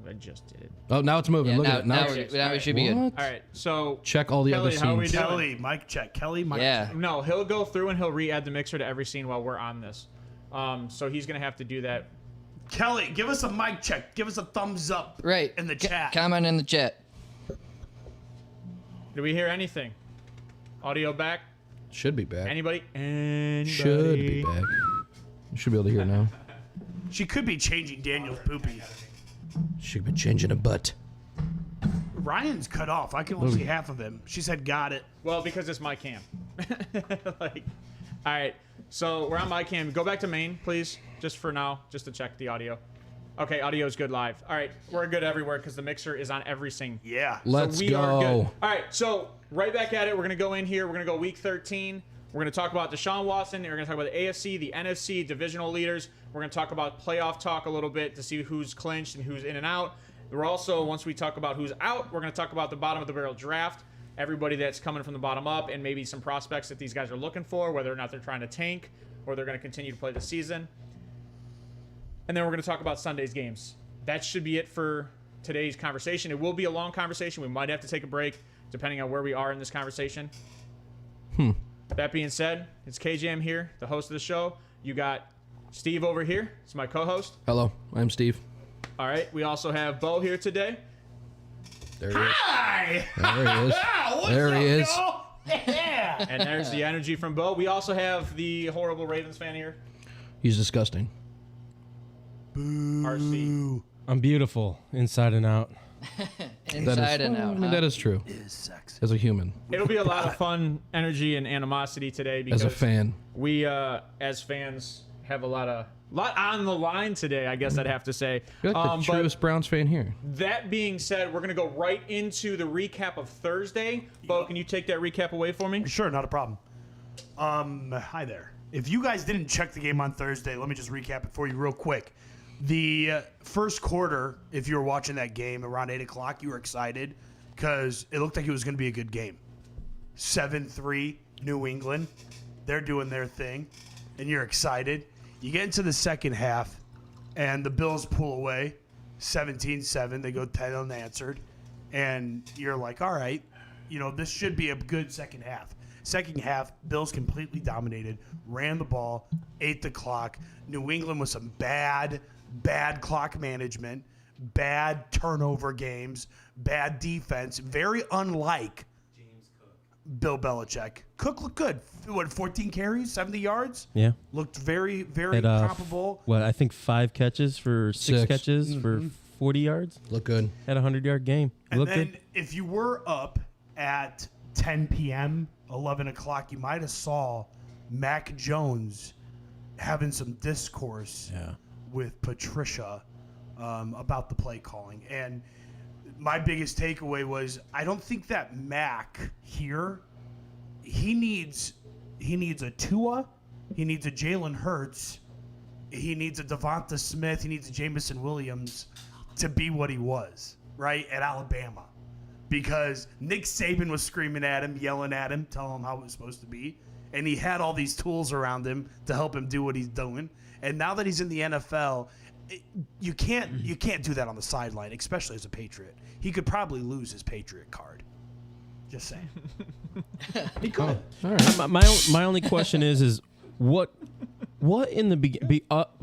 I just did. Oh, now it's moving. Yeah, Look at it. now we should be good. All right, so Check all the Kelly, other how are we scenes. doing? Kelly, mic check. Kelly, mic check. No, he'll go through and he'll re-add the mixer to every scene while we're on this. So he's gonna have to do that. Kelly, give us a mic check. Give us a thumbs up. Right. In the chat. Comment in the chat. Do we hear anything? Audio back? Should be back. Anybody? Should be back. You should be able to hear now. She could be changing Daniel's poopy. Should be changing a butt. Ryan's cut off. I can only see half of him. She said, got it. Well, because it's my cam. All right. So we're on my cam. Go back to main, please, just for now, just to check the audio. Okay, audio is good live. All right, we're good everywhere because the mixer is on every scene. Yeah. Let's we go. Are good. All right, so right back at it. We're gonna go in here. We're gonna go week 13. We're gonna talk about Deshaun Watson. We're gonna talk about the AFC, the NFC, divisional leaders. We're gonna talk about playoff talk a little bit to see who's clinched and who's in and out. We're also, once we talk about who's out, we're gonna talk about the bottom of the barrel draft. Everybody that's coming from the bottom up, and maybe some prospects that these guys are looking for, whether or not they're trying to tank or they're gonna continue to play the season. And then we're gonna talk about Sunday's games. That should be it for today's conversation. It will be a long conversation. We might have to take a break depending on where we are in this conversation. That being said, it's KJM here, the host of the show. You got Steve over here. It's my co-host. Hello, I'm Steve. All right. We also have Bo here today. There he is. Hi! There he is. What's There up, he is. y'all? Yeah! And there's the energy from Bo. We also have the horrible Ravens fan here, He's disgusting. RC. I'm beautiful inside and out. Inside and out. I mean, that is true. Is sexy. As a human, It'll be a lot of fun, energy, and animosity today because as a fan. we, as fans, have a lot on the line today, I guess I'd have to say. You're like the But truest Browns fan here. that being said, we're going to go right into the recap of Thursday. Bo, can you take that recap away for me? Sure, not a problem. Hi there. If you guys didn't check the game on Thursday, let me just recap it for you real quick. The first quarter, if you were watching that game around 8 o'clock, you were excited because it looked like it was going to be a good game. 7-3, New England. They're doing their thing, and you're excited. You get into the second half, and the Bills pull away, 17-7. They go 10 unanswered, and you're like, all right, this should be a good second half. Second half, Bills completely dominated, ran the ball, ate the clock. New England with some bad clock management, bad turnover games, bad defense, very unlike Bill Belichick. Cook looked good. 14 carries, 70 yards? Yeah. Looked very, very Had, comparable. I think 5 catches for 6 catches for 40 yards. Look good. Had a 100-yard game. And Looked then good. if you were up at 10 p.m., 11 o'clock, you might have saw Mac Jones having some discourse with Patricia about the play calling. And my biggest takeaway was I don't think that Mac here, he needs a Tua, he needs a Jalen Hurts, he needs a Devonta Smith, he needs a Jameson Williams to be what he was, right, at Alabama. Because Nick Saban was screaming at him, yelling at him, telling him how it was supposed to be. And he had all these tools around him to help him do what he's doing. And now that he's in the NFL, you can't do that on the sideline, especially as a Patriot. He could probably lose his Patriot card. Just saying. He could. All right. My only question is what in the beginning,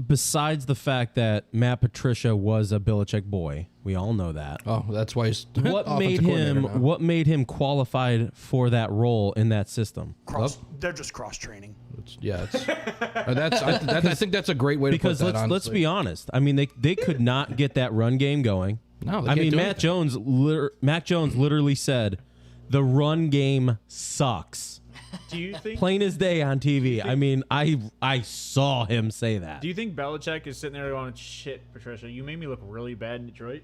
besides the fact that Matt Patricia was a Belichick boy, we all know that. Oh, that's why he's What offensive coordinator now. What made him qualified for that role in that system? They're just cross training. I think that's a great way to Because put that. let's be honest. I mean, they could not get that run game going. No, I mean, Mac Jones literally said, "The run game sucks." Do you think? Plain as day on TV. I mean, I saw him say that. Do you think Belichick is sitting there going, "Shit, Patricia, you made me look really bad in Detroit"?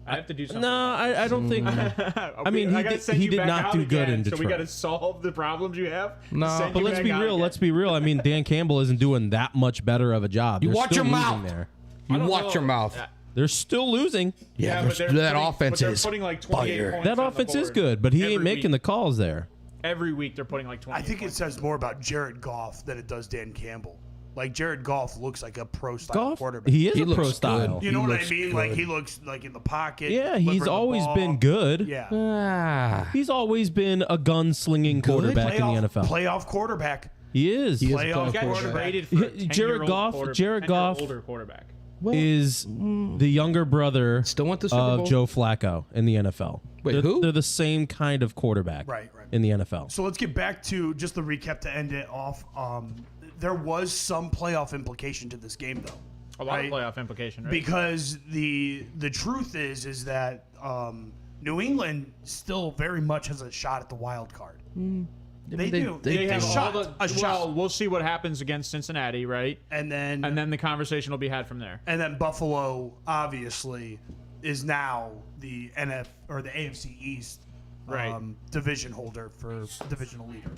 I have to do something. No, I don't think. I mean, he did not do good in Detroit. So we got to solve the problems you have. No, But let's be real. Let's be real. I mean, Dan Campbell isn't doing that much better of a job. You They're watch still your losing mouth. there. You watch your mouth. They're still losing. Yeah, but that offense they're is putting like 28 fire. points That on the offense is board good, but he ain't every making the week. calls there. Every week they're putting like 20. I think it says more about Jared Goff than it does Dan Campbell. Like Jared Goff looks like a pro style quarterback. He is a pro looks style. good. You know He what I looks mean? Like good. he looks like in the pocket. Yeah, delivering he's the always ball. been good. Yeah. Ah. He's always been a gunslinging quarterback in the NFL. Playoff quarterback. He is. He is a Playoff playoff Got quarterback. traded for a Jared 10-year-old Goff- quarterback- Jared 10-year Goff- older quarterback. Is the younger brother Still want the Super of Bowl? Joe Flacco in the NFL. Wait, they're, who? They're the same kind of quarterback Right. in the NFL. So let's get back to just the recap to end it off. There was some playoff implication to this game, though. A lot right? of playoff implication, right? Because the truth is that New England still very much has a shot at the wild card. They do. They have shot. all the, A shot. well, we'll see what happens against Cincinnati, right? And then the conversation will be had from there. Buffalo obviously is now the AFC East Right. division holder for divisional leader.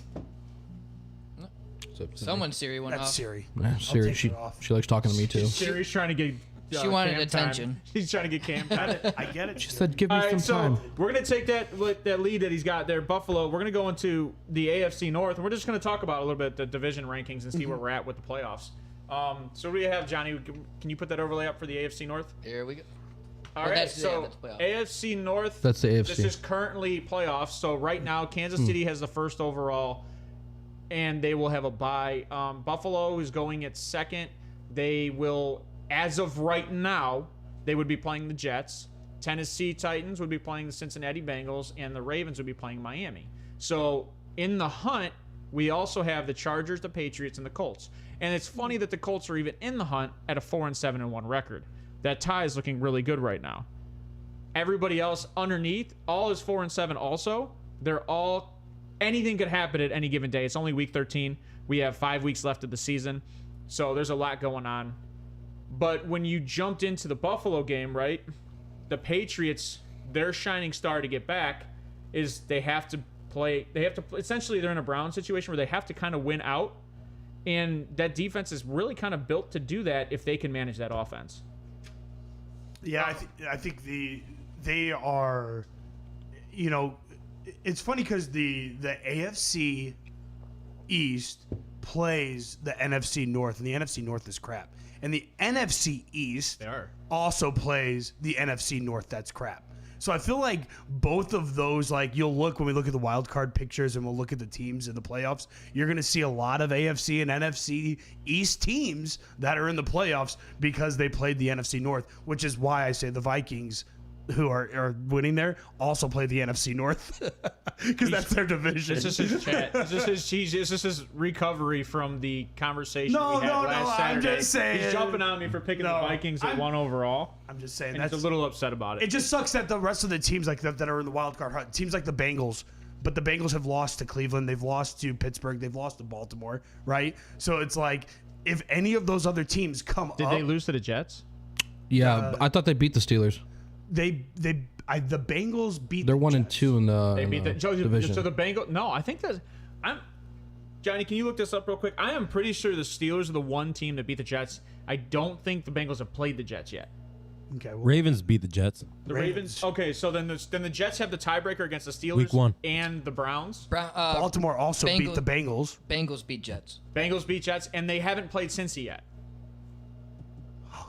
Someone's Siri went That's off. Siri. Siri, take it off. she likes talking to me too. Siri's trying to get. She wanted cam attention. Time. She's trying to get cam time. I get it. She said, "Give me All some right, so time." we're gonna take that lead that he's got there, Buffalo. We're gonna go into the AFC North, and we're just gonna talk about a little bit the division rankings and see where we're at with the playoffs. So what do you have, Johnny? Can you put that overlay up for the AFC North? Here we go. All Well, right, that's- yeah, so that's playoff. AFC North. That's the AFC. This is currently playoffs. So right now, Kansas City has the first overall, and they will have a bye. Buffalo is going at second. They will, as of right now, they would be playing the Jets. Tennessee Titans would be playing the Cincinnati Bengals, and the Ravens would be playing Miami. So in the hunt, we also have the Chargers, the Patriots, and the Colts. And it's funny that the Colts are even in the hunt at a 4-7-1 record. That tie is looking really good right now. Everybody else underneath, all is 4-7 also. They're all, anything could happen at any given day. It's only week 13. We have 5 weeks left of the season. So there's a lot going on. But when you jumped into the Buffalo game, right, the Patriots, their shining star to get back is they have to play, essentially they're in a Brown situation where they have to kind of win out. And that defense is really kind of built to do that if they can manage that offense. Yeah, I think they are, you know, it's funny because the AFC East plays the NFC North, and the NFC North is crap. And the NFC East also plays the NFC North that's crap. So I feel like both of those, like you'll look when we look at the wild card pictures and we'll look at the teams in the playoffs, you're going to see a lot of AFC and NFC East teams that are in the playoffs because they played the NFC North, which is why I say the Vikings, who are winning there, also play the NFC North because that's their division. This is his chat. This is his recovery from the conversation we had last Saturday. I'm just saying. He's jumping on me for picking the Vikings at 1 overall. I'm just saying And he's a little upset about it. It just sucks that the rest of the teams like that are in the wild card hunt, teams like the Bengals, but the Bengals have lost to Cleveland, they've lost to Pittsburgh, they've lost to Baltimore, right? So it's like if any of those other teams come Did up, they lose to the Jets? Yeah, I thought they beat the Steelers. the Bengals beat. They're the 1 and Jets. 2 in the They beat the division. So the Bengals. No, I think that Johnny, can you look this up real quick? I am pretty sure the Steelers are the one team that beat the Jets. I don't think the Bengals have played the Jets yet. Okay, well, Ravens beat the Jets. The Ravens. Okay, so then the Jets have the tiebreaker against the Steelers Week 1. and the Browns. Baltimore also beat the Bengals. Bengals beat Jets. Bengals beat Jets, and they haven't played Cincy yet.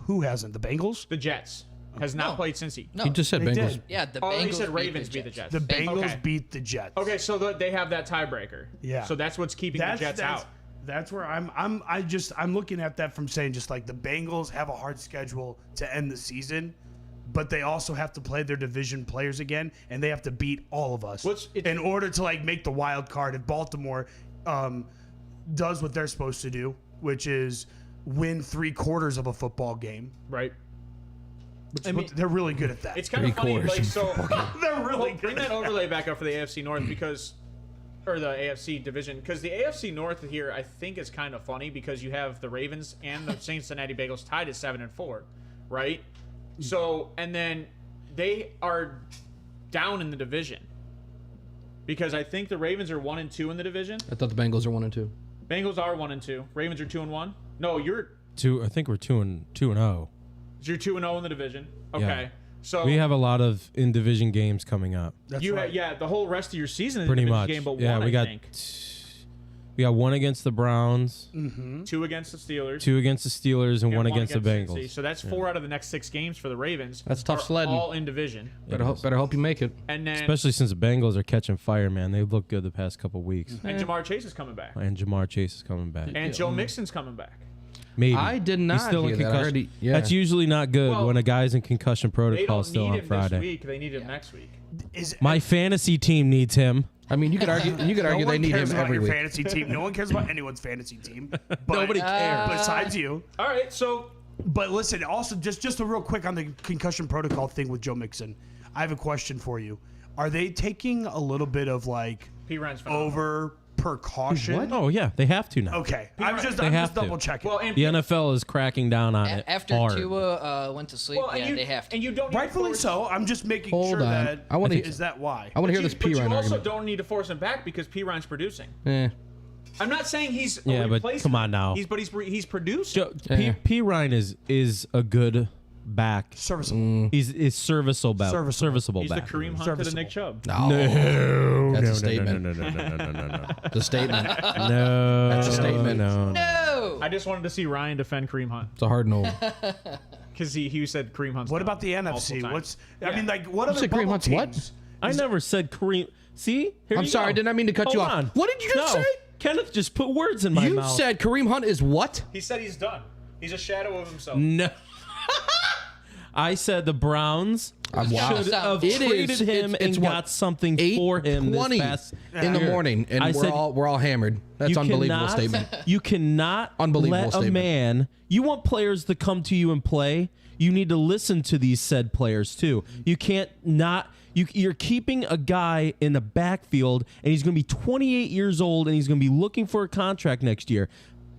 Who hasn't? The Bengals? The Jets has not played Cincy. No. He just said They Bengals. did. Yeah, the Oh, Bengals he said Ravens beat the Jets. The Bengals Okay. beat the Jets. Okay, so they have that tiebreaker. Yeah. So that's what's keeping the Jets out. That's where I'm looking at that from saying just like the Bengals have a hard schedule to end the season, but they also have to play their division players again, and they have to beat all of us in order to like make the wild card. If Baltimore does what they're supposed to do, which is win 3/4 of a football game, Right. I mean, they're really good at that. It's kind of funny, like, so they're really bring good. that overlay back up for the AFC North or the AFC division, because the AFC North here I think is kind of funny because you have the Ravens and the Cincinnati Bengals tied at 7-4, right? So and then they are down in the division because I think the Ravens are 1-2 in the division. I thought the Bengals are 1 and 2. Bengals are 1-2. Ravens are 2-1. No, you're 2. I think we're 2-0. you're 2-0 in the division. Okay, Yeah. so We have a lot of in division games coming up. That's you right. The whole rest of your season is Pretty a division much. game, but yeah, one we I got think. We got one against the Browns, 2 against the Steelers. 2 against the Steelers, and and one against the Cincy. Bengals. So that's 4 out of the next 6 games for the Ravens. That's tough are sledding. All in division. Better hope you make it. And then Especially since the Bengals are catching fire, man. They've looked good the past couple weeks. and Jamar Chase is coming back. And Jamar Chase is coming back. And Joe Mixon's coming back. Maybe. I did He's not still in hear that. I heard concussion. yeah. That's usually not good Well, when a guy's in concussion They protocol don't still need on him Friday. this week. They need him next week. My fantasy team needs him. I mean, you could argue No they one need cares him about every your week. fantasy team. No one cares about anyone's fantasy team. But, Nobody cares. besides you. All right, so But listen, also just a real quick on the concussion protocol thing with Joe Mixon. I have a question for you. Are they taking a little bit of like P. Ryan's phenomenal. over precaution? Oh, yeah. They have to now. Okay, I'm They just have to. double checking. Well, and The NFL is cracking down on it After hard. Tua went to sleep, well, and yeah, you, they have to. And you don't need Rightfully to force, so. I'm just making Hold sure on. that I wanna- is that why. I want to hear you, this but P. you Ryan also argument. don't need to force him back because P. Ryan's producing. Eh. I'm not saying he's a Yeah, but replacement. come on now. He's producing. P. Ryan is a good back. Serviceable. He's serviceable. Serviceable He's the back. Kareem Hunt to the Nick Chubb. No, that's a statement. No. It's a statement. No. That's a statement. No. No. I just wanted to see Ryan defend Kareem Hunt It's a hard no. because he said Kareem Hunt's What done about the multiple NFC? times. What's Yeah. I mean, like what other said Kareem bubble Hunt's teams? what? I never said Kareem. See? Here I'm you sorry, go. did not mean to cut Hold you off. on. What did you just No. say? Kenneth just put words in my You mouth. said Kareem Hunt is what? He said he's done. He's a shadow of himself. No. I said the Browns Wow. should have It traded is- him it's and what, got something for him this 8:20 past in the year. morning, and I said, we're all hammered. That's you unbelievable cannot- statement. You cannot Unbelievable let a statement. man. You want players to come to you and play. You need to listen to these said players too. You can't not. You're keeping a guy in the backfield, and he's going to be 28 years old, and he's going to be looking for a contract next year.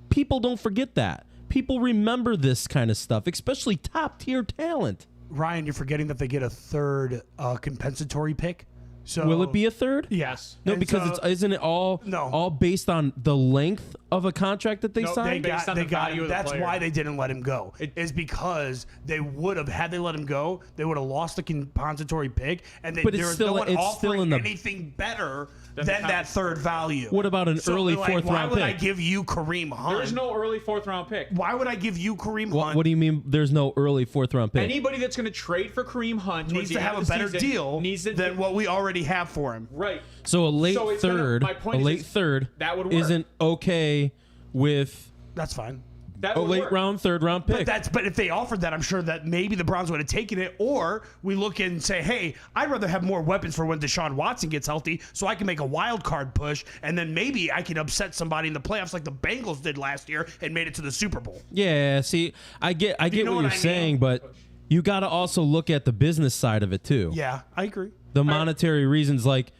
People don't forget that. People remember this kind of stuff, especially top tier talent. Ryan, you're forgetting that they get a third compensatory pick. So Will it be a third? Yes. No, And because so isn't it all based on the length of a contract that they No, signed? based on the value of the That's player. why they didn't let him go. Is because they would have had they let him go, they would have lost the compensatory pick, and But there it's was still- no one it's offering still in the- anything better Than than the that third value. What about an early like, fourth why round would I pick? give you Kareem Hunt? There's no early 4th round pick. Why would I give you Kareem Hunt? What do you mean? There's no early fourth round pick. Anybody that's going to trade for Kareem Hunt needs to have a better deal than what we already have for him. Right. So a late So it's gonna- third, my point is that would work. isn't okay with That's fine. That a would late work. round, third round pick. But if they offered that, I'm sure that maybe the Browns would have taken it. Or we look and say, hey, I'd rather have more weapons for when Deshaun Watson gets healthy, so I can make a wild card push, and then maybe I can upset somebody in the playoffs like the Bengals did last year and made it to the Super Bowl. Yeah, see, I get know what what you're I mean? saying, but you got to also look at the business side of it too. Yeah, I agree. The monetary reasons, like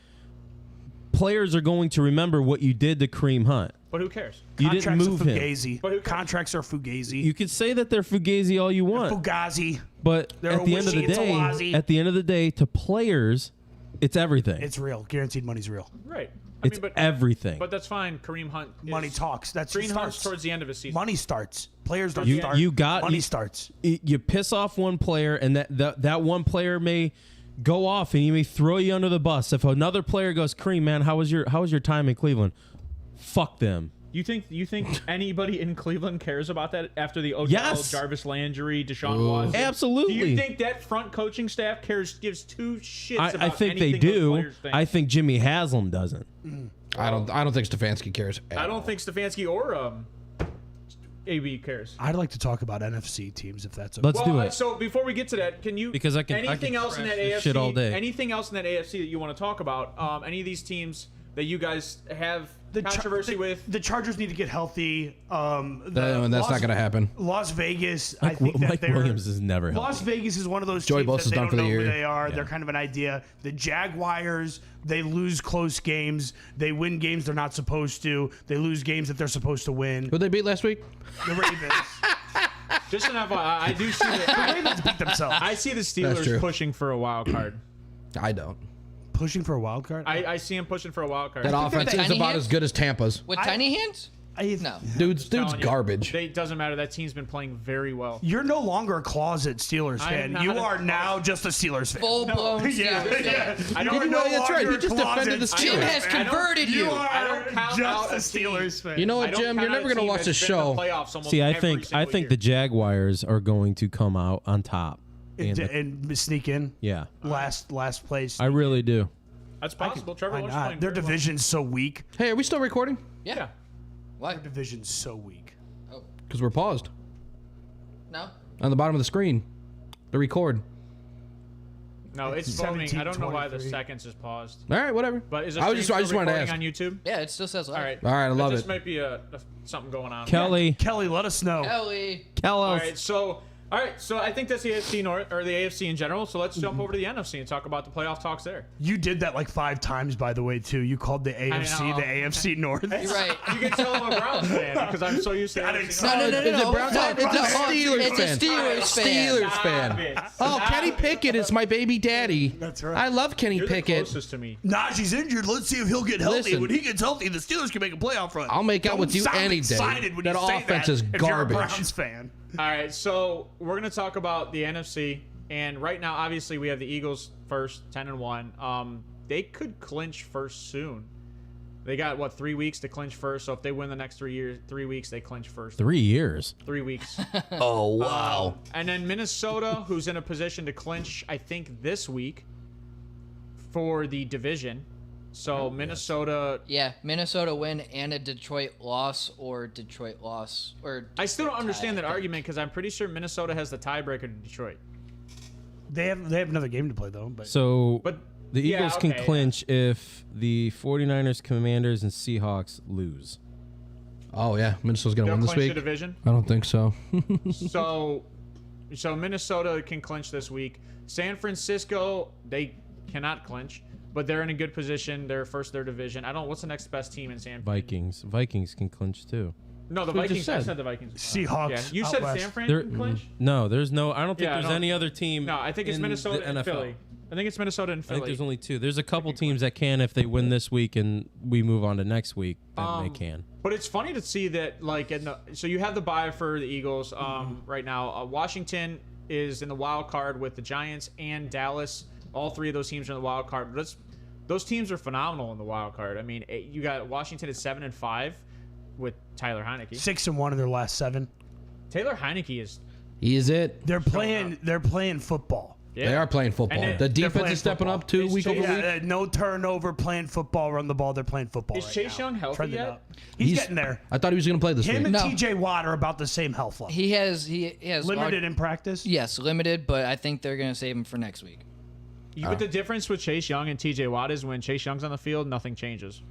players are going to remember what you did to Kareem Hunt. But who cares? You didn't Contracts move are him. fugazi. But who cares? Contracts are fugazi. You could say that they're fugazi all you want, Fugazi. but They're at the end of the wishy, it's a day, wazi. at the end of the day, to players, it's everything. It's real. Guaranteed money's real. Right. It's everything. But that's fine. Kareem Hunt. Money talks. That's Kareem Hunt's starts. towards the end of his season. Money starts. Players don't You- start. you got- money you- starts. You piss off one player, and that one player may go off, and he may throw you under the bus. If another player goes, Kareem, man, how was your time in Cleveland? Fuck them. You think anybody in Cleveland cares about that after the Odell, Yes. Jarvis Landry, Deshaun Watson? Absolutely. Do you think that front coaching staff gives two shits about I think they anything those do. players think? I think Jimmy Haslam doesn't. I don't think Stefanski cares. I don't think Stefanski or AB cares. I'd like to talk about NFC teams if that's okay. Let's do it. So before we get to that, can you Because I can anything else in trash that this AFC? shit all day. Anything else in that AFC that you want to talk about? Any of these teams that you guys have controversy with? The Chargers need to get healthy. That's not going to happen. Las Vegas, I think that Mike they're Williams is never healthy. Las Vegas is one of those Joey teams Bosa's that they done don't for the know year. who they are. They're kind of an idea. The Jaguars, they lose close games. They win games they're not supposed to. They lose games that they're supposed to win. Who'd they beat last week? The Ravens. Just an FYI, I do see The the Ravens beat themselves. I see the That's Steelers true. pushing for a wild card. I don't. Pushing for a wild card? I see him pushing for a wild card. That offense is tiny about hands? as good as Tampa's. With tiny hands? No. Dude's Telling you, garbage. It doesn't matter. That team's been playing very well. You're no longer a closet Steelers I am fan. not You a are closet- now just a Steelers fan. Full blown Yeah, Steelers yeah. fan. I You don't are know. no that's right. longer He just defended the closet Jim Steelers. has converted you. I don't count just out a a team. Steelers fan. You know I what, don't Jim? count You're out never a gonna team watch that's this been in show. the playoffs almost See, I every think single the year. Jaguars are going to come out on top. and sneak in Yeah, last place. I really do. That's possible. Trevor Why Lawrence not? playing Their very well. division's so weak. Hey, are we still recording? Yeah. Why? Their division's so weak. Oh. Because we're paused No? on the bottom of the screen. The record. No, it's It's foaming. I don't know why the 17-23. seconds is paused. All right, whatever. But is it I just wanted to ask. on YouTube? Yeah, it still says live. All right. All right, I love This it. might be something going on. Kelly, Kelly, let us know. Ellie. All right, so I think that's the AFC North or the AFC in general. So let's jump over to the NFC and talk about the playoff talks there. You did that like 5 times, by the way, too. You called the AFC know. the AFC North. You're right. You can tell I'm a Browns fan because I'm so used to Got AFC excited. North. No. Is it Browns? No, It's a Steelers It's a fan. Steelers fan. Steelers Stop fan. it. Oh, Stop Kenny it. Pickett is my baby daddy. That's right. I love Kenny You're the Pickett. closest to me. Najee's injured. Let's see if he'll get healthy. Listen. When he gets healthy, the Steelers can make a playoff run. I'll make out Don't with you sound any day. excited when That you say offense that is if you're a garbage. Browns fan. All right, so we're gonna talk about the NFC, and right now, obviously, we have the Eagles first, 10-1. They could clinch first soon. They got 3 weeks to clinch first. So if they win the next 3 weeks, they clinch first. 3 years. 3 weeks. Oh, wow. And then Minnesota, who's in a position to clinch, I think, this week for the division. So Minnesota. Yeah, Minnesota win and a Detroit loss or Detroit loss. Or I still don't Detroit understand tie, that I think. argument because I'm pretty sure Minnesota has the tiebreaker to Detroit. They have another game to play, though. But So But the yeah, Eagles can okay, clinch if the 49ers, Commanders, and Seahawks lose. Oh, yeah. Minnesota's going to they'll win this clinch week? the division. I don't think so. So Minnesota can clinch this week. San Francisco, they cannot clinch, but they're in a good position. They're first their division. What's the next best team in San Fran? Vikings can clinch too. No, the Who just Vikings. I said? said the Vikings. Seahawks Yeah, you out said west. San Fran There- can clinch? No, there's no. I don't think Yeah, there's no. any other team. No, I think it's in Minnesota the and NFL. Philly. I think it's Minnesota and I think Philly. there's only two. There's a couple teams that can if they win this week and we move on to next week. Then they can. But it's funny to see that, so you have the bye for the Eagles right now. Washington is in the wild card with the Giants and Dallas. All three of those teams are in the wild card. Those teams are phenomenal in the wild card. I mean, you got Washington at 7-5 with Tyler Heineke. 6-1 in their last 7. Taylor Heineke is. He is it. They're playing football. Yeah. They are playing football. And the they're defense playing is stepping football. up too It's week over Chase- week. Yeah, no turnover, playing football, run the ball. They're playing football. Is right Chase now. Young healthy Trending yet? up. He's getting there. I thought he was going to play this Him week. and No. TJ Watt are about the same health level. He has Limited in practice. Yes, limited, but I think they're gonna save him for next week. But the difference with Chase Young and TJ Watt is when Chase Young's on the field, nothing changes.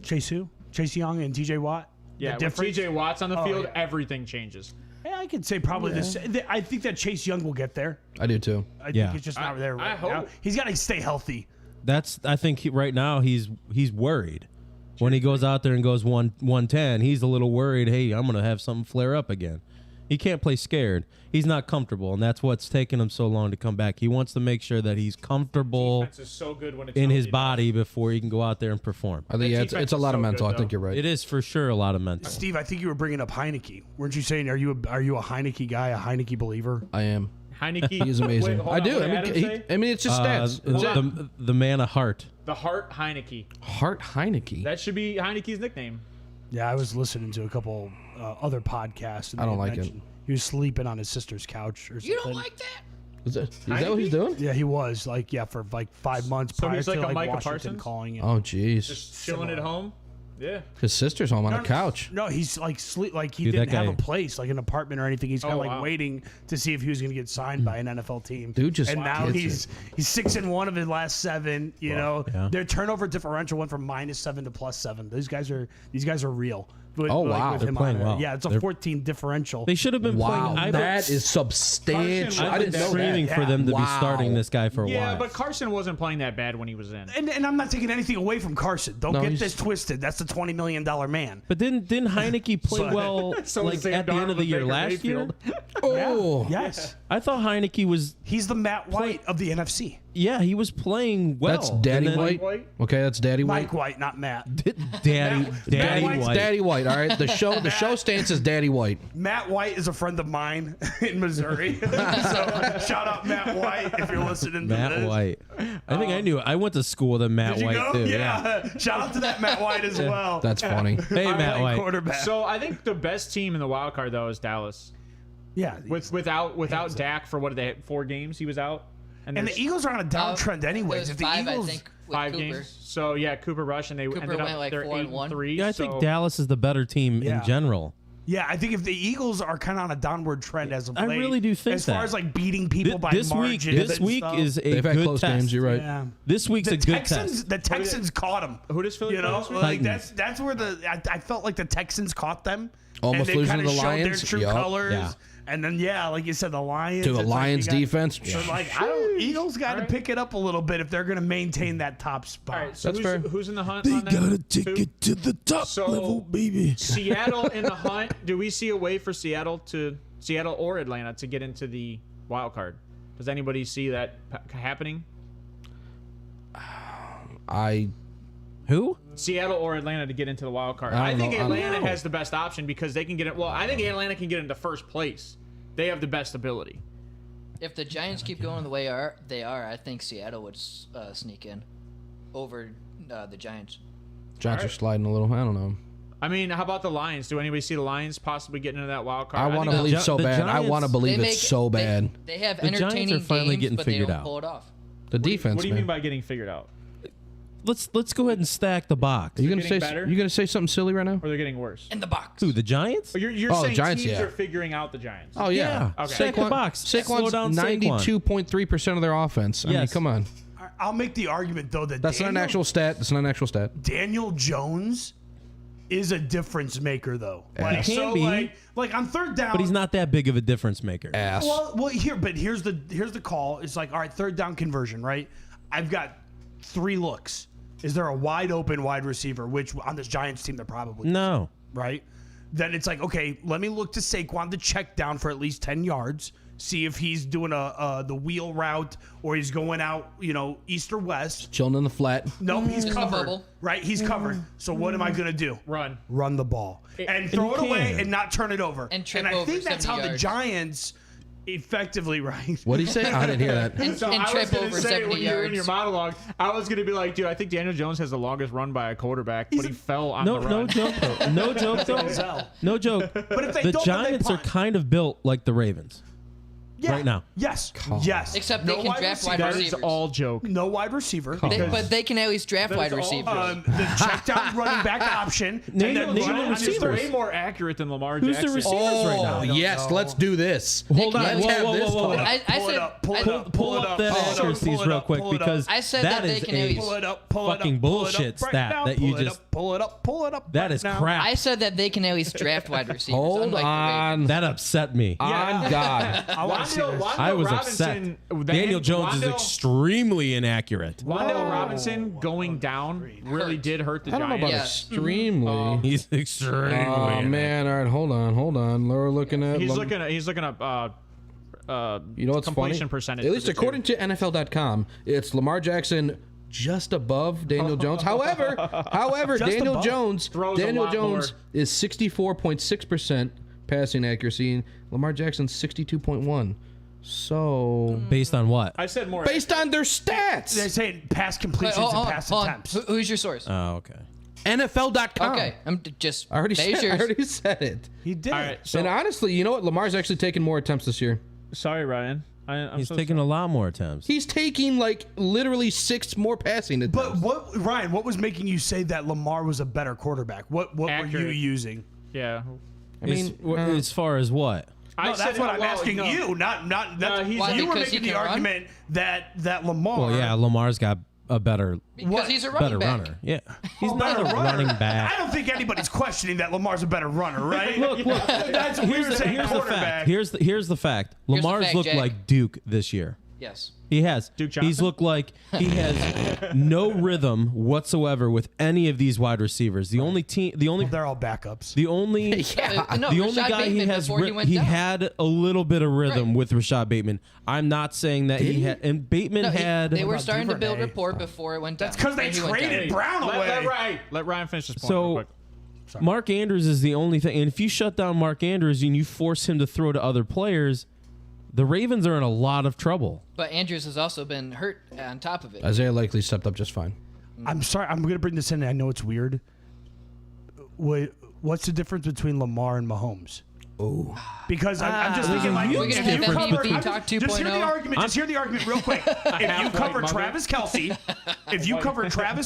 Chase who? Chase Young and TJ Watt. Yeah, The when difference? TJ Watt's on the Oh, field, yeah. everything changes. Yeah, I could say probably this. I think that Chase Young will get there. I do too. I Yeah. think it's just not there I right hope. now. He's got to stay healthy. I think right now he's worried. When he goes out there and goes 110, he's a little worried. Hey, I'm gonna have something flare up again. He can't play scared. He's not comfortable, and that's what's taking him so long to come back. He wants to make sure that he's comfortable Defense is so good when it's in his healthy. body before he can go out there and perform. I think That it's defense a is lot of so mental. good, I think though. you're right. It is for sure a lot of mental. Steve, I think you were bringing up Heineke. Weren't you saying are you a Heineke guy, a Heineke believer? I am. Heineke. He's amazing. Wait, hold I on, do. what I did Adam mean, say? it's just stats. That's it. The man of heart. The Hart Heineke. Hart Heineke. That should be Heineke's nickname. Yeah, I was listening to a couple other podcasts. And I don't they like it. mentioned He was sleeping on his sister's couch or something. You don't like that? Is that what he's doing? Yeah, he was for 5 months So prior he's like to a Micah Washington Parsons? calling him. Oh, jeez. Just chilling at home. Yeah. His sister's home on a couch. No, he's like sleep like he Dude, didn't that have guy- a place, like an apartment or anything. He's kind of Oh, wow. waiting to see if he was going to get signed by an NFL team. Dude just and now gets he's 6-1 of his last 7. You know, yeah. their turnover differential went from -7 to +7. These guys are real. With, Oh, wow. with They're him playing on it. well. Yeah, it's a They're- 14 differential. They should have been Wow, playing. that is substantial. I I've been didn't know screaming that. for them to be Wow. starting this guy for a Yeah, while. but Carson wasn't playing that bad when he was in. and I'm not taking anything away from Carson. Don't No, get he's- this twisted. That's the $20 million man. But didn't Heineke play So- well So was like Sam at the end of Darnold the and year Baker last year? Mayfield. Oh, Yes. I thought Heineke was He's the Matt White of the NFC. Yeah, he was playing well. That's Daddy And then- White. Okay, that's Daddy White. Mike White, not Matt. Daddy White's White. Daddy White. All right, the show stance is Daddy White. Matt White is a friend of mine in Missouri. So shout out Matt White if you're listening to Matt this. White. I think I knew it. I went to school with a Matt Did you White go? too. Yeah. Shout out to that Matt White as well. That's funny. Hey, Matt White. Quarterback. So I think the best team in the wild card though is Dallas. Yeah. Without Dak for what did they have, 4 games he was out, And there's the Eagles are on a downtrend anyways. It If was the 5, Eagles, I think, with 5 Cooper. games. So yeah, Cooper Rush, and they Cooper ended up went like they're 4-1. 8-3. Yeah, I so think Dallas is the better team Yeah. in general. yeah, I think if the Eagles are kind of on a downward trend as of I late, really do think as far that. as like beating people by This week, margin. this and week stuff. is a They've had good close test. games. You're right. Yeah. This week's The a good Texans, test. the Texans caught them. Who does Philly You play know, this week? like Titans. that's where I felt like the Texans caught them. Almost and they losing to kinda the showed Lions. Their true Yup. colors. Yeah. And then like you said, the Lions. To the it's like Lions you got- defense. So like Eagles got to pick it up a little bit if they're going to maintain that top spot. All right, so That's fair. who's in the hunt? on that? take Who? it to the top So- level, baby. Seattle in the hunt. Do we see a way for Seattle or Atlanta to get into the wild card? Does anybody see that happening? Who? Seattle or Atlanta to get into the wild card. I I don't think know. I don't Atlanta know. has the best option because they can get it. Well, I think Atlanta can get into first place. They have the best ability. If the Giants keep going the way they are, I think Seattle would sneak in over the Giants. Giants are sliding a little. I don't know. I mean, how about the Lions? Do anybody see the Lions possibly getting into that wild card? I want to think believe the so bad. I Giants- want to believe it's so bad. They have The Giants are entertaining finally games, getting but they figured don't out. pull it off. The defense. What do you man. mean by getting figured out? Let's go ahead and stack the box. Are you gonna getting say better? you gonna say something silly right now? Or they're getting worse? In the box. Who, the Giants? Or you're Oh, the saying Giants, teams yeah. are figuring out the Giants. Oh yeah. Okay. Stack the box. Slow down Saquon's Saquon. 92.3% of their offense. I mean, Yes. come on. I'll make the argument though that That's not an actual stat. That's not an actual stat. Daniel Jones is a difference maker though. Like, He can so be. like on third down. But he's not that big of a difference maker. Ass. Here's the call. It's like, all right, third down conversion, right? I've got 3 looks. Is there a wide open wide receiver? Which on this Giants team there probably No. right? Then it's like, okay, let me look to Saquon to check down for at least 10 yards. See if he's doing the wheel route or he's going out, east or west. Chilling in the flat. Nope, he's In the covered. bubble. Right? He's covered. So what am I going to do? Run. Run the ball. And throw it you away can. and not turn it over. And trip I over think that's 70 how the yards. Giants effectively, right? What did he say? I didn't hear that. And So I was trip gonna over say 70 when you were in yards. your monologue, I was gonna be like, dude, I think Daniel Jones has the longest run by a quarterback, but he fell on No, the no run. joke though. No joke though. Zell. No joke. But if they The don't, then they Giants are punt. kind of built like the Ravens. Yeah. right now. Yes. Yes. Except they can draft wide That is receivers. all joke. No wide receiver. But they can at least draft That is wide all receivers. The check down running back option. Name- and then name run the it on his receivers. Way more accurate than Lamar Who's the Jackson. receiver? right now. Oh, yes, let's do this. Hold on. Let's Whoa, have whoa, this whoa, whoa. going. I Pull said it up. Pull it I- up. Pull Pull it up up. that Pull it up, accuracies pull it real up, quick pull it up. because I said that that they is can at a least- Pull it up. Pull it fucking up. Pull it bullshit up right stat now. that you Pull it just- up, Pull it up. Pull it up. that right is now. crap. I said that they can at least draft wide receivers. Hold unlike the Ravens. on. That upset me. On God. I want to see this. I was upset. Daniel Jones is extremely inaccurate. Wandale Robinson going down really did hurt the I don't know Giants. about Yeah. extremely. He's extremely. Oh inaccurate. man! All right, hold on. We're looking at. He's looking up. You know what's completion funny? percentage At for least the according to NFL.com, it's Lamar Jackson just above Daniel Jones. However, Just Daniel above. Jones Throws a Daniel lot Jones more. is 64.6% passing accuracy, and Lamar Jackson's 62.1. So Based on what? I said more. based on their stats, They're saying pass completions Wait, and pass hold on. attempts. Who's your source? Oh, okay. NFL.com. Okay, I'm just. I already There's said, I yours. already said it. He did. All right. So And honestly, you know what? Lamar's actually taken more attempts this year. sorry, Ryan. I'm He's so taking a lot more attempts. He's taking like literally 6 more passing attempts. But Ryan, what was making you say that Lamar was a better quarterback? What were you Accurate. using? Yeah. I mean, as far as what? I No, that's what I'm asking no. you. Not. That's, he's- Why, you were because he making the can run? argument that Lamar. Well, yeah, Lamar's got a better Because he's a running back. runner. Yeah, he's not better a runner. running I back. don't think anybody's questioning that Lamar's a better runner, right? Look. That's Here's weird the, saying here's the quarterback. fact. Here's the fact. Here's the Lamar's fact, looked Jay. like Duke this year. Yes. He has. Duke Johnson? He's looked like he has no rhythm whatsoever with any of these wide receivers. The only They're all backups. the only No, the only Rashad guy he Bateman has before he went down. had a little bit of rhythm Right. with Rashad Bateman. I'm not saying that he had, and Bateman No, had. they were about starting to build Duvernay? rapport before it went down. That's because they Before he went traded down. Brown away. Let Ryan finish this point So- real quick. Mark Andrews is the only thing, and if you shut down Mark Andrews and you force him to throw to other players, the Ravens are in a lot of trouble. But Andrews has also been hurt on top of it. Isaiah Likely stepped up just fine. I'm sorry. I'm going to bring this in. I know it's weird. What's the difference between Lamar and Mahomes? Oh, because I'm just thinking like We're gonna if you have cover, MVP talk just hear the 2.0. argument. Just hear the argument real quick. If you cover mother. Travis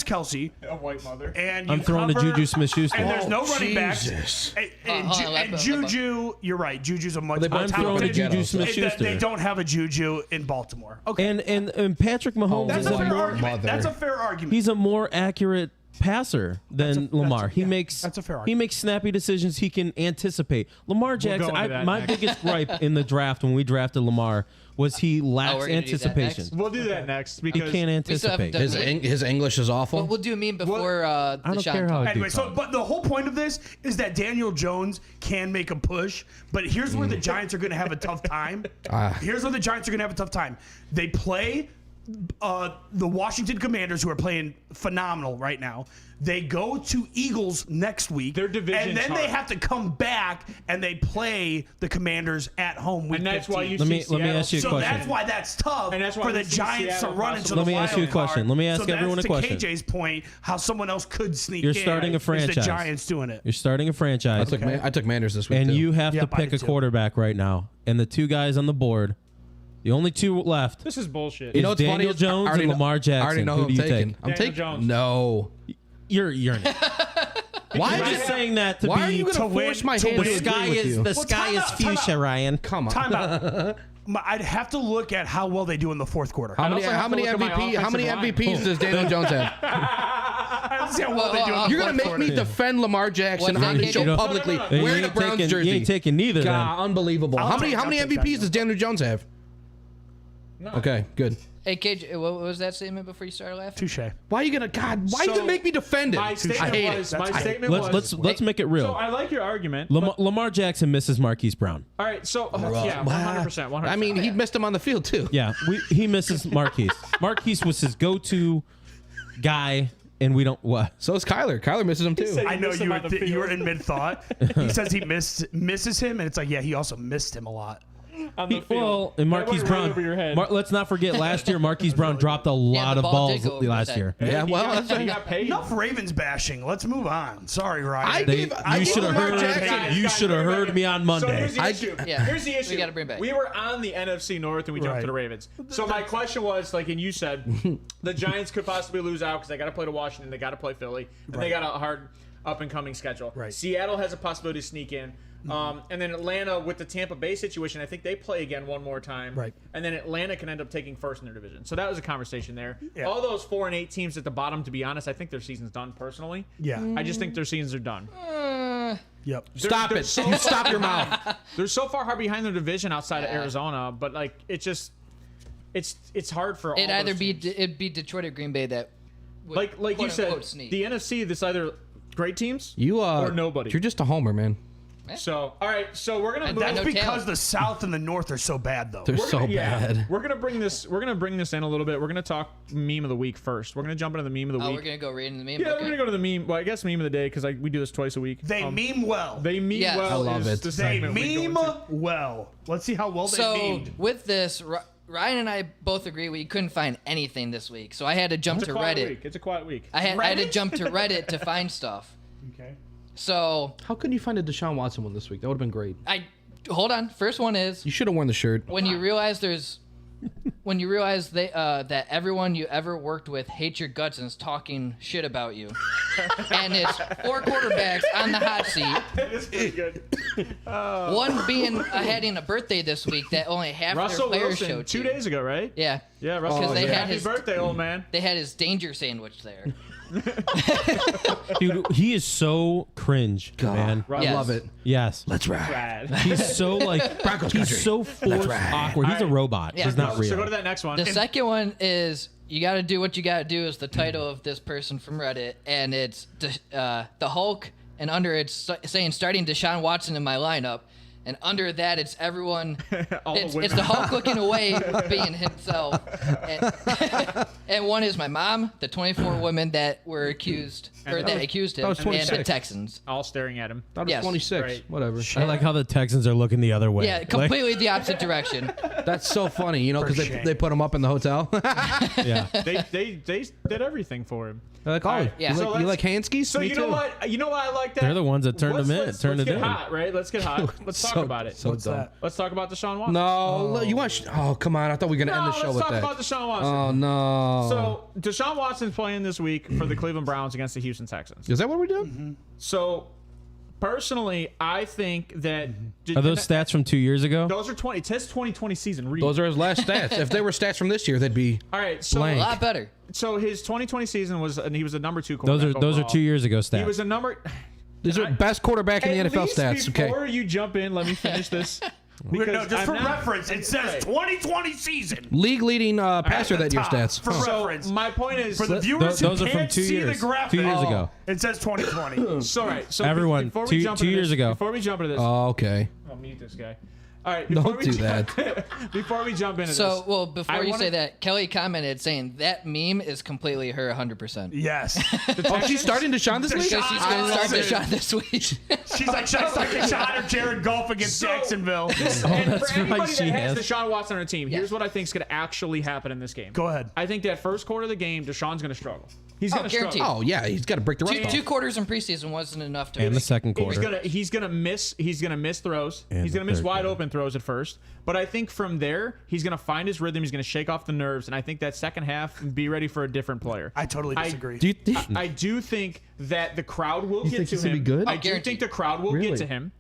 Kelce, A white mother. and you I'm throwing to cover, Juju Smith-Schuster. and there's no running Jesus. backs, and hold on, let Juju, you're right. Juju's a much more I'm throwing to talented. Juju They Smith-Schuster. They don't have a Juju in Baltimore. Okay, And Patrick Mahomes that's is a a fair more argument. That's a fair argument. he's a more accurate passer than Lamar. He makes that's a fair he argument. makes snappy decisions. He can anticipate. Lamar Jackson. into that My next. biggest gripe in the draft when we drafted Lamar was he lacks we're gonna do that anticipation. next? We'll do that next He because can't We still haven't anticipate. done his English is awful. We'll do a meme before I don't Deshaun care how talk. I do. Anyway, so but the whole point of this is that Daniel Jones can make a push, but here's where the Giants are going to have a tough time. Here's where the Giants are going to have a tough time. They play the Washington Commanders, who are playing phenomenal right now. They go to Eagles next week. Their division's and then they hard. have to come back and they play the Commanders at home. Week and that's 15. why you Let see me Seattle ask you a So question. that's why that's tough And that's why for we the see Giants Seattle to run into possibly. the Let me ask you a wild question. card. Let me ask so everyone that's a question. To KJ's point, how someone else could sneak You're in. starting a is franchise. the Giants doing it. You're starting a franchise, I took Manders this week and too. you have Yep, to I pick did a too. quarterback right now. And the two guys on the board, the only two left, This is bullshit. You know what's Daniel funny? is I Jones already and know- Lamar Jackson. I already know Who who do you I'm taking. take? I'm Daniel taking Jones. no. You're Why just saying that to Why are be you going to win- force my to hand win? to the sky agree with is you? the Well, sky time is out, time fuchsia, out. Ryan. Come on. Time out. I'd have to look at how well they do in the fourth quarter. How many also have to look at my MVPs does Daniel Jones have? Let's see how well they do in the You're gonna fourth make quarter. me defend Lamar Jackson What on the they show do- publicly No, You wearing a ain't Browns taking- jersey. You ain't taking neither. God, unbelievable. How many take MVPs Daniel. does Daniel Jones have? Okay, good. Hey, KJ, what was that statement before you started laughing? Touche. Why are you gonna Why are you So, gonna make me defend it? My I statement hate was. it. My I hate statement Then. was. Let's make it real. So I like your argument. Lamar Jackson misses Marquise Brown. All right. So yeah, 100%. 100%. I mean, he missed him on the field too. Yeah, he misses Marquise. Marquise was his go-to guy, and we don't what. So is Kyler. Kyler misses him too. said- I know missed him you on were, the you were field. in mid thought. He says he misses him, and it's like, yeah, he also missed him a lot. on the field. Well, and That Marquise went right Brown. over your head. Let's not forget last year, Marquise Brown dropped a lot the of ball did balls go over his last head. year. Yeah, He well, got- that's he got paid. Enough Ravens bashing. Let's move on. Sorry, Ryan. I They, gave- I you gave should have Lamar heard. Jackson- You should have heard me on So Monday. here's the issue. Yeah. Here's the issue. We gotta bring back. We were on the NFC North and we jumped Right. to the Ravens. So my question was, like, and you said, the Giants could possibly lose out because they got to play to Washington, they got to play Philly, and they got a hard up and coming schedule. Right. Seattle has a possibility to sneak in. And then Atlanta with the Tampa Bay situation, I think they play again one more time. Right. And then Atlanta can end up taking first in their division. So that was a conversation there. Yeah. All those 4 and 8 teams at the bottom, to be honest, I think their season's done personally. Yeah. I just think their seasons are done. Yep. Stop They're it. so You stop your mouth. They're so far hard behind their division outside of Yeah. Arizona, but like it just it's hard for all It'd either those be teams. it'd be Detroit or Green Bay that would, like you quote, said, unquote, sneak. the NFC. This either great teams You or nobody. You're just a homer, man. So all right, so we're gonna move. I That's know because talent. the South and the North are so bad, though. They're We're so gonna- yeah, bad. We're gonna bring this. We're gonna bring this in a little bit. We're gonna talk meme of the week first. We're gonna jump into the meme of the Oh, week. we're gonna go right into the meme. Yeah, Okay. we're gonna go to the meme. Well, I guess meme of the day because we do this twice a week. They meme well. They meme Yes. well. I love is it. the They segment we go meme into. well. Let's see how well they So memed. with this, Ryan and I both agree we couldn't find anything this week. So I had to jump It's a to quiet Reddit. week. It's a quiet week. I had to Reddit? jump to Reddit to find stuff. Okay. So How couldn't you find a Deshaun Watson one this week? That would have been great. I hold on. First one is You should have worn the shirt. when you realize they that everyone you ever worked with hates your guts and is talking shit about you, and it's 4 quarterbacks on the hot seat. It's pretty good. One being having a birthday this week that only half Russell their players Wilson, showed 2 days ago, right? Yeah, Yeah, Russell. Because they Wilson. had Happy his- birthday, old man. they had his danger sandwich there. Dude, he is so cringe, man. I Yes. love it. Yes. Let's ride. Brad. He's so like Broncos country. he's so forced ride. awkward. He's a robot. Yeah. He's not So real. go to that next one. The second one is "You Got to Do What You Got to Do" is the title of this person from Reddit, and it's the Hulk, and under it's saying starting Deshaun Watson in my lineup, and under that it's everyone. All the It's women. the Hulk looking away, being himself, and one is my mom, the 24 women that were accused or that accused him, that was and the 26. Texans. All staring at him. Thought it was Yes. 26. Right. Whatever. I like how the Texans are looking the other way. Yeah, Like, completely the opposite direction. That's so funny, you know, because shame. they put him up in the hotel. yeah. They did everything for him. They're like, oh, All right, yeah. you, So like, you like Hanskis? So Me you too. know what? You know why I like that? They're the ones that turned him in, Let's turned it get in. hot, right? Let's get hot. Let's talk So- about it. So What's dumb. that? Let's talk about Deshaun Watson. No, you want? Oh, come on! I thought we were gonna end the show let's with talk that. about Deshaun Watson. Oh no! So Deshaun Watson's playing this week for the Cleveland Browns against the Houston Texans. is that what we do? Mm-hmm. So personally, I think that Are those stats from 2 years ago? Those are 20. It says 2020 season. Read. Those are his last stats. If they were stats from this year, they'd be. All right. So blank. A lot better. so his 2020 season was, and he was a number 2 Those quarterback. are overall. 2 years ago stats. He was a number. These are best quarterback in the At NFL least stats. Okay. Before you jump in, let me finish this. No, Because just I'm for not- reference, it says Right. 2020 season. League leading passer At the that year top, stats. For So reference. my point is, For the viewers those who are from can't 2 see years. the graphic, 2 years ago. it says 2020. so right. So Everyone, before we two- jump 2 into years this, ago. Before we jump into this, Oh, okay. I'll mute this guy. All right. Don't before we do jump- that. Before we jump into So, this, well, before I you wanna- say that, Kelly commented saying that meme is completely her 100%. Yes. Oh, she's starting Deshaun this week. Because she's going to start love it. Deshaun this week. She's like, should I start Deshaun or Jared Goff against So- Jacksonville? and that's for right, anybody she that has has. Deshaun Watson on her team, here's what I think is going to actually happen in this game. Go ahead. I think that first quarter of the game, Deshaun's going to struggle. He's going to guaranteed. struggle. Oh yeah, he's got to break the run. Two quarters in preseason wasn't enough to And the second He's quarter. gonna miss throws. And He's the gonna miss third wide quarter. open throws at first. But I think from there he's gonna find his rhythm. He's gonna shake off the nerves, and I think that second half be ready for a different player. I totally disagree. Do you think? I do think that the crowd will get think to he's him. gonna be good? I do Guaranteed. think the crowd will Really? get to him.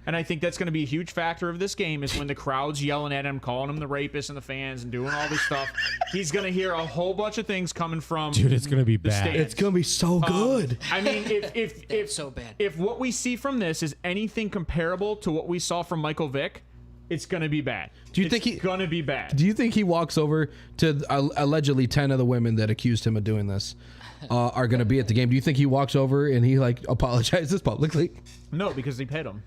And I think that's going to be a huge factor of this game is when the crowd's yelling at him, calling him the rapist and the fans and doing all this stuff. He's going to hear a whole bunch of things coming from Dude, it's going to be the bad. stands. It's gonna be so good. I mean, if It's so bad. if what we see from this is anything comparable to what we saw from Michael Vick, it's gonna be bad. Do you think it's gonna be bad? Do you think he walks over to allegedly 10 of the women that accused him of doing this are going to be at the game? Do you think he walks over and he like apologizes publicly? No, because they paid him.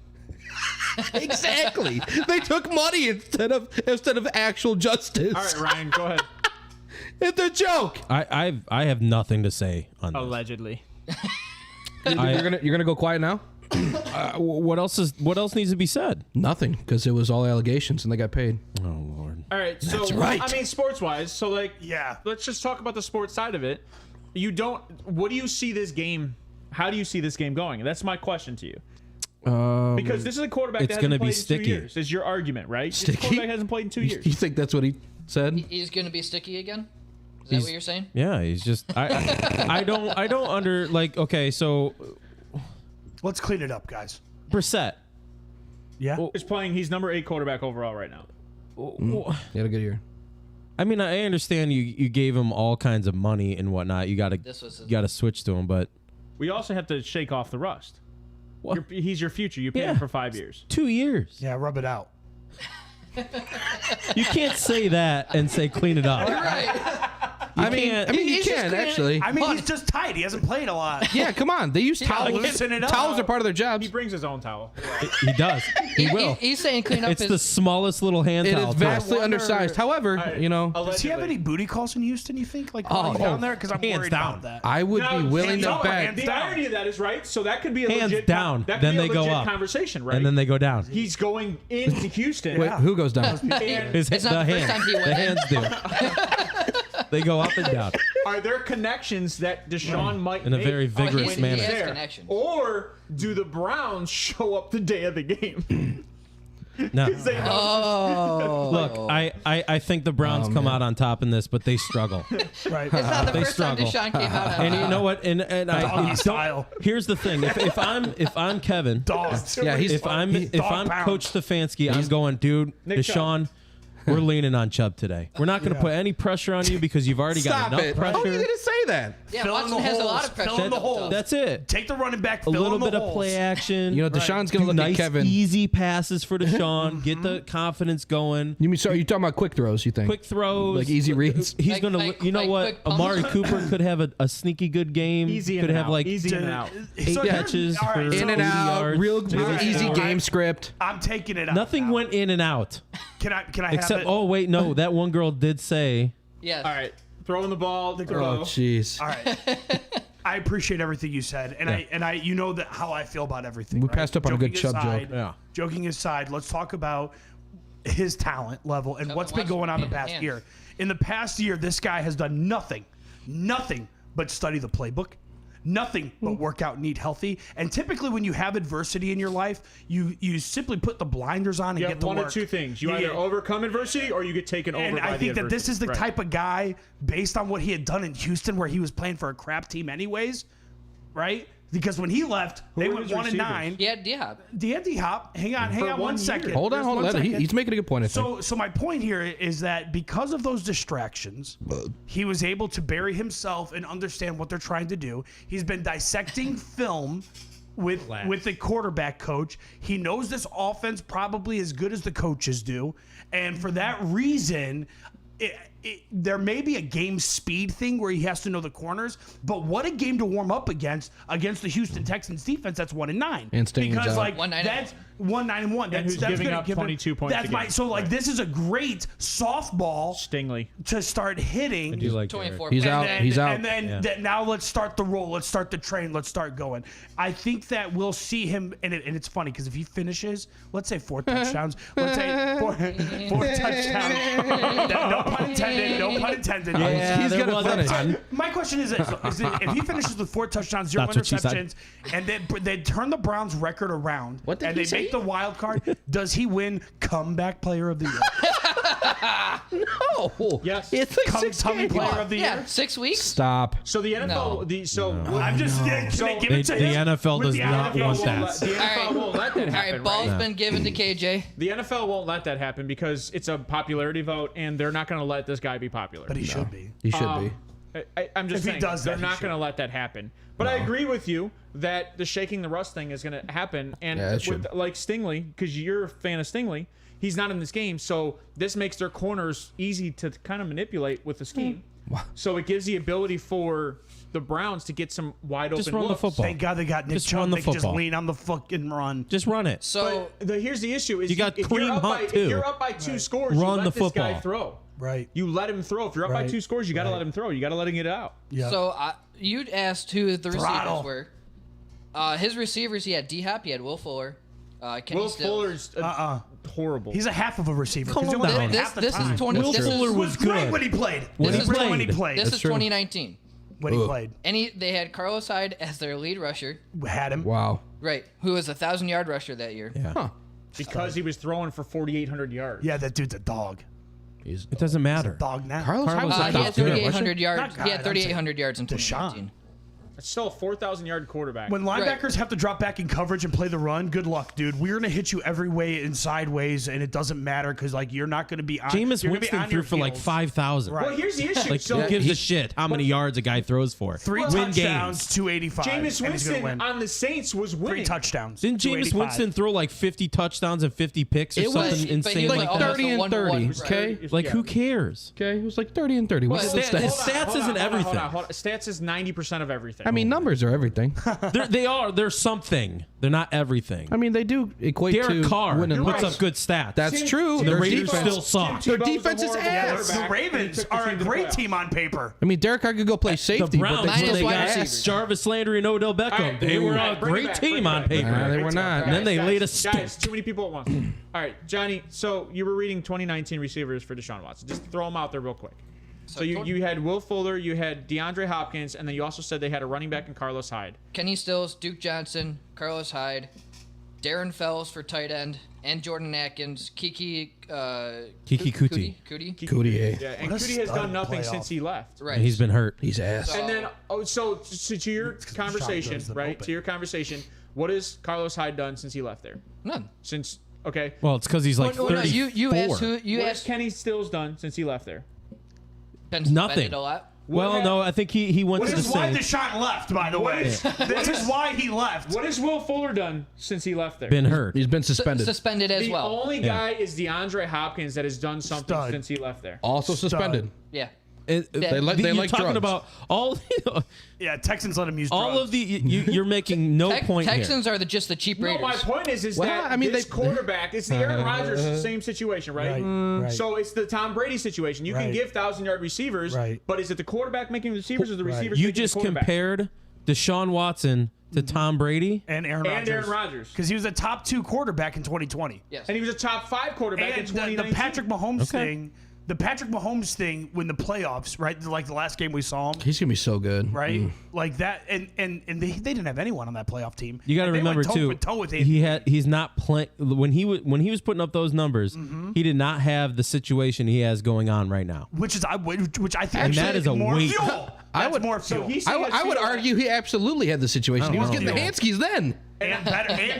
Exactly. They took money instead of actual justice. All right, Ryan, go ahead. It's a joke. I have nothing to say on this. Allegedly. You're gonna go quiet now? What else needs to be said? Nothing, because it was all allegations and they got paid. Oh Lord. All right, so That's right. I mean, sports-wise, so like, Yeah. let's just talk about the sports side of it. What do you see this game? How do you see this game going? That's my question to you. Because this is a quarterback it's that hasn't gonna be played in 2 sticky. years. Is your argument, right? This Sticky? quarterback hasn't played in 2 years. You think that's what he said? He's going to be sticky again? Is that what you're saying? Yeah, he's just I don't under like okay, so Let's clean it up, guys. Brissett. Yeah. Well, He's number 8 quarterback overall right now. He had a good year. I mean, I understand you gave him all kinds of money and whatnot. You gotta switch to him, but We also have to shake off the rust. What? He's your future. You paid Yeah. him for 5 years. 2 years. Yeah, rub it out. You can't say that and say clean it up. Right. I mean, can't- you He's just can gonna- actually. I mean, he's just tight. He hasn't played a lot. Yeah, come on. They use towels. loosen it up. Towels are part of their jobs. He brings his own towel. He does. He will. He's saying clean up It's his... the smallest little hand It towel. is too. vastly wonder- undersized. However, All right, you know, Does he have allegedly. any booty calls in Houston, you think? Like, Oh, he's down there? Because I'm hands worried down. about that. I would Now, be willing to no, bet. The irony of that is right. So that could be a Hands legit down, That could then be a they go legit up. conversation, right? And then they go down. he's going into Houston. Wait, who goes down? And His, It's not the first time he went the in. hands do. They go up and down. are there connections that Deshaun might In a make very when vigorous he's manner. He has there? connections. Or do the Browns show up the day of the game? No. They know. Oh. Look, I think the Browns come out on top in this, but they struggle. Right. It's not the They first time struggle. Deshaun came out on And you top. know what? And I Doggy don't- style. Here's the thing: if I'm Kevin, Dogs. Yeah, he's if I'm dog pound. Coach Stefanski, I'm going, dude, Nick Deshaun, we're leaning on Chubb today. We're not going to put any pressure on you because you've already Stop got enough it. pressure. How are you going to say that. Yeah, Fill in Watson the has a holes, lot of pressure. fill in the up holes. top. That's it. Take the running back, A fill little in the bit of holes. play action. You know, Deshaun's gonna Do look nice, at Kevin. easy passes for Deshaun. Get the confidence going. You mean sorry? You talking about quick throws? You think? Quick throws, Like easy reads? He's Like- gonna. like- You know like what? quick pumps. Amari Cooper could have a sneaky good game. Easy in could and have out. like Easy in and out. eight So here's- catches all right, for so- In and 80 out, yards. real right. easy All game right. script. I'm taking it out. Nothing now. went in and out. Can I have Except, it? oh wait, no, that one girl did say. Yes. All right, throwing the ball. Oh, Throw. jeez. All right. I appreciate everything you said, and I you know that how I feel about everything. We right? passed up on a good Joking Chubb joke. aside- Yeah. Joking aside, let's talk about his talent level and Chubb what's and been going on the Watson past hand in year. In the past year, this guy has done nothing but study the playbook. Nothing but work out and eat healthy. And typically, when you have adversity in your life, you simply put the blinders on and You get have to one work. of two things: you either get- overcome adversity or you get taken over and by I think the that this is the adversity. type of guy, based on what he had done in Houston, where he was playing for a crap team anyways, right? Because when he left, they were went his 1-9. Yeah, D-Hop. D Hop, hang on For 1 1 second. year. Hold on, Just hold 1 on. second. He's making a good point. I think. So my point here is that because of those distractions, he was able to bury himself and understand what they're trying to do. He's been dissecting film with the quarterback coach. He knows this offense probably as good as the coaches do, and for that reason, there may be a game speed thing where he has to know the corners, but what a game to warm up against the Houston Texans defense that's 1-9. And Stingley's because out. like 1-9. that's 1-9-1. That's who's giving gonna up give him- 22 points That's a my game. so like Right. this is a great softball Stingley. to start hitting. I do like 24 He's points. out. And then, He's out. And then Yeah. that now let's start the roll. Let's start the train. Let's start going. I think that we'll see him, and it's funny because if he finishes, let's say 4 touchdowns, let's say four touchdowns. No pun intended. No pun intended. Yeah, He's there gonna was a finish. ton. My question is this: if he finishes with 4 touchdowns, 0 That's what she said. interceptions, and they turn the Browns' record around, What did and he they say? make the wild card, does he win comeback player of the year? No. Yes. It's like Come 6 tummy games. player of the year? Yeah, 6 weeks. Stop. So the NFL, I'm just can they give it to The him? NFL With does the not NFL want won't that. let- The NFL won't let that All happen. right, ball's right? been given to KJ. The NFL won't let that happen because it's a popularity vote, and they're not going to let this guy be popular. But he should be. He should be. I'm just If he saying does that, they're he not should. going to let that happen. But I agree with you that the shaking the rust thing is going to happen. And Yeah, it with should. like Stingley, because you're a fan of Stingley, he's not in this game, so this makes their corners easy to kind of manipulate with the scheme. So it gives the ability for the Browns to get some wide open Just run the looks. football. Thank God they got Nick Just Chubb. run the They can just football. lean on the fucking run. Just run it. So But here's the issue: is You got if Kareem you're up Hunt, by, too. If you're up by 2 scores, you Run let the this guy football. throw. Right. You let him throw. If you're up by Right. 2 scores, you got to Right. let him throw. You got to let him get it out. Yeah. So you'd asked who the Throttle. receivers were. His receivers, he had D-Hop, he had Will Fuller, Kenny Will Stills. Fuller's horrible. He's a half of a receiver. 'cause Calm he only down. played This, half the this time. is 20. Will This Fuller is, was great good. when he played. When he He was great played. when he played. this is true. 2019. When he Ugh. played. And they had Carlos Hyde as their lead rusher, Had him. Wow. right? Who was a 1,000-yard rusher that year. Yeah. Huh. because he was throwing for 4,800 yards. Yeah, that dude's a dog. He's It doesn't matter. Dog now. Carlos Hyde was He a had top good, 3,800 yards. Not He God, had I'm 3,800 yards in Deshaun. 2019. It's still a 4,000-yard quarterback. When linebackers have to drop back in coverage and play the run, good luck, dude. We're gonna hit you every way and sideways, and it doesn't matter because like you're not gonna be on. Jameis you're gonna be Winston on threw your for like heels. 5,000. Right. well, here's the issue. Like, so who gives a shit how many yards a guy throws for? 3 Win touchdowns, games. 285. Jameis and he's gonna Winston win. on the Saints was winning. 3 touchdowns. Didn't Jameis 285. Winston throw like 50 touchdowns and 50 picks or It was- something But he insane was like almost that? a 30 and 1-to-1 30, receiver. okay? Like, Yeah. who cares? Okay, it was like 30 and 30. What's Well, the stat- stats? Stats isn't everything. Hold on. Stats is 90% of everything. I mean, numbers are everything. They're something. They're not everything. I mean, they do equate Derek to Carr winning. puts right. up good stats. That's true. the Their Raiders defense- still suck. Their defense is ass. The Ravens are a great team on paper. I mean, Derek Carr could go play The safety, Browns, but they, Minus when they wide got receivers. Jarvis Landry and Odell Beckham, All right, they were a bring it great back, team bring it on back, bring it paper. back. they were not. And then they laid a Guys, stick. too many people at once. All right, Johnny. So you were reading 2019 receivers for Deshaun Watson. Just throw them out there real quick. So you had Will Fuller, you had DeAndre Hopkins, and then you also said they had a running back in Carlos Hyde. Kenny Stills, Duke Johnson, Carlos Hyde, Darren Fells for tight end, and Jordan Atkins, Kiki Kuti. Cootie. Coutier. Yeah, and What a Cootie has stud done nothing playoff. since he left. Right. And he's been hurt. He's ass. And then, so to your conversation, throws them right? open. To your conversation, what has Carlos Hyde done since he left there? None. Since okay, Well, it's because he's like Well, no, 34. you asked who you what has asked Kenny Stills done since he left there? been suspended Nothing. a lot. Well, no, I think he went to the This is why Saints. Deshaun left, by the way. This is why he left. What has Will Fuller done since he left there? Been hurt. He's been suspended. Suspended as The well. only guy is DeAndre Hopkins that has done something Stud. since he left there. Also suspended. Yeah. They like you're drugs. talking about all Yeah, Texans let him use all drugs. of the you're making no point here. Texans are just the cheap No, Raiders. my point is Well, that I mean, this they- quarterback, it's the Aaron Rodgers same situation, right? Right. So it's the Tom Brady situation. You can Right. give 1,000-yard receivers, Right. but is it the quarterback making the receivers or the receivers You making just the quarterback? compared Deshaun Watson to Tom Brady. and Aaron Rodgers. And Aaron Rodgers. Because he was a top 2 quarterback in 2020. Yes. And he was a top 5 quarterback in And 2019. the Patrick Mahomes thing, when the playoffs, right? Like the last game we saw him, He's gonna be so good. right? Like that, and they didn't have anyone on that playoff team. You got to And they remember went toe too. with toe with Andy. He's not playing when he was putting up those numbers. He did not have the situation he has going on right now. which I think And actually that is a more weight. fuel. That's would- more So fuel. he's I would argue he absolutely had the situation. He was don't getting the know. handskis then. and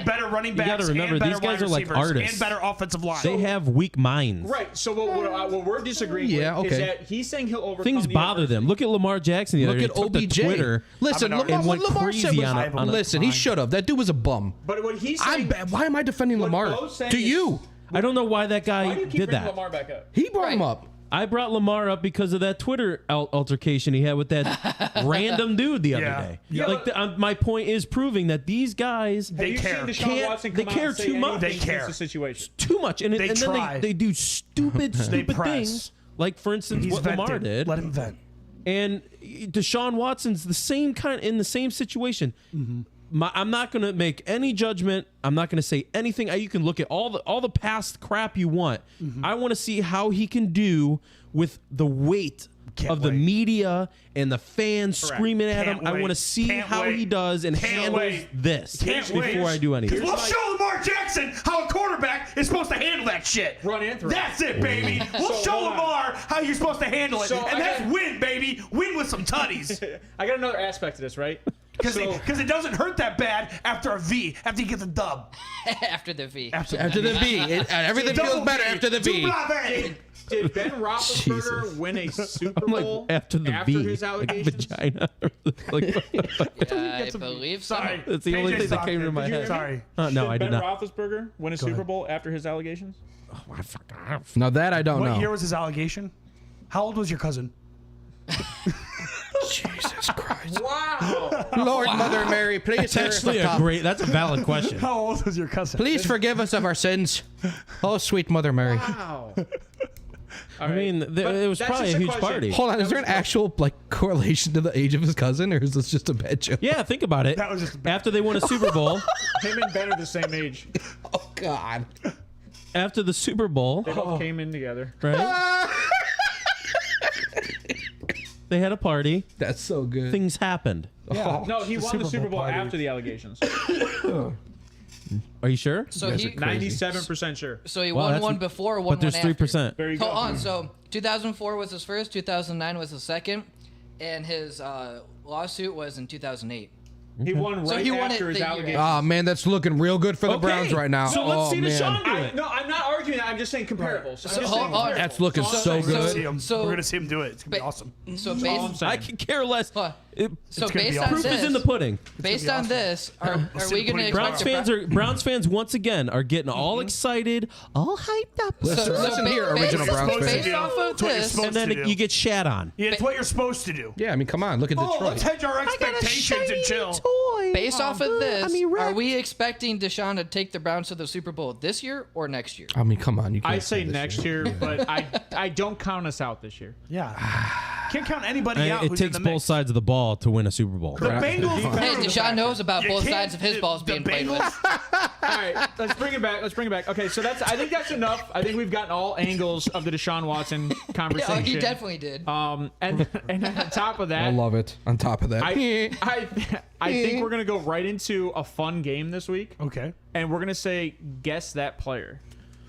better running backs. gotta remember, and better these guys wide are like receivers, artists. and better offensive line. They have weak minds. Right. So what we're disagreeing Yeah, with is okay. that he's saying he'll overcome Things the bother adversity. them. Look at Lamar Jackson the other Look day. at He took to OBJ. Twitter Listen, I'm an Lamar, and what went Lamar said crazy was, on a listen, he fine. should have. That dude was a bum. But what he's saying, I'm bad. Why am I defending what Lamar? Bo's saying To is- you, I don't know why that why guy do you keep did bringing that. Lamar back up? he brought him Right. up. I brought Lamar up because of that Twitter altercation he had with that random dude the other Yeah. day. Yeah, Like but- my point is proving that these guys Have you care. seen Deshaun Can't- Watson they come out care and say too much. anything They against care. the situation? too much, and, They and then try. they do stupid press. things. Like for instance, He's what vented. Lamar did. Let him vent. And Deshaun Watson's the same kind in the same situation. I'm not going to make any judgment. I'm not going to say anything. You can look at all the past crap you want. I want to see how he can do with the weight Can't of the wait. media and the fans Correct. screaming at him. Can't I want to wait. see Can't how wait. he does and Can't handles wait. this Can't before wait. I do anything. We'll show Lamar Jackson how a quarterback is supposed to handle that shit. Run and throw. That's it, baby. We'll So, show hold on. Lamar how you're supposed to handle it. So, and I that's got- win, baby. Win with some tutties. I got another aspect to this, right? Because So- it doesn't hurt that bad after a V, after you get the dub. After the V. After the V, everything feels better after the V. Did Ben Roethlisberger win a Super I'm Bowl like after the V, his like allegations? vagina. Like, I believe so. Sorry. That's the only JJ thing that came to Stockton. my head. Sorry. no, Did I did Ben not. Roethlisberger win a Super ahead. Bowl after his allegations? Now that I don't What know. year was his allegation? How old was your cousin? Jesus Christ. Wow. Lord, Mother Mary, please That's hear us actually the a top. great. That's a valid question. How old was your cousin? Please forgive us of our sins. Oh, sweet Mother Mary. Wow. I mean, it was probably a huge party. Hold on, is there an actual correlation to the age of his cousin, or is this just a bad joke? Yeah, think about it. That was just a bad- After they won a Super Bowl, Him and Ben are the same age. Oh God. after the Super Bowl, They both came in together. right? They had a party. That's so good. Things happened. No, he won the Super Bowl party. after the allegations. Are you sure? So he 97% sure. so he Wow, won that's- one before, But won there's one after. 3%. There you go. Hold on. So 2004 was his first, 2009 was his second, and his lawsuit was in 2008. He won right So he won after it his the year allegations. Oh man, that's looking real good for the Okay, Browns right now. so let's oh, see man. Deshaun do it. No, I'm not arguing that. I'm just saying comparables. So hold on. That's looking so We're gonna good. see him. So- We're gonna see him do it. It's gonna be Ba- awesome. So all I'm based, saying. I could care less. Huh. so It's gonna be based on awesome. Proof this, is in the pudding. based be on awesome. this, are see we the going to pudding expect tomorrow. Browns fans once again are getting all excited, all hyped up, Listen here, original Browns fans. based off of That's what you're this, supposed and then to do. you get shat on. Yeah, it's what you're supposed to do. Yeah, I mean, come on, look at Oh, Detroit. let's hedge our expectations and chill. based off of this, are we expecting Deshaun to take the Browns to the Super Bowl this year or next year? I mean, come on. You can't I say this next year, but I don't count us out this year. Yeah. Can't count anybody out. It who's in takes the both mix. sides of the ball to win a Super Bowl. The Bengals. Hey, Deshaun knows about You both can't- sides of his balls the being played with. Bengals- All right, let's bring it back. Let's bring it back. Okay, so I think that's enough. I think we've gotten all angles of the Deshaun Watson Oh, conversation. he definitely did. And on top of that, I love it. On top of that, I think we're gonna go right into a fun game this week, Okay. and we're gonna say guess that player.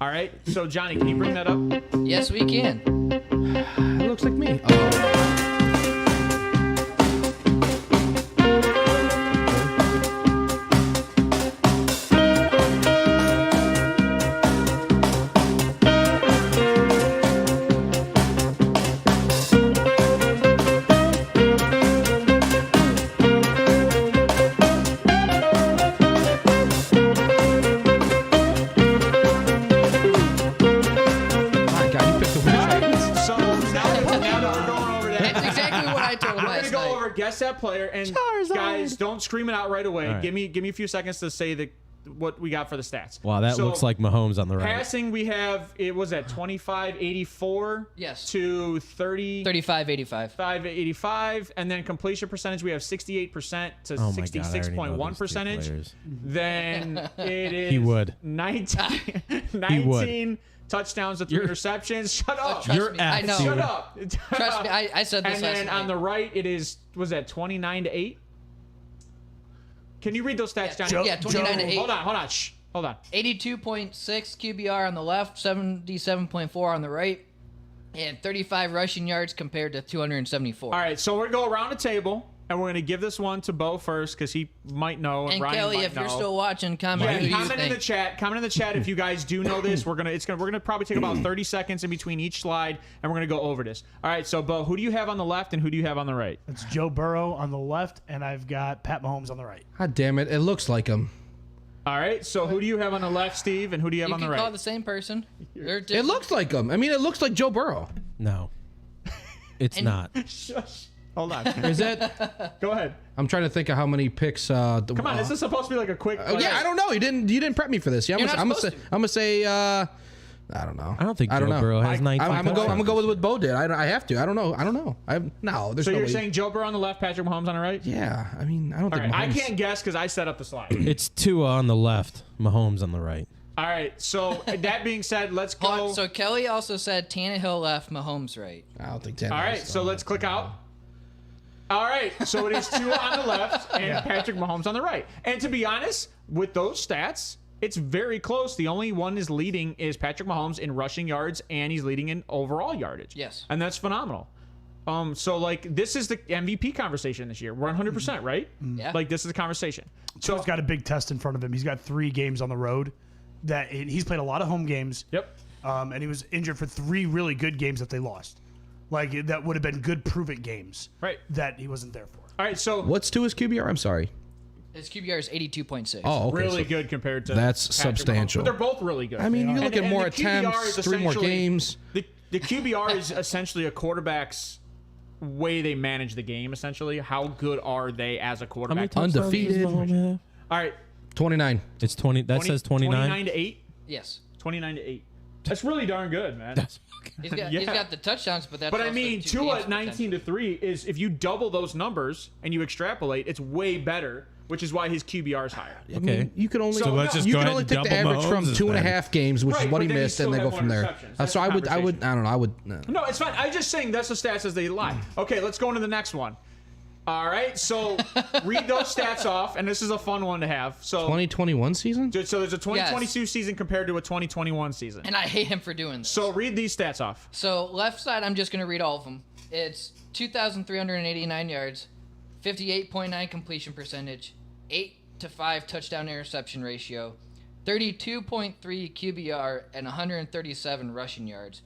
All right. So Johnny, can you bring that up? Yes, we can. it looks like me. Oh. guess that player. And guys, don't scream it out right away. All right. Give me a few seconds to say what we got for the stats. Wow, that looks like Mahomes on the right. Passing, we have, it was at 25-84 Yes. to 35-85. 85, and then completion percentage, we have 68% to Oh my God, I already know 66.1 these two percentage. players. Then it is He would. 19 touchdowns to 3 interceptions. Shut up. Trust You're me, I know. Shut up. Trust me, I said this And last then night. on the right, it is, was that 29-8? Can you read those stats, Johnny? Yeah, 29-8. Hold on. Shh. Hold on. 82.6 QBR on the left, 77.4 on the right, and 35 rushing yards compared to 274. All right, so we're going to go around the table, and we're going to give this one to Bo first because he might know, and Ryan Kelly, might if know. you're still watching, comment. who Yeah, do you comment in the think. chat. Comment in the chat if you guys do know this. We're gonna probably take about 30 seconds in between each slide, and we're gonna go over this. All right, so Bo, who do you have on the left, and who do you have on the right? It's Joe Burrow on the left, and I've got Pat Mahomes on the right. God damn it! It looks like him. All right, so who do you have on the left, Steve, and who do you have You on the can right? call the same person. They're It different. looks like him. I mean, it looks like Joe Burrow. No, it's not. Shush. Hold on. Is it? Go ahead. I'm trying to think of how many picks. Come Come on, this is supposed to be like a quick. Yeah, I don't know. You didn't prep me for this. Yeah, You're not I'm supposed gonna say. I don't know. I don't think Joe know. Burrow has 19. I'm gonna touchdowns. go with what Bo did. I have to. I don't know. No. There's So no you're way. saying Joe Burrow on the left, Patrick Mahomes on the right? Yeah. I mean, I don't All think. right, I Mahomes- can't guess because I set up the slide. It's Tua on the left, Mahomes on the right. All right, so that being said, let's go. Hold on, so Kelly also said Tannehill left, Mahomes right. I don't think. All right, so let's click out. All right, so it is Tua on the left and Patrick Mahomes on the right. And to be honest, with those stats, it's very close. The only one is leading is Patrick Mahomes in rushing yards, and he's leading in overall yardage. Yes. And that's phenomenal. So like this is the MVP conversation this year. We're 100%, right? Yeah. Like this is the conversation. So Tua's got a big test in front of him. He's got 3 games on the road. He's played a lot of home games. Yep. And he was injured for 3 really good games that they lost. Like that would have been good prove-it games. Right. That he wasn't there for. All right, so What's to his QBR? I'm sorry. His QBR is 82.6. Oh, okay. really so- good compared to That's Patrick substantial. Mahomes. But they're both really good. I mean, you look at And more the QBR attempts, is 3 more essentially- games. The QBR is essentially a quarterback's way they manage the game. Essentially, how good are they as a How many quarterback? touchdowns Undefeated. does Mahomes have? All right, 29. It's 20. That says 29. 29-8. Yes. 29-8. That's really darn good, man. He's got Yeah. the touchdowns, but that's But I also mean, 2 Tua games at 19-3 is if you double those numbers and you extrapolate, it's way better, which is why his QBR is higher. I Okay. mean, you could only So let's just you go can ahead only and take the double average from Mahomes' 2.5 games, which Right, is what but he then you missed, still and then have go from more there. interceptions. That's So the I don't know. No, it's fine. I'm just saying that's the stats as they lie. Okay, let's go into the next one. All right, so read those stats off, and this is a fun one to have. So 2021 season. So there's a 2022 season compared to a 2021 season. And I hate him for doing this. So read these stats off. So left side, I'm just going to read all of them. It's 2,389 yards, 58.9 completion percentage, 8 to 5 touchdown interception ratio, 32.3 QBR, and 137 rushing yards.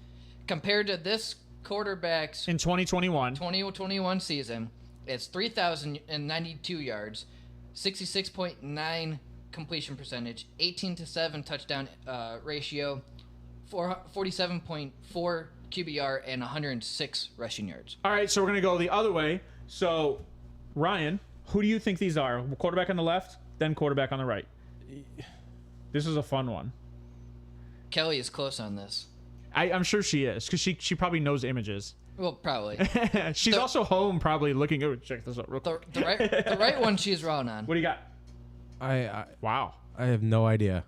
Compared to this quarterback's In 2021, 2021 season, it's 3,092 yards, 66.9 completion percentage, 18 to 7 touchdown ratio, 47.4 QBR, and 106 rushing yards. all right, so we're going to go the other way. So, Ryan, who do you think these are? Quarterback on the left, then quarterback on the right. This is a fun one. Kelly is close on this. I'm sure she is, because she probably knows images. Well, probably. She's also home probably looking. Oh, check this out real quick. The right one she's wrong on. What do you got? I Wow. have no idea.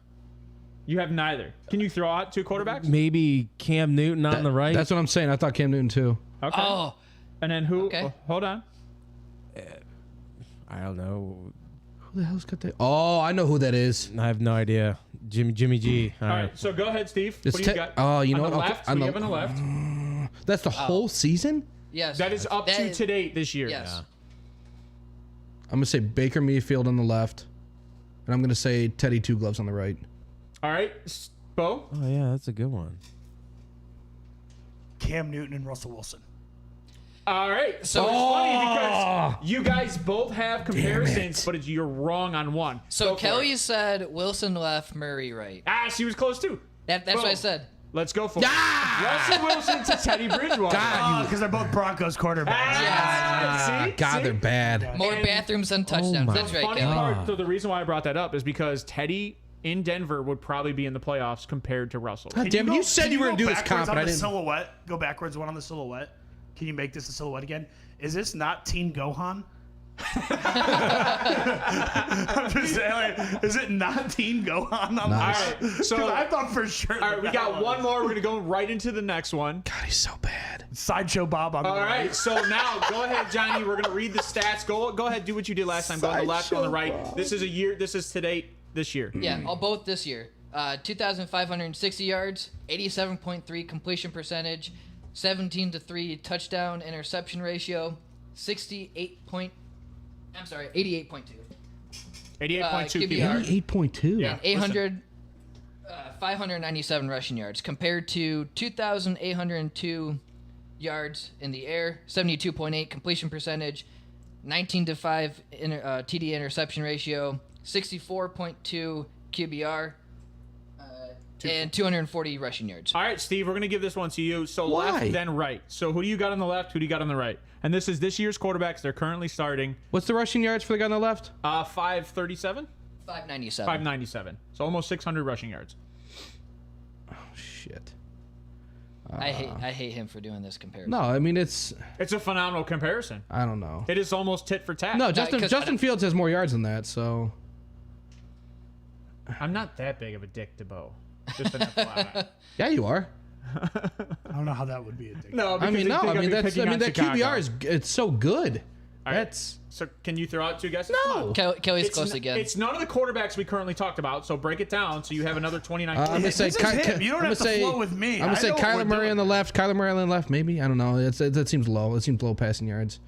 You have neither. Can you throw out 2 quarterbacks? Maybe Cam Newton on the right. That's what I'm saying. I thought Cam Newton too. Okay. Oh, And then who? Okay. Oh, hold on. I don't know. Who the hell's got that? Oh, I know who that is. I have no idea. Jimmy G. All All right. right. So go ahead, Steve. It's What do you te- got? oh, you know on what? the Okay, left. on What do you the- have on the left? That's the whole season. yes. That is up to to date this year. Yes. I'm gonna say Baker Mayfield on the left, and I'm gonna say Teddy Two Gloves on the right. All right, Bo. Oh yeah, that's a good one. Cam Newton and Russell Wilson. All right. So it's funny because you guys both have comparisons, but you're wrong on one. So Go for Kelly it. said Wilson left, Murray right. She was close too. That's what I said. Let's go for it. Russell Wilson to Teddy Bridgewater. Because they're both Broncos quarterbacks. See? God, they're bad. More bathrooms than touchdowns. my That's right, Funny Kelly. part, so the reason why I brought that up is because Teddy in Denver would probably be in the playoffs compared to Russell. God damn it! You said you were gonna do this comp, but I didn't. Silhouette. Go backwards one on the silhouette. Can you make this a silhouette again? Is this not Teen Gohan? I'm just saying, like, is it not Teen Gohan? On All right, so I thought for sure. all right, we got one more. We're gonna go right into the next one. God, he's so bad. Sideshow Bob on the All right. right, so now go ahead, Johnny. We're gonna read the stats. Go ahead, do what you did last time. Go on the left, go on the right. This is a year. This is today. This year. Yeah, all both this year. 2,560 yards, 87.3 completion percentage, 17-3 touchdown interception ratio, 88.2. 88.2 QBR. 8.2. Yeah. 597 rushing yards compared to 2,802 yards in the air, 72.8 completion percentage, 19-5 TD interception ratio, 64.2 QBR, and 240 rushing yards. All right, Steve, we're going to give this one to you. So Why? left, then right. So who do you got on the left? Who do you got on the right? And this is this year's quarterbacks. They're currently starting. What's the rushing yards for the guy on the left? 537? 597. 597. So almost 600 rushing yards. Oh shit. I hate him for doing this comparison. No, I mean it's. It's a phenomenal comparison. I don't know. It is almost tit for tat. No, 'cause I Justin don't- Fields has more yards than that. So I'm not that big of a dick to Bo. Just an FYI. yeah, you are. I don't know how that would be a thing. No, I mean, no. I mean that's. I mean that QBR is. It's so good. All right, That's. So can you throw out two guesses? No. Come on. Kelly's It's close n- again. It's none of the quarterbacks we currently talked about, so break it down so you have another 29. I'm gonna say This is him. You don't have to flow with me. I'm gonna I say know what Kyler we're Murray doing. on the left. Kyler Murray on the left. Maybe I don't know. That seems low. It seems low passing yards.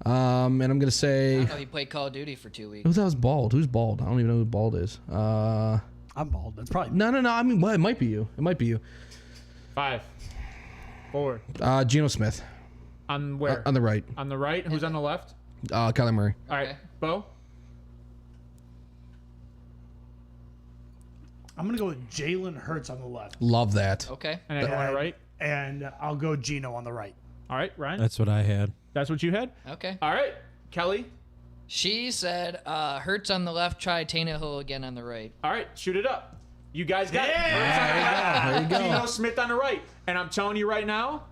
And I'm gonna I say. don't know, he played Call of Duty for 2 weeks. Who that was bald? Who's bald? I don't even know who bald is. I'm bald. That's probably No. I mean, well, it might be you. It might be you. 5, 4. Geno Smith On where? on the right. On the right. Who's on the left? Kyler Murray. All right, Okay. Bo. I'm gonna go with Jalen Hurts on the left, Love that. Okay. And then on the right. and I'll go Geno on the right. All right, Ryan. That's what I had. That's what you had. Okay. All right, Kelly. She said Hurts on the left, try Tannehill again on the right. All right, shoot it up. You guys got it. There you go. Geno Smith on the right, and I'm telling you right now,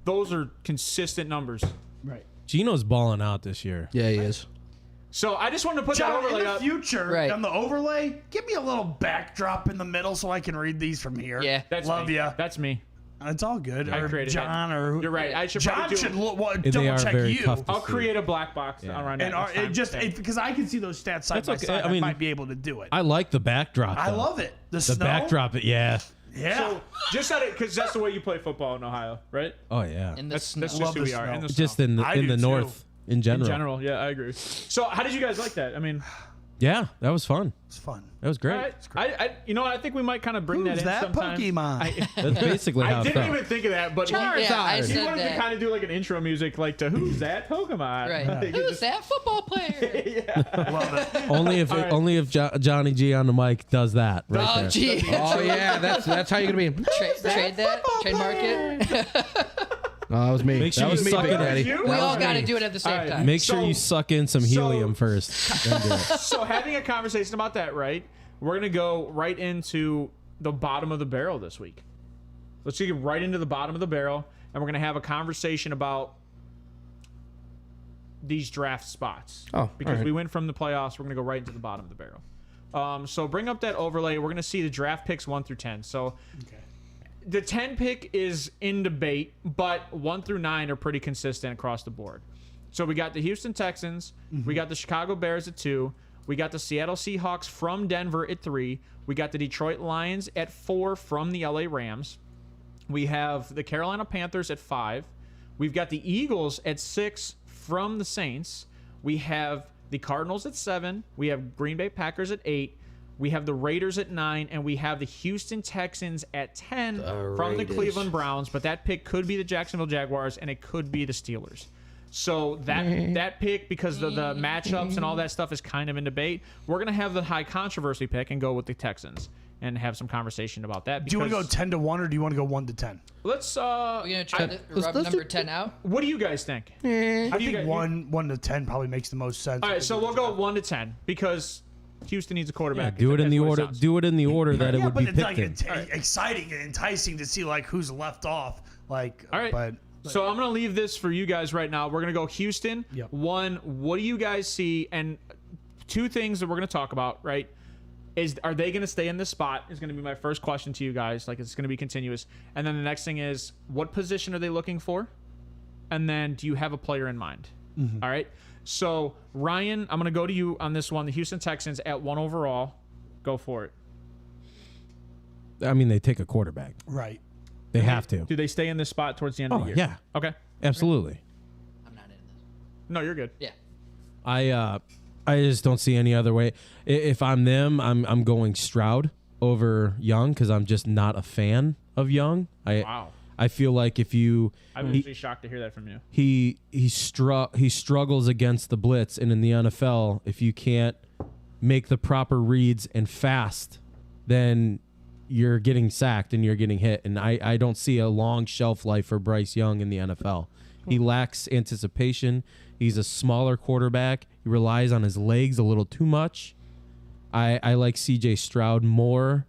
those are consistent numbers. Right. Gino's balling out this year. Yeah, he is. So I just wanted to put that John, in overlay the up. future, Right. on the overlay, give me a little backdrop in the middle so I can read these from here. Yeah. That's Love me. ya. That's me. It's all good. I Or created John, or who- You're right. I should John probably do. should They double are check very you. tough to I'll see. create a black box around And that. next time. because I can see those stats side That's by okay. side, I I mean, might be able to do it. I like the backdrop. I though. love it. The the snow. backdrop. Yeah. Yeah. So just out of because that's the way you play football in Ohio, right? Oh yeah. In the That's snow. just Love who the we are. snow. In the Just snow. in the I in do the too. north in In general. general, yeah, I agree. So how did you guys like that? I mean, Yeah, that was fun. It's fun. That was great. all right. I you know, I think we might kind of bring Who's that in that sometime. Pokemon? That's basically how I it didn't felt. even think of that, but Yeah, I he said wanted to that. kind of do like an intro music, like to who's that Pokemon? Right. Who's that football player? Love it. Only if Johnny G on the mic does that right Oh, there. gee. Oh yeah, that's how you're gonna be. Trade that? Trademark it? No, that was me. Make sure that was you me, suck Big it. Daddy. You? We That all was got to me. do it at the same All right. time. Make sure you suck in some helium first. Then do it. So having a conversation about that, right? We're gonna go right into the bottom of the barrel this week. Let's get right into the bottom of the barrel, and we're gonna have a conversation about these draft spots. Oh, because all right. we went from the playoffs, we're gonna go right into the bottom of the barrel. So bring up that overlay. We're gonna see the draft picks 1 through 10. So the 10 pick is in debate, but 1 through 9 are pretty consistent across the board. So we got the Houston Texans, we got the Chicago Bears at 2, we got the Seattle Seahawks from Denver at 3, we got the Detroit Lions at 4 from the LA Rams, we have the Carolina Panthers at 5, we've got the Eagles at 6 from the Saints, we have the Cardinals at 7, we have Green Bay Packers at 8, we have the Raiders at 9, and we have the Houston Texans at 10 from the Raiders. Cleveland Browns, but that pick could be the Jacksonville Jaguars, and it could be the Steelers. So that pick, because the matchups and all that stuff is kind of in debate, we're going to have the high controversy pick and go with the Texans. and have some conversation about that. Do you want to go because- 10-1 or do you want to go 1-10? Let's. We're gonna try to rub let's number do- 10 out. What do you guys think? I do you think guys- 1 to 10 probably makes the most sense. All right, so we'll go 1 to 10 because Houston needs a Yeah, quarterback. do it in the That's what order. sounds. Do it in the order that it yeah, would but be it's picked like in. exciting and enticing to see like who's left off. Like, All right. but So I'm gonna leave this for you guys right now. We're gonna go Houston. Yep. 1. What do you guys see? And 2 things that we're gonna talk about. Right? Are they gonna stay in this spot? Is gonna be my first question to you guys. Like it's gonna be continuous. And then the next thing is, what position are they looking for? And then, do you have a player in mind? All right. So Ryan, I'm gonna go to you on this one. The Houston Texans at 1 overall. Go for it. I mean, they take a quarterback. right. They have to. Do they stay in this spot towards the end of Oh the year? yeah, Okay. absolutely. I'm not in this. No, you're good. Yeah. I just don't see any other way. If I'm them, I'm going Stroud over Young because I'm just not a fan of Young. Wow. I feel like if you I'm actually shocked to hear that from you. he struggles against the blitz, and in the NFL, if you can't make the proper reads and fast, then you're getting sacked and you're getting hit. And I don't see a long shelf life for Bryce Young in the NFL. He lacks anticipation. He's a smaller quarterback. He relies on his legs a little too much. I like CJ Stroud more.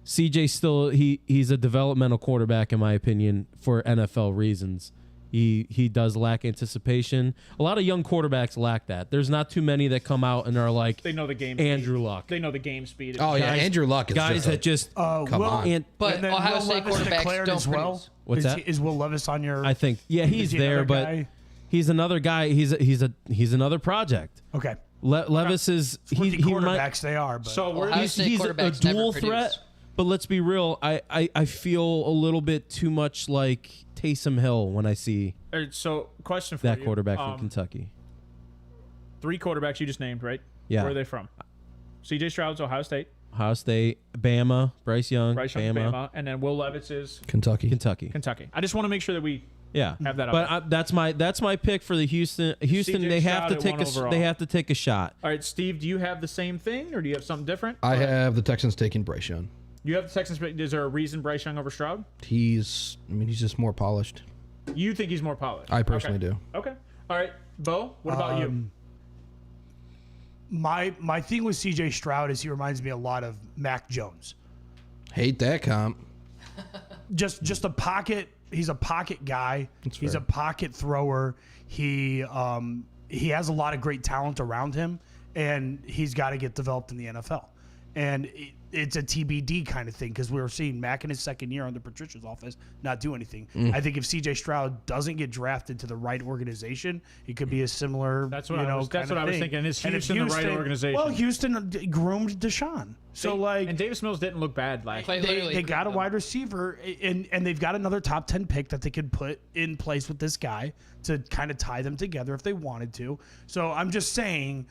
CJ still he's a developmental quarterback in my opinion for NFL reasons. He does lack anticipation. A lot of young quarterbacks lack that. There's not too many that come out and are like They know the game. Andrew Luck. They know the game speed. Oh yeah, Guys- Andrew Luck is Guys just that just come Will, on. and But and then Ohio Will State Levis quarterbacks declared don't as well. produce. What's that? Is Will Levis on your? I think he's is he there, another but guy? he's another guy. He's another project. Okay. Levis is Rookie he might, quarterbacks they are, but So we're Ohio he's, State he's a quarterbacks never dual produce. threat. But let's be real. I feel a little bit too much like Taysom Hill when I see All right, so question for that you. quarterback from Kentucky. 3 quarterbacks you just named, right? Yeah. Where are they from? CJ Stroud's Ohio State. Ohio State, Bama, Bryce Young, Bryce Young, Bama. And then Will Levis is Kentucky. Kentucky. Kentucky. I just want to make sure that we Yeah, have that up. But that's my pick for the Houston. Houston, CJ they have Stroud to at take 1 a overall. they have to take a shot. All right, Steve, do you have the same thing or do you have something different? I have the Texans taking Bryce Young. You have the Texans. Is there a reason Bryce Young over Stroud? He's just more polished. You think he's more polished? I personally Okay. do. Okay. All right, Bo, what about you? my thing with CJ Stroud is he reminds me a lot of Mac Jones. Hate that comp. Just a pocket. He's a pocket guy. He's fair. a pocket thrower. He has a lot of great talent around him, and he's got to get developed in the NFL. And it's a TBD kind of thing because we were seeing Mac in his second year under Patricia's office not do anything. I think if CJ Stroud doesn't get drafted to the right organization, it could be a similar. That's what you I know, was- that's kind of what I was thing. thinking. Is And if Houston the right organization? Well, Houston groomed Deshaun, so And Davis Mills didn't look bad last Quite year. literally they got a groomed them. wide receiver, and they've got another top 10 pick that they could put in place with this guy to kind of tie them together if they wanted to. So I'm just saying,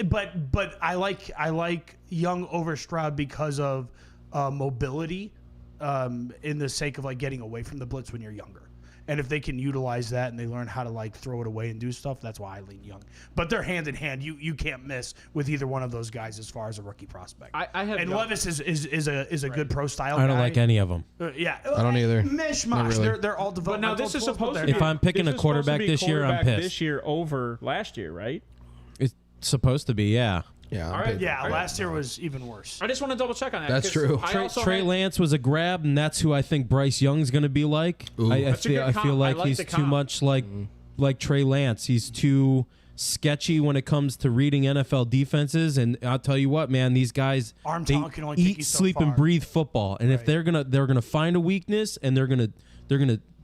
but I like Young over Stroud because of mobility, in the sake of like getting away from the blitz when you're younger. And if they can utilize that and they learn how to like throw it away and do stuff, that's why I lean Young. But they're hand in hand. You can't miss with either one of those guys as far as a rookie prospect. I have and Young. Levis is a good pro style guy. I don't like any of them. Yeah, I don't either. Mishmash. Not really. They're all But developmental. now this is tools, but supposed to they're be. If I'm picking this a is supposed to quarterback be this year, I'm quarterback pissed. This year over last year, right? It's supposed to be, yeah. Yeah. All right. Yeah, last year was even worse. I just want to double check on that. That's because true. I Trey, also Trey had- Lance was a grab, and that's who I think Bryce Young's going to be like. Ooh. I That's a good feel comp. I like like he's the too comp. much like Trey Lance. He's too sketchy when it comes to reading NFL defenses, and I'll tell you what, man, these guys Arm they talent can only take eat, you so sleep, and far. breathe football. And if they're gonna find a weakness, and they're gonna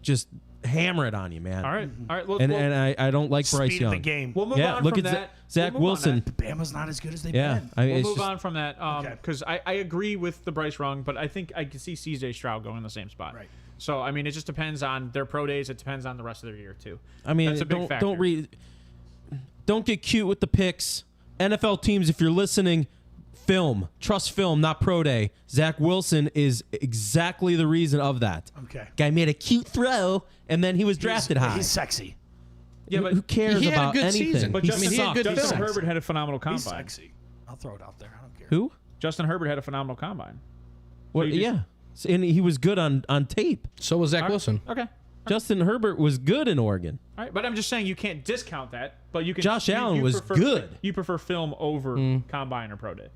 just hammer it on you, man. All right. All right. Well, And well, and I don't like Bryce Speed Young. of the game. we'll move Yeah, on look from at that. Zach We'll move on Wilson. that. Bama's not as good as they've Yeah, been. I mean, We'll it's move just- on from that Okay. because I agree with the Bryce Young, but I think I can see CJ Stroud going in the same spot. Right. So I mean, it just depends on their pro days. It depends on the rest of their year too. I mean, That's a big factor. don't get cute with the picks. NFL teams, if you're listening, trust film, not pro day. Zach Wilson is exactly the reason of that. Okay. Guy made a cute throw, and then he was drafted high. He's sexy. Yeah, but Who cares he had a about good anything? season. But He Justin, he had sucked. good Justin season. Herbert had a phenomenal He's combine. sexy. I'll throw it out there. I don't care. Who? Justin Herbert had a phenomenal combine. What? you just- Yeah, and he was good on tape. So was Zach Wilson. Okay. Justin Herbert was good in Oregon. All right, but I'm just saying you can't discount that. But you can. Josh Allen was prefer, good. You prefer film over combine or pro day.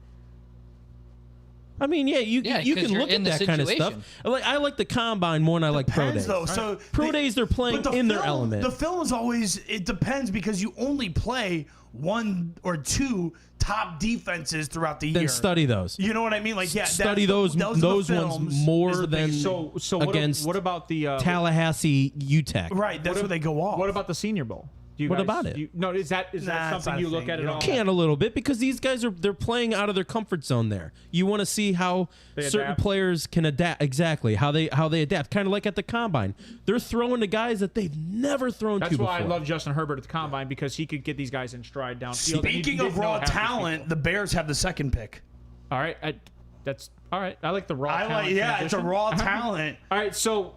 I mean, yeah, you 'cause can you're look at in the that kind of stuff. situation. I like the combine more than I like pro Depends, days. though. So Pro days, they're playing but the in their film- element. The film is always, it depends because you only play 1 or 2 top defenses throughout the year. Then study those. You know what I mean? Like, yeah, Study that's the- those are the ones films, more is the than biggest- So against what about the Tallahassee UTEC. right. That's where they go off. What about the Senior Bowl? Do you What guys- about it? Is that Nah, it's something not a you look thing. at You at don't all? Can a little bit because these guys they're playing out of their comfort zone there. You want to see how They certain adapt. players can adapt exactly how they adapt. Kind of like at the combine, they're throwing to guys that they've never thrown That's to why before. I love Justin Herbert at the combine because he could get these guys in stride downfield. and you Speaking didn't of know raw half these talent, people. the Bears have the 2nd pick. All right, that's all right. I like the raw. I talent like, yeah, it's a transition. raw talent. All right, so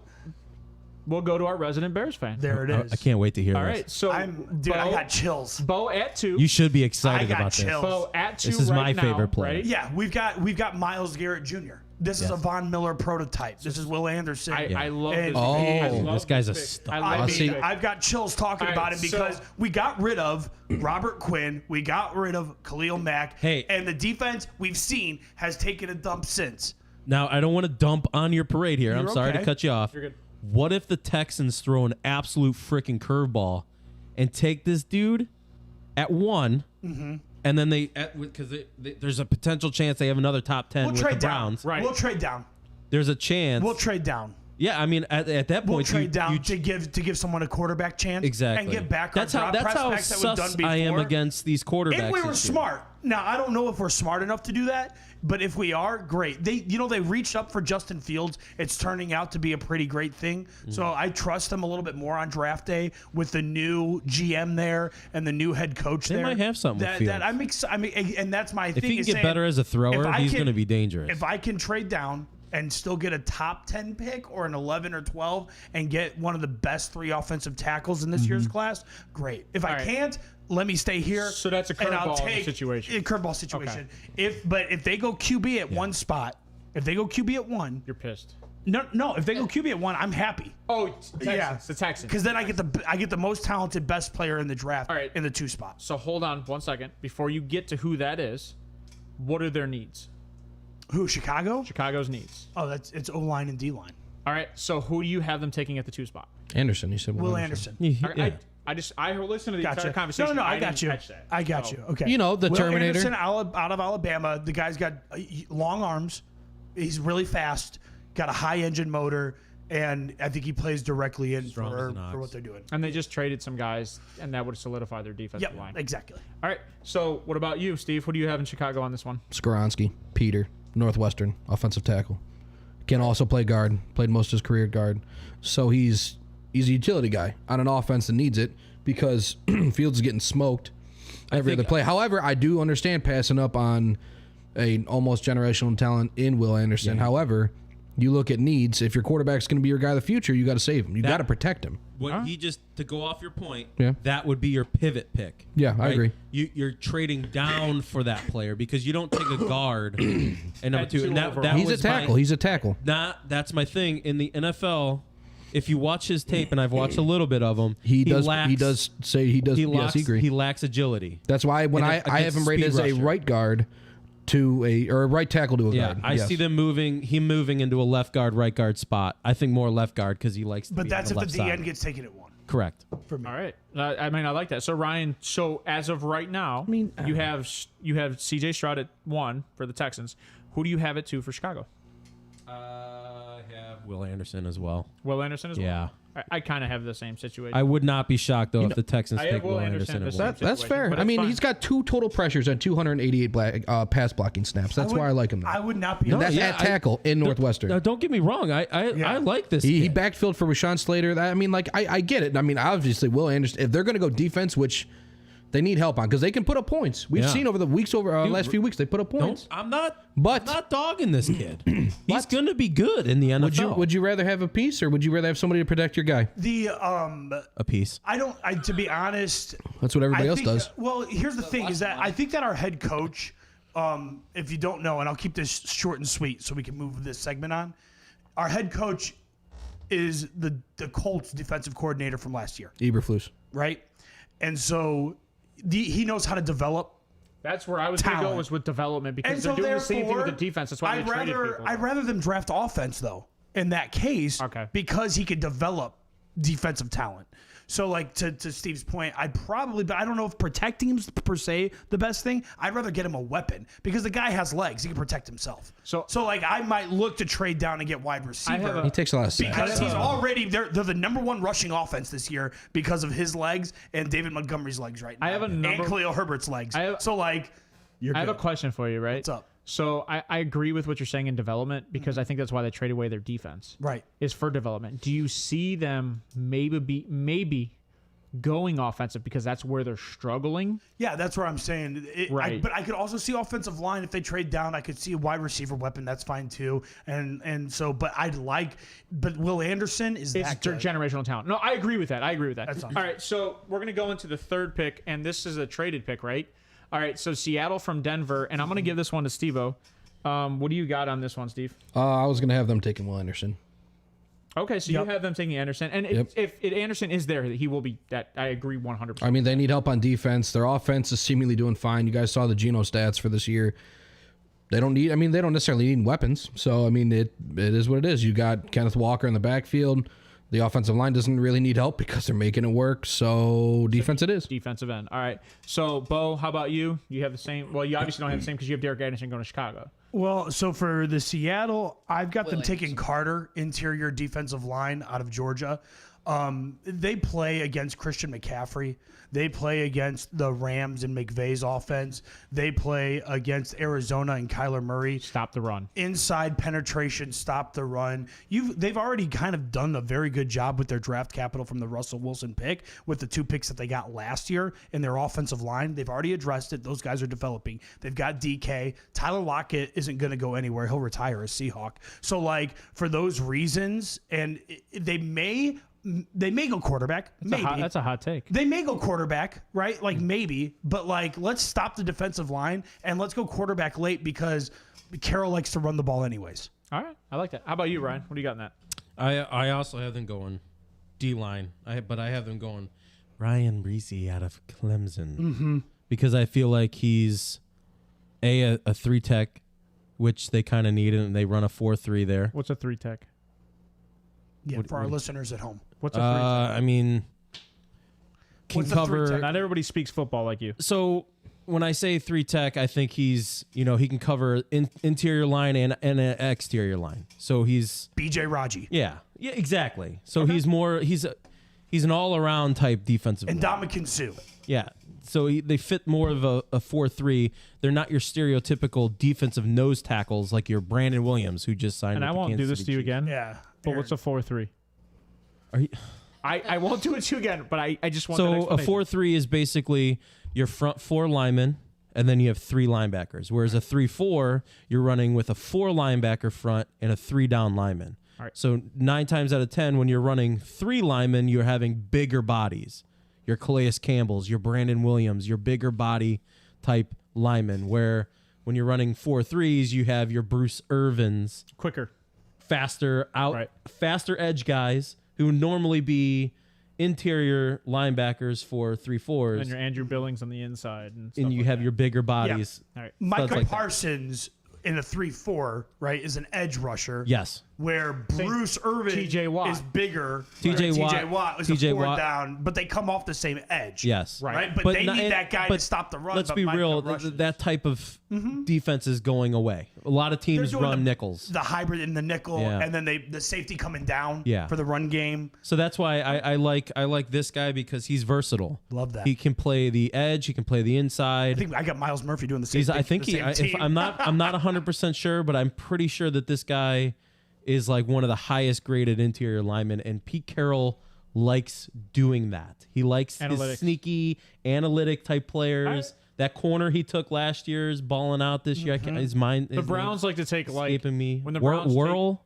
we'll go to our resident Bears fan. There it is. I can't wait to hear All this. right, so I Bo, got chills. Bo at 2. You should be excited I got about chills. Bo at 2. This is right my now, favorite player. Right? Yeah, we've got Myles Garrett Jr. This is a Von Miller prototype. This is Will Anderson. I love And- this. Oh, I love this guy's a pick. stud. I I love mean, this pick. I've got chills talking All right, about it because so- we got rid of Robert Quinn, we got rid of Khalil Mack, Hey. and the defense we've seen has taken a dump since. Now I don't want to dump on your parade here. I'm You're sorry to okay. cut you off. You're good. What if the Texans throw an absolute freaking curveball and take this dude at 1, and then because there's a potential chance they have another top 10 We'll with the trade down. Browns. Right. We'll trade down. There's a chance. We'll trade down. Yeah, I mean at that We'll point trade down you to give someone a quarterback chance. exactly And get back that's our how draft that's how prospects that we've done sus before. I am against these quarterbacks. If we were this year. smart. Now, I don't know if we're smart enough to do that, but if we are, great. They reached up for Justin Fields. It's turning out to be a pretty great thing. So I trust them a little bit more on draft day with the new GM there and the new head coach They there. might have something with that Fields. I mean, and that's my If thing. he can is get saying, better as a thrower, if I he's can- going to be dangerous. If I can trade down and still get a top 10 pick or an 11 or 12 and get one of the best 3 offensive tackles in this year's class, great. If I right. can't, let me stay here. So that's a and I'll curveball take situation. A curveball situation. If they go QB at one spot, if they go QB at 1, You're pissed. no, if they go QB at 1, I'm happy. Oh, Texans. Yeah. The Texans. Because then I get the most talented best player in the draft All right. in the 2 spots. So hold on 1 second. Before you get to who that is, what are their needs? Who, Chicago? Chicago's needs. Oh, it's O-line and D-line. All right. So who do you have them taking at the 2 spot? Anderson. You said Will Anderson. All right, I listened to the entire Gotcha. conversation. No, I didn't got you. catch that. I got So- you. Okay. You know, the Will Terminator. Anderson out of Alabama. The guy's got long arms. He's really fast. Got a high engine motor, and I think he plays directly in Strong as an ox. for what they're doing. And they just traded some guys, and that would solidify their defensive Yep, line. exactly. All right. So what about you, Steve? What do you have in Chicago on this one? Skoronski, Peter, Northwestern, offensive tackle. Can also play guard. Played most of his career guard. So he's a utility guy on an offense that needs it because Fields is getting smoked every other play. However, I do understand passing up on a almost generational talent in Will Anderson. However, you look at needs. If your quarterback's going to be your guy of the future, you got to save him. You got to protect him. What he just to go off your point, Yeah. that would be your pivot pick. Yeah, I agree. You're trading down for that player because you don't take a guard and number At 2. two And overall. that He's a was tackle. He's a tackle. that's my thing in the NFL. If you watch his tape, and I've watched a little bit of him, He does say he does. He Yes, lacks, he agree. he lacks agility. That's why when I against have him rated as speed a rusher. right guard to a right tackle to a Yeah, guard. I Yes. see them moving into a left guard, right guard spot. I think more left guard because he likes to But be that's on if the the left DN side. gets taken at 1 Correct. for me. All right. I mean, I like that. So Ryan, so as of right now, you have CJ Stroud at 1 for the Texans. Who do you have at 2 for Chicago? I have Will Anderson as well. Will Anderson as well. Yeah. I kind of have the same situation. I would not be shocked though if the Texans I have take Will Will Anderson Anderson at at the one. same That's fair. But I it's mean, fine. he's got 2 total pressures and 288 pass blocking snaps. That's why I like him. I would not be. That's yeah, at tackle in Northwestern. Now, don't get me wrong. I like this. He kid. backfilled for Rashawn Slater. I mean, like, I get it. I mean, obviously, Will Anderson, if they're going to go defense, which they need help on, because they can put up points. We've Yeah. seen over the last few weeks, they put up points. I'm not But- dogging this kid. He's going to be good in the NFL. Would you rather have a piece, or would you rather have somebody to protect your guy? The a piece? to be honest, That's what everybody I else think, does. Well, here's the thing: is that I think that our head coach if you don't know, and I'll keep this short and sweet so we can move this segment on. Our head coach is the Colts defensive coordinator from last year, Eberflus. right? And so he knows how to develop. That's where I was going to go, was with development, because they're doing the same thing with the defense. That's why they traded people. I'd rather them draft offense, though, in that case, because he could develop defensive talent. So, like, to Steve's point, I'd probably, but I don't know if protecting him is per se the best thing. I'd rather get him a weapon because the guy has legs. He can protect himself. So like, I might look to trade down and get wide receiver. He takes a lot of sacks. Because he's already, they're the number one rushing offense this year because of his legs and David Montgomery's legs right now. And Khalil Herbert's legs. I have a question for you, right? What's up? So I agree with what you're saying in development, because I think that's why they trade away their defense. Right. Is for development. Do you see them maybe going offensive because that's where they're struggling? Yeah, that's what I'm saying. Right. But I could also see offensive line if they trade down. I could see a wide receiver weapon. That's fine too. And so, but Will Anderson is that good. Generational talent. No, I agree with that. That's awesome. All right, so we're gonna go into the third pick, and this is a traded pick, right? All right, so Seattle from Denver, and I'm going to give this one to Steve-O. What do you got on this one, Steve? I was going to have them taking Will Anderson. Okay, so you have them taking Anderson. And if Anderson is there, he will be that. I agree 100%. I mean, they need help on defense. Their offense is seemingly doing fine. You guys saw the Geno stats for this year. They don't necessarily need weapons. So, I mean, it is what it is. You got Kenneth Walker in the backfield. The offensive line doesn't really need help because they're making it work. So defense it is. Defensive end. All right. So, Bo, how about you? You have the same. Well, you obviously don't have the same because you have Derek Anderson going to Chicago. Well, so for the Seattle, I've got them taking Carter, interior defensive line out of Georgia. They play against Christian McCaffrey. They play against the Rams and McVay's offense. They play against Arizona and Kyler Murray. Stop the run. Inside penetration, stop the run. They've already kind of done a very good job with their draft capital from the Russell Wilson pick with the 2 picks that they got last year in their offensive line. They've already addressed it. Those guys are developing. They've got DK. Tyler Lockett isn't going to go anywhere. He'll retire as Seahawk. So, like, for those reasons, and they may go quarterback. That's a hot take. They may go quarterback, right? Like, maybe. But, like, let's stop the defensive line and let's go quarterback late because Carroll likes to run the ball anyways. All right. I like that. How about you, Ryan? What do you got in that? I also have them going D-line. But I have them going Ryan Breesy out of Clemson. Because I feel like he's a 3-tech, which they kind of need, and they run a 4-3 there. What's a 3-tech? Yeah, for our listeners at home. What's a 3-tech? I mean, can cover. Not everybody speaks football like you. So when I say 3-tech, I think he's, he can cover interior line and an exterior line. So he's BJ Raji. Yeah, exactly. So he's an all-around type defensive. And Ndamukong Suh. Yeah. So they fit more of a 4-3. They're not your stereotypical defensive nose tackles like your Brandon Williams, who just signed. And I won't do this to you again. Yeah. But what's a 4-3? Are you? I won't do it to you again, but I just want. So a 4-3 is basically your front 4 linemen, and then you have 3 linebackers. Whereas a 3-4, you're running with a 4 linebacker front and a 3 down lineman. All right. So 9 times out of 10, when you're running 3 linemen, you're having bigger bodies. Your Calais Campbells, your Brandon Williams, your bigger body type linemen. Where when you're running 4-3s, you have your Bruce Irvins, quicker, faster edge guys who would normally be interior linebackers for 3-4s. And your Andrew Billings on the inside. And you have your bigger bodies. Yeah. All right. Micah Parsons in a 3-4, right, is an edge rusher. Yes. Where Bruce Irvin is bigger. TJ Watt is a 4 down, but they come off the same edge. Yes. Right. But they need that guy to stop the run. Let's be real. That type of defense is going away. A lot of teams run nickels. The hybrid in the nickel, and then the safety coming down for the run game. So that's why I like this guy because he's versatile. Love that. He can play the edge. He can play the inside. I think I got Miles Murphy doing the same thing. I think I'm not 100% sure, but I'm pretty sure that this guy is like one of the highest graded interior linemen, and Pete Carroll likes doing that. He likes his sneaky analytic type players. That corner he took last year is balling out this year. His mind. The Browns like to take escaping me. When the Whirl.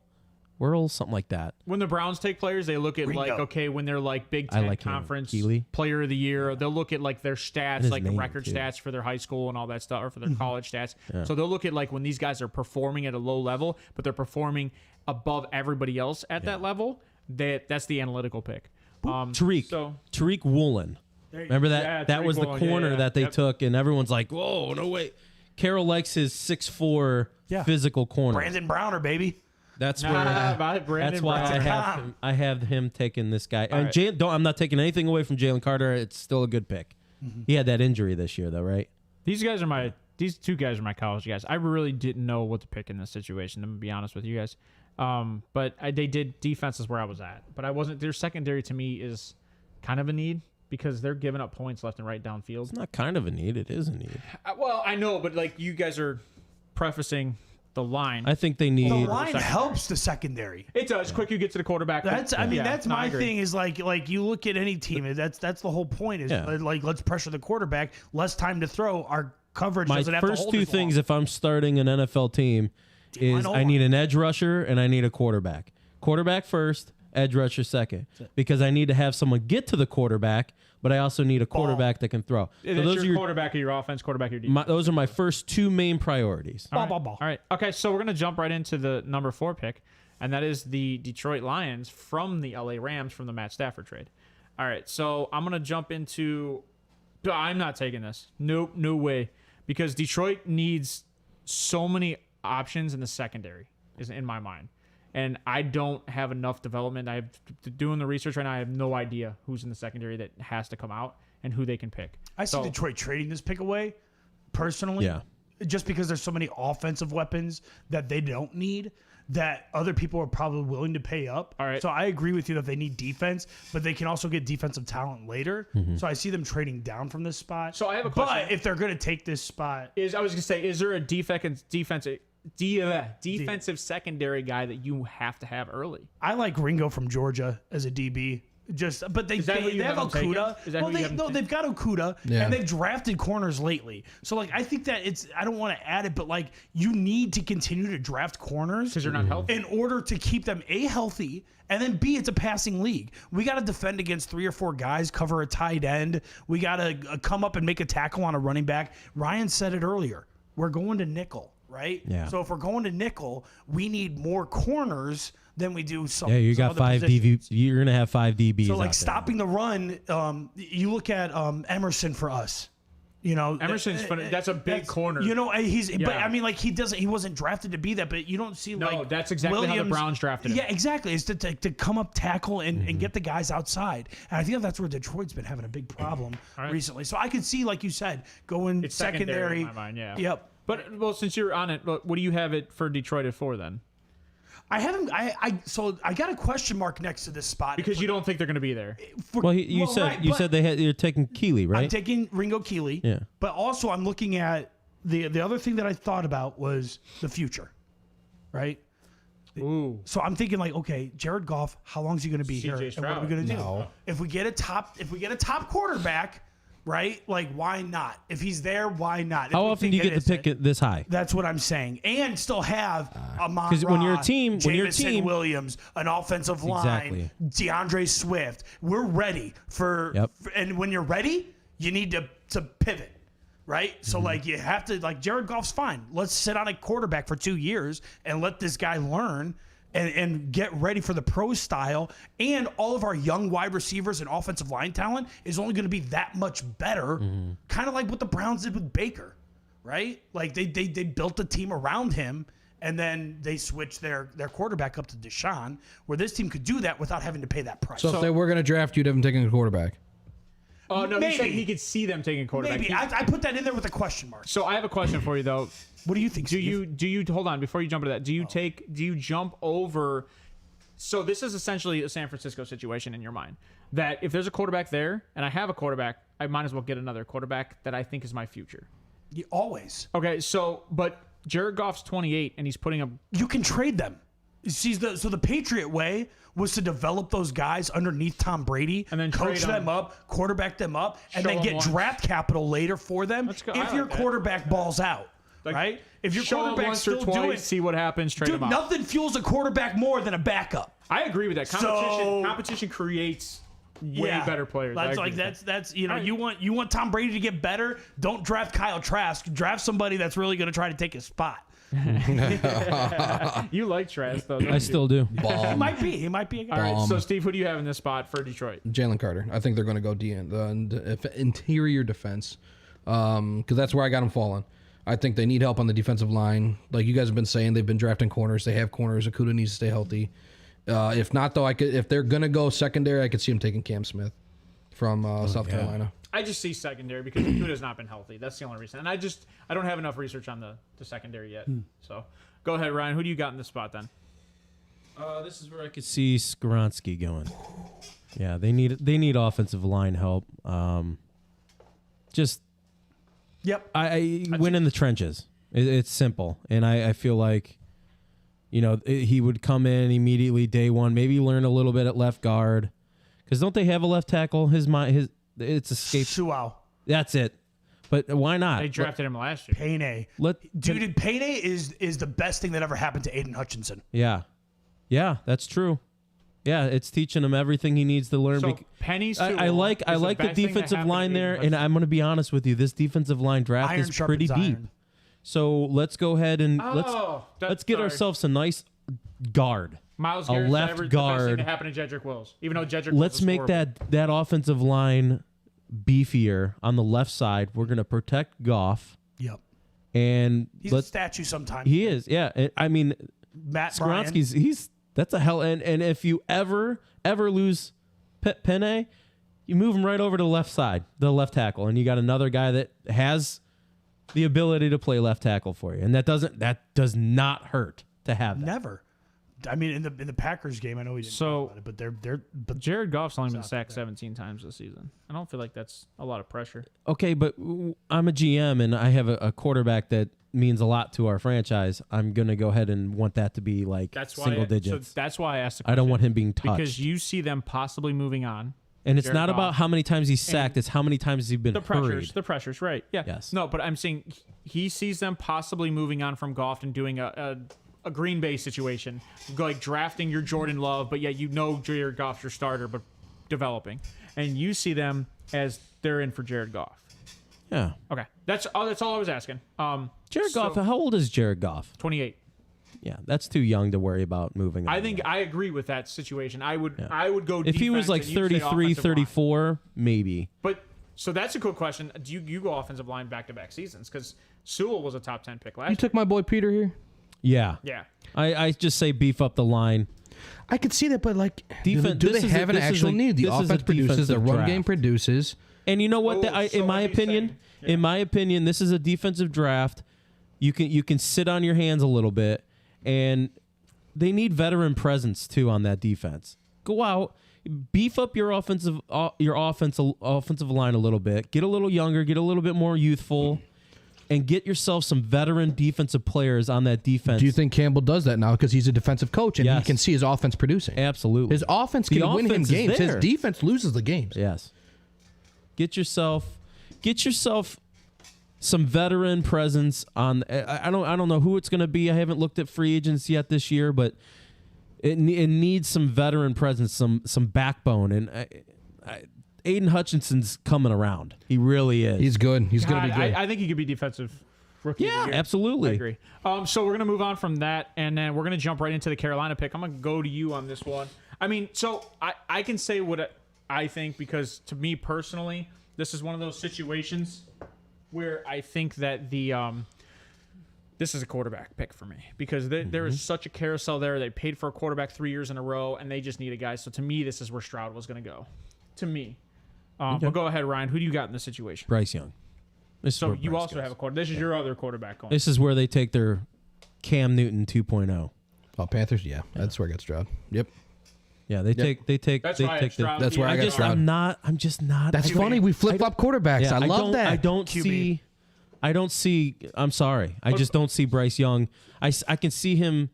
Whirl, something like that. When the Browns take players, they look at Ringo. like, okay, when they're like Big I Ten like him. Conference Keeley. Player of the Year, they'll look at like their stats, his like name, record too. stats for their high school and all that stuff, or for their college stats. So they'll look at like when these guys are performing at a low level, but they're performing above everybody else at that level. That's the analytical pick. Tariq Woolen. Remember that? Yeah, that Tariq was the Woolen, corner yeah. that they Yep. took, and everyone's like, "Whoa, no way!" Carroll likes his 6'4" physical corner. Brandon Browner, baby. That's Nah, where. about Brandon That's why Brown. I have him taking this guy. And right. I'm not taking anything away from Jalen Carter. It's still a good pick. He had that injury this year, though, right? These two guys are my college guys. I really didn't know what to pick in this situation. I'm gonna be honest with you guys. But they did defenses where I was at, but I wasn't. Their secondary to me is kind of a need because they're giving up points left and right downfield. It's not kind of a need. It is a need. Well, I know, but like you guys are prefacing the line. I think they need. The line helps the secondary. It does. Quick, you get to the quarterback. That's I mean Yeah, that's no, I my agree. thing is like you look at any team. That's the whole point is like let's pressure the quarterback. Less time to throw. Our coverage My doesn't have to first hold two as long. things, if I'm starting an NFL team, is I need an edge rusher and I need a quarterback. Quarterback first, edge rusher second, because I need to have someone get to the quarterback, but I also need a quarterback that can throw. That's those your are quarterback of your offense, quarterback of your defense. those are my first two main priorities. All right. Okay, so we're going to jump right into the number 4 pick, and that is the Detroit Lions from the LA Rams from the Matt Stafford trade. All right, so I'm going to jump into – I'm not taking this. Nope, no way. Because Detroit needs so many options in the secondary, is in my mind. And I don't have enough development. I have doing the research right now. I have no idea who's in the secondary that has to come out and who they can pick. I see Detroit trading this pick away, personally. Yeah. Just because there's so many offensive weapons that they don't need that other people are probably willing to pay up. All right. So I agree with you that they need defense, but they can also get defensive talent later. So I see them trading down from this spot. So I have a question. But if they're going to take this spot, I was going to say, is there a defensive secondary guy that you have to have early? I like Ringo from Georgia as a DB. But they that who you have have him Okuda. taken? Is that who you have him taken? They've got Okuda, Yeah. and they've drafted corners lately. So like I think that I don't want to add it, but like you need to continue to draft corners Because you're not healthy. in order to keep them A, healthy, and then B, it's a passing league. We got to defend against 3 or 4 guys, cover a tight end. We got to come up and make a tackle on a running back. Ryan said it earlier. We're going to nickel, right? Yeah. So if we're going to nickel, we need more corners than we do some. Yeah, you some got other 5 positions. DB. You're gonna have 5 DBs. So out like there. stopping the run, you look at Emerson for us. You know, Emerson's funny. That's a big corner. You know, but Yeah. I mean, like he wasn't drafted to be that, but you don't see No, like that's exactly how the Williams, Browns drafted him. Yeah, exactly. It's to come up, tackle, and get the guys outside. And I think that's where Detroit's been having a big problem right. recently. So I could see, like you said, going It's secondary. in my mind, yeah. Yep. But well, since you're on it, what do you have it for Detroit at 4 then? I haven't. So I got a question mark next to this spot Because you don't think they're going to be there. Well, you said you're taking Keeley, right? I'm taking Ringo Keeley. Yeah. But also I'm looking at the other thing that I thought about was the future, right? Ooh. So I'm thinking like, okay, Jared Goff, how long is he going to be here? CJ And what are we Stroud. going to do? No. If we get a top quarterback, right? Like, why not? If he's there, why not? If How we often think do you get to it's pick it this high? That's what I'm saying, and still have Amon 'cause when you're a Ra, team- Jamison Williams, an offensive line, Exactly. DeAndre Swift. We're ready for, Yep. and when you're ready, you need to pivot, right? So like you have to like Jared Goff's fine. Let's sit on a quarterback for 2 years and let this guy learn. And get ready for the pro style. And all of our young wide receivers and offensive line talent is only going to be that much better. Kind of like what the Browns did with Baker, right? Like they built a team around him, and then they switched their quarterback up to Deshaun, where this team could do that without having to pay that price. So if they were going to draft, you'd have him taking a quarterback. Oh no, he said Maybe. he could see them taking quarterback. Maybe. I put that in there with a question mark. So I have a question for you though. What do you think, Do Steve? you hold on before you jump into that? Do you jump over? So this is essentially a San Francisco situation in your mind. That if there's a quarterback there and I have a quarterback, I might as well get another quarterback that I think is my future. Always. Okay, so but Jared Goff's 28 and he's putting up. You can trade them. See, so the Patriot way was to develop those guys underneath Tom Brady And then coach trade them them. up, quarterback them up, and Show then them get once. draft capital later for them Let's go. if I your like that. quarterback balls out. right? If your show him quarterback's once or still twice, doing, see what happens, trade dude, him out. nothing fuels a quarterback more than a backup. I agree with that. Competition creates way better players. That's you want Tom Brady to get better. Don't draft Kyle Trask. Draft somebody that's really going to try to take his spot. You like Trask though. I still do. He might be a guy. All right. So Steve, who do you have in this spot for Detroit? Jalen Carter. I think they're going to go the interior defense because that's where I got him falling. I think they need help on the defensive line. Like you guys have been saying, they've been drafting corners. They have corners. Akuda needs to stay healthy. If not, though, if they're going to go secondary, I could see him taking Cam Smith from South Carolina. I just see secondary because Akuda's not been healthy. That's the only reason. And I don't have enough research on the secondary yet. So go ahead, Ryan. Who do you got in this spot then? This is where I could see Skoronski going. Yeah, they need offensive line help. Yep. I win in the trenches. It's simple, and I feel like, he would come in immediately day one, maybe learn a little bit at left guard, because don't they have a left tackle? It's escaped. Suau. That's it. But why not? They drafted him last year. Payne. Dude, Payne is the best thing that ever happened to Aiden Hutchinson. Yeah, that's true. Yeah, it's teaching him everything he needs to learn. So Penny Sewell I like the defensive line there, and I'm going to be honest with you. This defensive line draft Iron is pretty sharpens deep. iron. So let's go ahead and let's get ourselves a nice guard. Miles a Garrett left the best guard. thing to happen to Jedrick Wills, even though Jedrick Let's Wills is make horrible. that offensive line beefier on the left side. We're going to protect Goff, Yep. and He's a statue sometimes. he is. Yeah, I mean, Matt Bryan. Skoronski's that's a hell. And if you ever lose Penne, you move him right over to the left side, the left tackle, and you got another guy that has the ability to play left tackle for you, and that does not hurt to have that. Never. I mean, in the Packers game, I know he didn't talk about it, but Jared Goff's only been sacked 17 times this season. I don't feel like that's a lot of pressure. Okay, but I'm a GM and I have a quarterback that means a lot to our franchise. I'm gonna go ahead and want that to be like single digits. So that's why I asked the question. I don't want him being touched because you see them possibly moving on. And it's Jared not Goff. about how many times he's sacked; it's how many times he's been hurried. The pressures, right? Yeah. Yes. No, but I'm saying he sees them possibly moving on from Goff and doing a Green Bay situation, like drafting your Jordan Love, but yet Jared Goff's your starter, but developing, and you see them as they're in for Jared Goff. Yeah. Okay, that's all I was asking. Jared Goff. How old is Jared Goff? 28. Yeah, that's too young to worry about moving on. I think I agree with that situation. I would go if he was like defense and you'd say 33, offensive 34, line. maybe. But So that's a cool question. Do you go offensive line back-to-back seasons? Because Sewell was a top 10 pick last You took my boy Peter here. yeah, year. I just say beef up the line. I could see that, but like, Defense- do this they is a- have an this is actual a- need? The this is a offense produces, the defensive run draft. game produces. And you know what? So in my what he's opinion, saying- yeah. in my opinion, this is a defensive draft. You can sit on your hands a little bit, and they need veteran presence too on that defense. Go out, beef up your offensive line a little bit. Get a little younger, get a little bit more youthful, and get yourself some veteran defensive players on that defense. Do you think Campbell does that now because he's a defensive coach and he Yes. can see his offense producing? Absolutely. His offense can The win him offense is games. His there. defense loses the games. Yes. Get yourself some veteran presence on. I don't know who it's going to be. I haven't looked at free agents yet this year, but it needs some veteran presence, some backbone. And Aiden Hutchinson's coming around. He really is. He's good. He's going to be good. I think he could be defensive rookie of the Yeah, year. absolutely. I agree. So we're going to move on from that, and then we're going to jump right into the Carolina pick. I'm going to go to you on this one. I mean, so I can say what I think, because to me personally, this is one of those situations where I think that this is a quarterback pick for me, because there is such a carousel there. They paid for a quarterback 3 years in a row, and they just need a guy. So to me, this is where Stroud was going to go. To me. But go ahead, Ryan. Who do you got in this situation? Bryce Young. So you also have a quarterback. This is your other quarterback going. This is where they take their Cam Newton 2.0. Oh, Panthers? Yeah. That's where I got Stroud. Yep. Yeah, they take That's why I have Stroud. That's where I got Stroud. I'm just not. That's funny. We flip-flop quarterbacks. Yeah, I love that. I don't see. I'm sorry. I just don't see Bryce Young. I can see him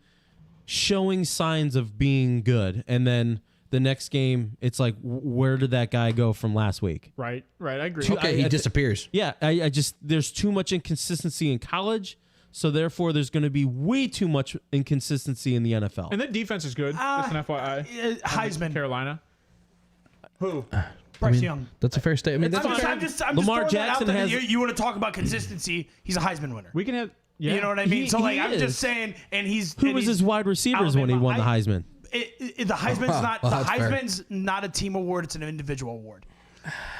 showing signs of being good, and then the next game, it's like, where did that guy go from last week? Right. I agree. Okay, he disappears. Yeah, I just there's too much inconsistency in college, So therefore, there's going to be way too much inconsistency in the NFL. And the defense is good. Just an FYI. Heisman. Carolina. Who? Bryce Young. That's a fair statement. I'm just Lamar throwing that Jackson out there. has- You want to talk about consistency? He's a Heisman winner. We can have. Yeah. You know what I mean? He- So like, he I'm is. just saying, and he's Who and was he's his wide receivers when he Alabama. won the Heisman? The Heisman's not Well, the that's fair. Heisman's not a team award. It's an individual award.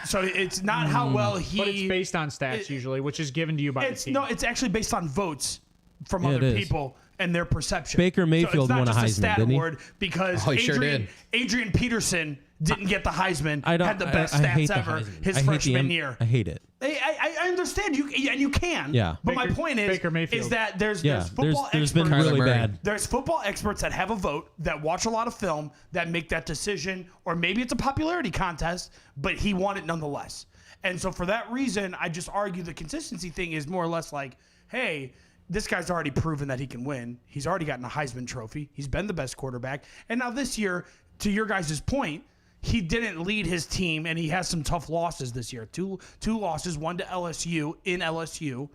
So it's not how well he. But it's based on stats usually, which is given to you by the It's team. no, it's actually based on votes from Yeah, other it is. people and their perception. Baker So Mayfield it's not won a just Heisman, stat didn't he? award because Oh, he sure did. Adrian Peterson didn't get the Heisman. I don't. Had the best I hate stats the ever Heisman. his I hate the freshman year. I hate it. I understand you, and you can. Yeah. But my Baker- point is, Baker Mayfield. is that there's Yeah, football there's been experts. really Kyler Murray. bad. There's football experts that have a vote, that watch a lot of film, that make that decision, or maybe it's a popularity contest, but he won it nonetheless. And so for that reason, I just argue the consistency thing is more or less like, hey, this guy's already proven that he can win. He's already gotten a Heisman Trophy. He's been the best quarterback. And now this year, to your guys' point, he didn't lead his team, and he has some tough losses this year. Two losses, one to LSU in LSU.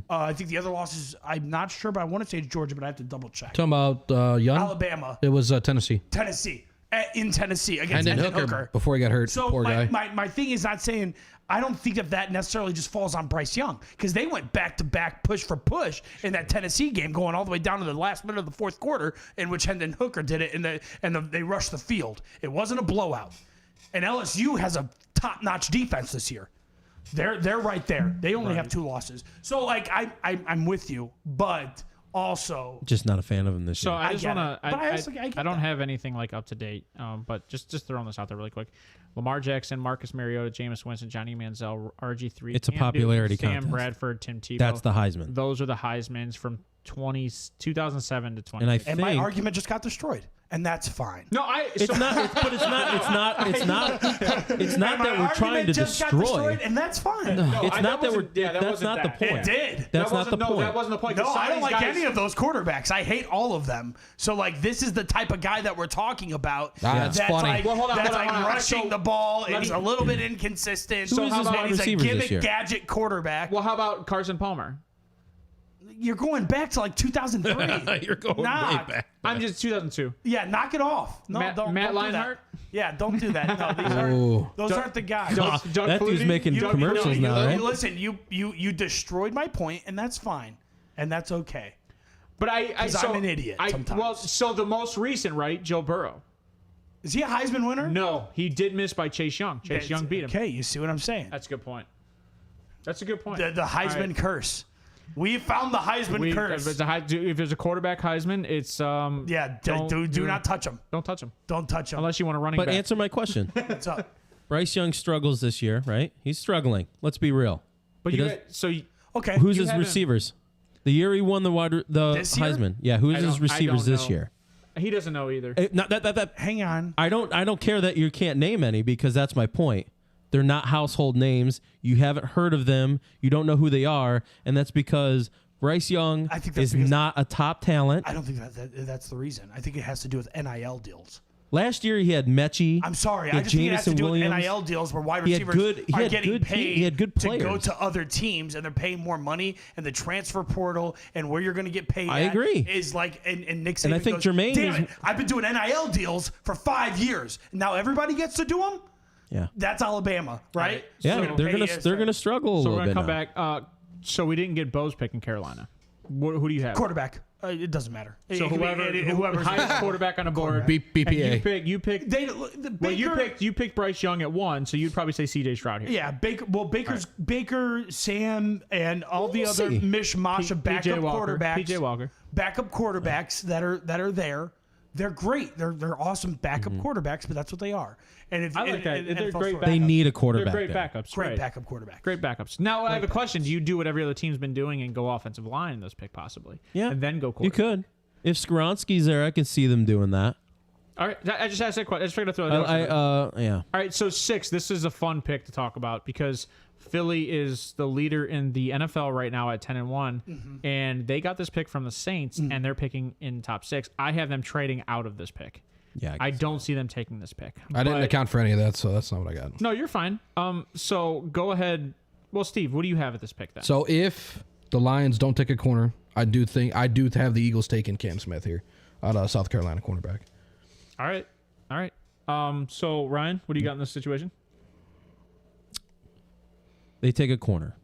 I think the other losses, I'm not sure, but I want to say it's Georgia, but I have to double check. Talking about Young? Alabama, It was Tennessee. Tennessee, in Tennessee against And then Hendon Hooker, Hooker. before he got hurt. So Poor guy. my thing is not saying I don't think that necessarily just falls on Bryce Young because they went back to back, push for push in that Tennessee game, going all the way down to the last minute of the fourth quarter, in which Hendon Hooker did it, and they rushed the field. It wasn't a blowout, and LSU has a top-notch defense this year. They're right there. They only have 2 losses. So like I'm with you, but also Just not a fan of him this So year. I just get want it. But I also- I get I don't that. have anything like up to date, but just throwing this out there really quick. Lamar Jackson, Marcus Mariota, Jameis Winston, Johnny Manziel, RG3. It's a Cam popularity Newton, Sam contest. Bradford, Tim Tebow. That's the Heisman. Those are the Heismans from 2007 to 20. And I and think my argument just got destroyed, and that's fine. no, it's not. But it's not. It's not My that we're trying argument to just got destroy. destroyed, and that's fine. It's not that we're. that That's wasn't not the that. point. It did. That's that not the wasn't- point. No, that wasn't the point. No, 'cause some I of don't these like guys- any of those quarterbacks. I hate all of them. So like, this is the type of guy that we're talking about. That's funny. Like, Well, hold on, that's hold on, like hold on. rushing So, the ball, and let he's me- a little bit inconsistent. Who is his and wide he's a receivers this gimmick year? gadget quarterback. Well, how about Carson Palmer? You're going back to like 2003. You're going Nah. way back. I'm just 2002. Yeah, knock it off. No, Matt- don't. Matt don't do that. Leinart? Yeah, don't do that. No, these Ooh. aren't. Those aren't the guys. Doug That dude's Flutie? making You- commercials you- now, you- right? Listen, you destroyed my point, and that's fine, and that's okay. But I 'Cause I'm an idiot sometimes. Well, so the most recent, right? Joe Burrow. Is he a Heisman winner? No, he did miss by Chase Young. Chase Young beat him. Okay, you see what I'm saying? That's a good point. That's a good point. The Heisman All right. curse. We found the Heisman curse. If there's a quarterback Heisman, it's Yeah, do not touch him. don't touch him Don't touch him. unless you want to running But back. answer my question. What's up? Bryce Young struggles this year, right? He's struggling. Let's be real. But he you does- had- so you, Okay. Who's You his haven't- receivers? The year he won the This year? Heisman. Yeah, who's I his don't- receivers I don't this know. year? he doesn't know either. Not that. Hang on. I don't care that you can't name any because that's my point. They're not household names. You haven't heard of them. You don't know who they are, and that's because Bryce Young I think that's is because- not a top talent. I don't think that's the reason. I think it has to do with NIL deals. Last year he had Mechie. I'm sorry. he I had just think it has to Jamison do with Williams. NIL deals where wide He had receivers good- he are had getting good te- paid he had good to go players. to other teams, and they're paying more money, and the transfer portal and where you're going to get paid I at agree. is like, and Nick Saban And I think goes, Jermaine damn is- it, I've been doing NIL deals for 5 years. Now everybody gets to do them? Yeah, That's Alabama, right? yeah. So they're pay gonna you- they're gonna struggle a So little we're gonna bit come now. back. So we didn't get Bo's pick in Carolina. Who do you have? Quarterback. It doesn't matter. So whoever's highest quarterback on the board. BPA. And you picked. Well, you picked Bryce Young at 1, so you'd probably say C.J. Stroud here. Yeah, Baker, Sam, and all the We'll other see. mishmash of backup quarterbacks. P.J. Walker. Backup quarterbacks that are there. They're great. They're awesome backup Mm-hmm. quarterbacks, but that's what they are. And if I like that. They're NFL great story- They need a They're quarterback. great there. backups. great right. backup quarterback. Great backups. Now I have a question. Do you do what every other team's been doing and go offensive line in this pick possibly? Yeah, And then go You quarterback? could. If Skoronski's there, I can see them doing that. All right. I just asked that question. I just figured I'd throw that out there. Yeah. All right, so 6. This is a fun pick to talk about because Philly is the leader in the NFL right now at 10-1, and they got this pick from the Saints, and they're picking in top 6. I have them trading out of this pick. Yeah, I don't see them taking this pick. I didn't But- account for any of that, so that's not what I got. No, you're fine. So go ahead. Well, Steve, what do you have at this pick then? So if the Lions don't take a corner I do have the Eagles taking Cam Smith here out of South Carolina cornerback. All right. So Ryan, what do you got in this situation? They take a corner.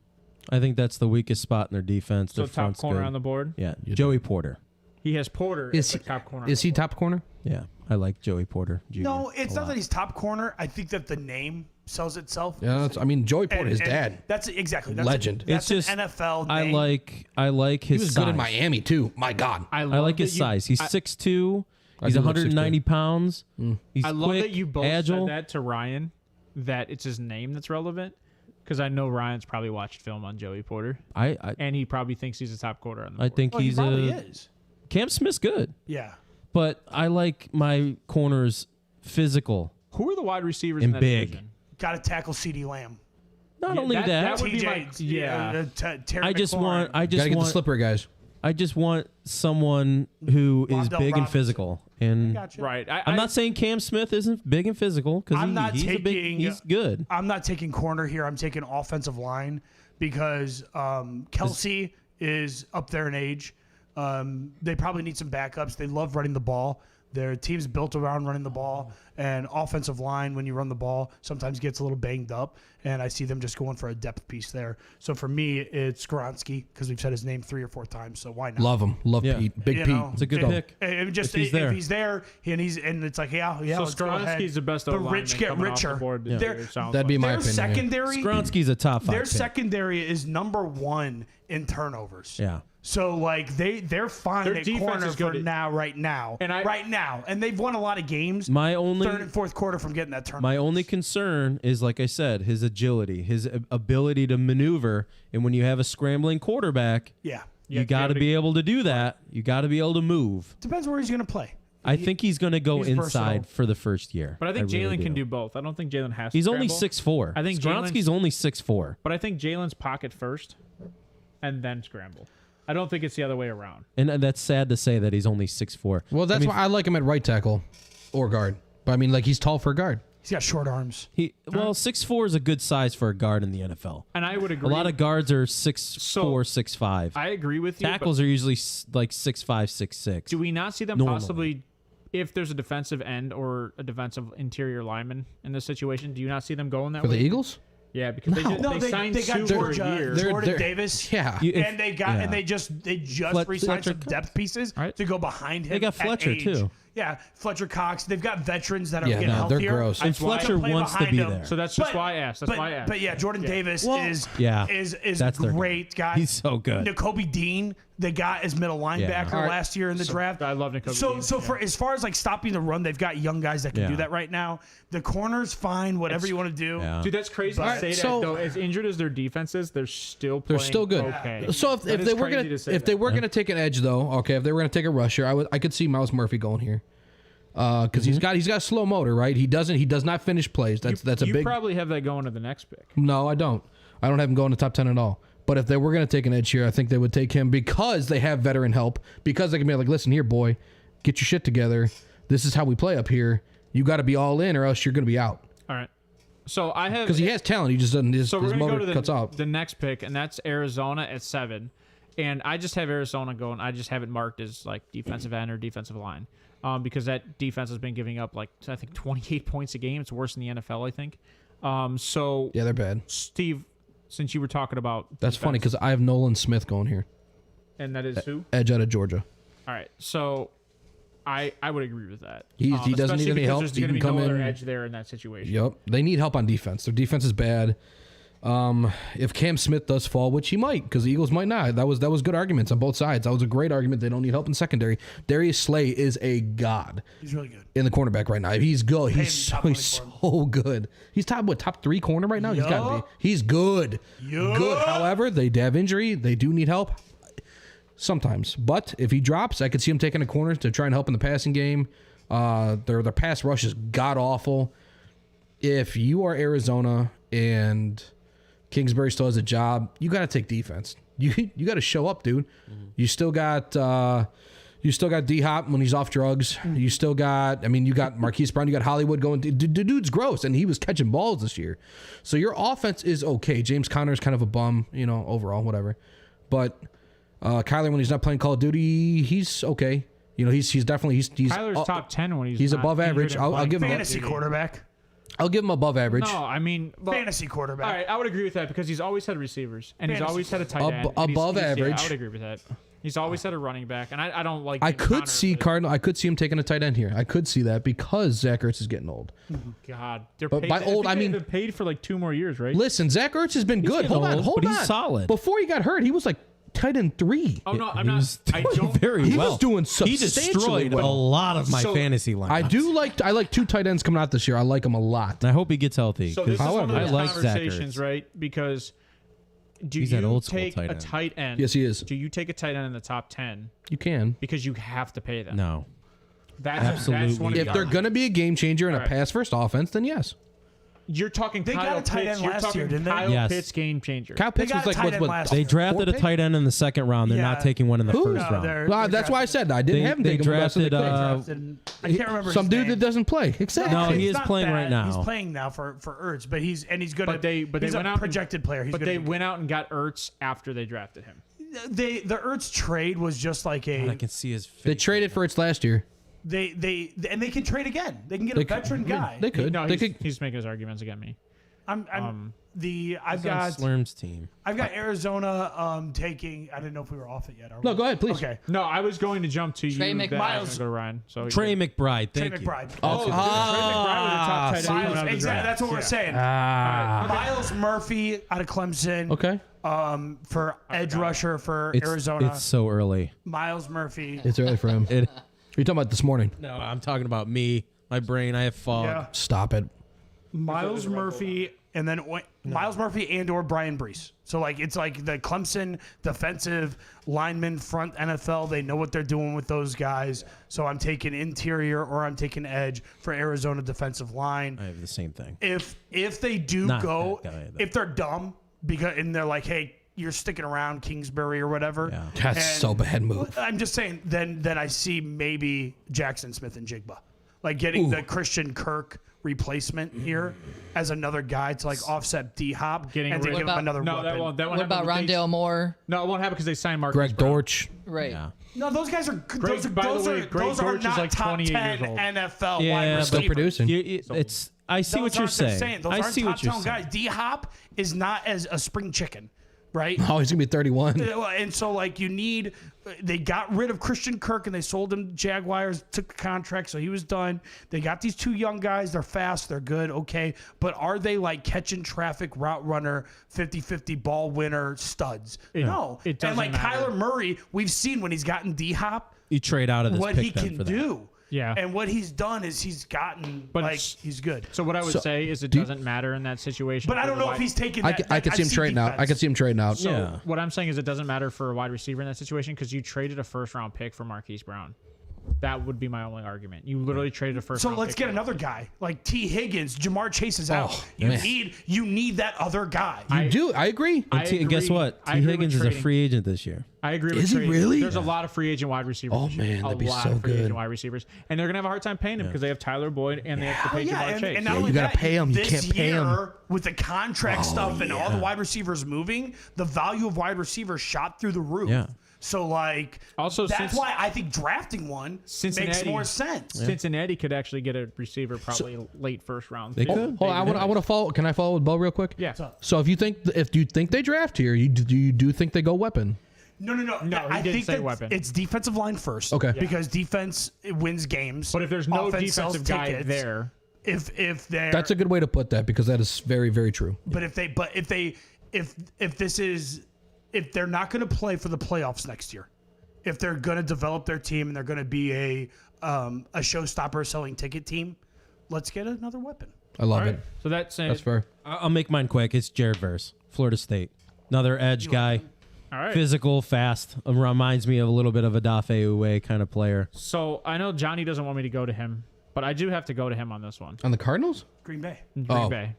I think that's the weakest spot in their defense. So Their top front's corner good. on the board. Yeah, Joey Porter. He has Porter as the top corner. Is he top corner? Yeah, I like Joey Porter. Jr. No, it's a not lot. that he's top corner. I think that the name sells itself. Yeah, Joey Porter, his And dad. That's exactly Legend. That's It's just an NFL I name. like his. He was size. good in Miami too. My God. I like his size. He's 6'2". He's do like 190 pounds. He's I quick, love that you both agile. said that to Ryan, that it's his name that's relevant, because I know Ryan's probably watched film on Joey Porter, and he probably thinks he's a top corner on the board. I think Oh, he he's probably is. Cam Smith's good, Yeah. but I like my corners physical Who are the wide receivers in and that big. division? Got to tackle CeeDee Lamb. Not Yeah, only that that, would be TJ. my- Terry I just McLaurin. want Gotta get the slippery guys. I just want someone who is Wandale big and Robinson. physical. And Gotcha. Right. I'm not saying Cam Smith isn't big and physical because I'm not taking- he's good. I'm not taking corner here. I'm taking offensive line because Kelsey is up there in age. They probably need some backups. They love running the ball. Their team's built around running the ball, and offensive line, when you run the ball, sometimes gets a little banged up, and I see them just going for a depth piece there. So for me, it's Skoronski because we've said his name 3 or 4 times, so why not? Love him. Love Yeah. Pete. Big You Pete. know, It's a good if- pick. Just If he's there. and it's like yeah. So Let's go ahead. Skoronski's the best The O-lineman rich get coming off the richer. board this They're- year, it sounds That'd be like. my Their opinion. Yeah. secondary, Skronsky's a top 5 their pick. secondary is number 1 in turnovers. Yeah. So like they're fine Their at defense corner is for good. right now, And and they've won a lot of games. My only third and fourth quarter from getting that turnover. My only concern is, like I said, his agility, his ability to maneuver. And when you have a scrambling quarterback, yeah, you got to be able to do that. You got to be able to move. depends where he's going to play. I think he's going to go he's inside versatile. for the first year. But I think really Jalen can do both. I don't think Jalen has to He's only scramble. 6'4". I think Skronsky's only 6'4". But I think Jalen's pocket first and then scramble. I don't think it's the other way around. And that's sad to say that he's only 6'4". Well, that's why I like him at right tackle or guard. But I mean, like, he's tall for a guard. He's got short arms. 6'4" is a good size for a guard in the NFL. And I would agree. A lot of guards are 6'4", 6'5". I agree with you. Tackles are usually like 6'5", 6'6". Do we not see them Normally. possibly, if there's a defensive end or a defensive interior lineman in this situation, do you not see them going that For way? the Eagles? Yeah, because they signed they got Sue Georgia, for a year. Jordan Davis. Yeah. And they just re-signed Fletcher some depth pieces Right. to go behind him. They got at Fletcher, age. too. Yeah, Fletcher Cox. They've got veterans that are Yeah, getting no, they're healthier. gross. And That's why Fletcher they play wants to behind be him. there. So that's just why I asked. That's why I asked. But yeah, Jordan Davis is Yeah. is That's their great guy. He's so good. N'Kobe Dean, they got as middle linebacker All right. last year in the draft. I love N'Kobe So Dean, so yeah. for as far as like stopping the run, they've got young guys that can Yeah. do that right now. The corner's fine, whatever you want to do. Yeah. Dude, that's crazy to But- say so- that, though. As injured as their defense is, they're still They're playing still good. okay. So if That they is were crazy gonna to say if they that. were gonna take an edge though, okay, if they were gonna take a rusher, I could see Miles Murphy going here, because he's got a slow motor, right? He does not finish plays. That's a you big. probably have that going to the next pick. No, I don't. I don't have him going to top 10 at all. But if they were gonna take an edge here, I think they would take him because they have veteran help. Because they can be like, listen here, boy, get your shit together. This is how we play up here. You got to be all in, or else you're gonna be out. All right. So I have Because he has talent, he just doesn't. His So we're going to motor go to cuts out. the next pick, and that's Arizona at 7. And I just have Arizona going. I just have it marked as like defensive end or defensive line, because that defense has been giving up like I think 28 points a game. It's worse than the NFL, I think. So Yeah, they're bad. Steve, since you were talking about That's funny because I have Nolan Smith going here, and that is who? edge out of Georgia. All right, so I would agree with that. He doesn't need especially any because help. There's He going to can be no come other in. edge there in that situation. Yep, they need help on defense. Their defense is bad. If Cam Smith does fall, which he might, because the Eagles might not. That was good arguments on both sides. That was a great argument. They don't need help in secondary. Darius Slay is a god He's really good. in the cornerback right now. He's good. He's top so good. He's top 3 corner right now. He's got to be. He's good. Good. However, they have injury. They do need help sometimes. But if he drops, I could see him taking a corner to try and help in the passing game. Their pass rush is god awful. If you are Arizona and Kingsbury still has a job, you got to take defense. You got to show up, dude. You still got D Hop when he's off drugs. You still got, you got Marquise Brown. You got Hollywood going. The dude's gross, and he was catching balls this year. So your offense is okay. James Conner's kind of a bum, overall, whatever. But Kyler, when he's not playing Call of Duty, he's okay. He's definitely he's Kyler's top 10 when he's not above injured average. and I'll playing give him Fantasy Duty. quarterback. I'll give him above average. No, I mean, Fantasy quarterback. All right, I would agree with that because he's always had receivers and he's Fantasy always had a tight end. and above yeah, average. I would agree with that. He's always had a running back, and I don't like. I being could countered see with- Cardinal. I could see him taking a tight end here. I could see that because Zach Ertz is getting old. God, they're But paid, by old, I they've mean- been paid for like 2 more years, right? Listen, Zach Ertz has been good. getting Hold on, old, hold but on. he's solid. Before he got hurt, he was like tight end 3. Oh no, I'm He not. was I doing don't. very He well. was doing He substantially destroyed a well. lot of my So, fantasy lineups. I like 2 tight ends coming out this year. I like them a lot. I hope he gets healthy. So 'cause this is one of However, those I like Zach conversations, Ertz. right? Because do He's that you old school take tight a end. tight end? Yes, he is. Do you take a tight end in the top 10 You can. because you have to pay them? No. That's Absolutely one of If the they're going to be a game changer in a Alright. pass first offense, then yes. You're talking They Kyle got a tight Pitts. end You're last talking year, didn't they? Kyle Yes. Pitts game changer. Kyle Pitts got was a like tight end what last They year. drafted a tight end in the second round. They're not Yeah. taking one in the Who? first No, round. Well, that's why I said that. I didn't have him They taking him the rest of the drafted, class. I can't remember Some his dude name. that doesn't play. Exactly. No, he It's is not playing bad. right now. He's playing now for Ertz, but he's good. But they he's went a out projected player. He's But gonna they be- went out and got Ertz after they drafted him. the Ertz trade was just like I can see his face. They traded for it last year. they can trade again. They can get a veteran guy. They could. No, They he's, could. he's making his arguments against me. I've on got Slurm's team. Arizona taking. I didn't know if we were off it yet. Are we? No, go ahead, please. Okay. No, I was going to jump to Trey you. Then I was McMiles. going to go to Ryan. So Trey McBride. Trey Thank you. McBride. Oh, Trey McBride was a top tight end coming out of the Exactly. draft. That's what we're Yeah. saying. Miles Murphy out of Clemson. Okay. For edge rusher for It's, Arizona. it's so early. Miles Murphy. It's early for him. It, You're talking about this morning. no, I'm talking about me. My brain. I have fog. Yeah. Stop it. Miles Murphy, and then Miles Murphy and/or Brian Brees. So it's like the Clemson defensive lineman front NFL. They know what they're doing with those guys. So I'm taking interior or I'm taking edge for Arizona defensive line. I have the same thing. If they do Not go, that guy, though. if they're dumb and they're like, hey, you're sticking around Kingsbury or whatever. Yeah. That's and so bad move. I'm just saying. Then I see maybe Jackson Smith and Jigba, like getting the Christian Kirk replacement here as another guy to like offset D Hop Getting and to rid- give him What another No, weapon. that won't What happen about because they- Rondale Moore? No, it won't happen because they signed Marcus Greg Brown. Dortch. Right. Yeah. No, those guys are good. Greg- Those, by the those way, are, Greg those are Dortch is not like top 28 10 years old. NFL Yeah, wide but- Still receivers. producing. It's. I see what Those you're aren't the saying. same. Those I aren't see top what you're 10 saying. guys. D Hop is not as a spring chicken, right? Oh, he's gonna be 31. And so, like, they got rid of Christian Kirk and they sold him to Jaguars, took the contract, so he was done. They got these 2 young guys. They're fast. They're good. Okay. But are they like catching traffic, route runner, 50-50 ball winner studs? No. it doesn't and like matter. Kyler Murray, we've seen when he's gotten D-Hop, You trade out of this what pick he then can for that. do. Yeah. And what he's done is he's gotten, But like, it's- he's good. So what I would So, say is it do you- doesn't matter in that situation. But I for don't the know if wide- he's taking I that. could see him trading out. I could see him trading out. So Yeah. what I'm saying is it doesn't matter for a wide receiver in that situation because you traded a first-round pick for Marquise Brown. That would be my only argument. You literally traded a first. So let's get another guy like T. Higgins. Jamar Chase is out. man. You need that other guy. You do. I agree. And guess agree. what? I T. agree with Higgins is a trading. free agent this year. I agree with Is he trading. really? There's a lot of free agent wide receivers. Oh, this year. man, that'd be a lot so of free agent good. wide receivers, and they're gonna have a hard time paying him because they have Tyler Boyd and they have to pay Jamar Chase. not Yeah, only you gotta that, pay 'em. You this can't pay 'em. year, with the contract stuff and all the yeah. wide receivers moving, the value of wide receivers shot through the roof. Yeah. So like, Also, that's since- why I think drafting one makes Cincinnati- more sense. Cincinnati could actually get a receiver probably late first round. They too. could. Hold on, I want to follow. Can I follow with Bo real quick? Yeah. So if you think they draft here, you do think they go weapon? No. No, he I didn't think say that weapon. it's defensive line first. Okay. Yeah. Because defense wins games. But if there's no Offense sells defensive guy tickets. there, if they're That's a good way to put that because that is very, very true. But if they're not going to play for the playoffs next year, if they're going to develop their team and they're going to be a showstopper selling ticket team, let's get another weapon. I love all right. it. So that's That's fair. I'll make mine quick. It's Jared Verse, Florida State. Another edge guy. all right. Physical, fast. Reminds me of a little bit of a Dafe Uwe kind of player. So I know Johnny doesn't want me to go to him, but I do have to go to him on this one. On the Cardinals? Green Bay. Green Oh. Bay.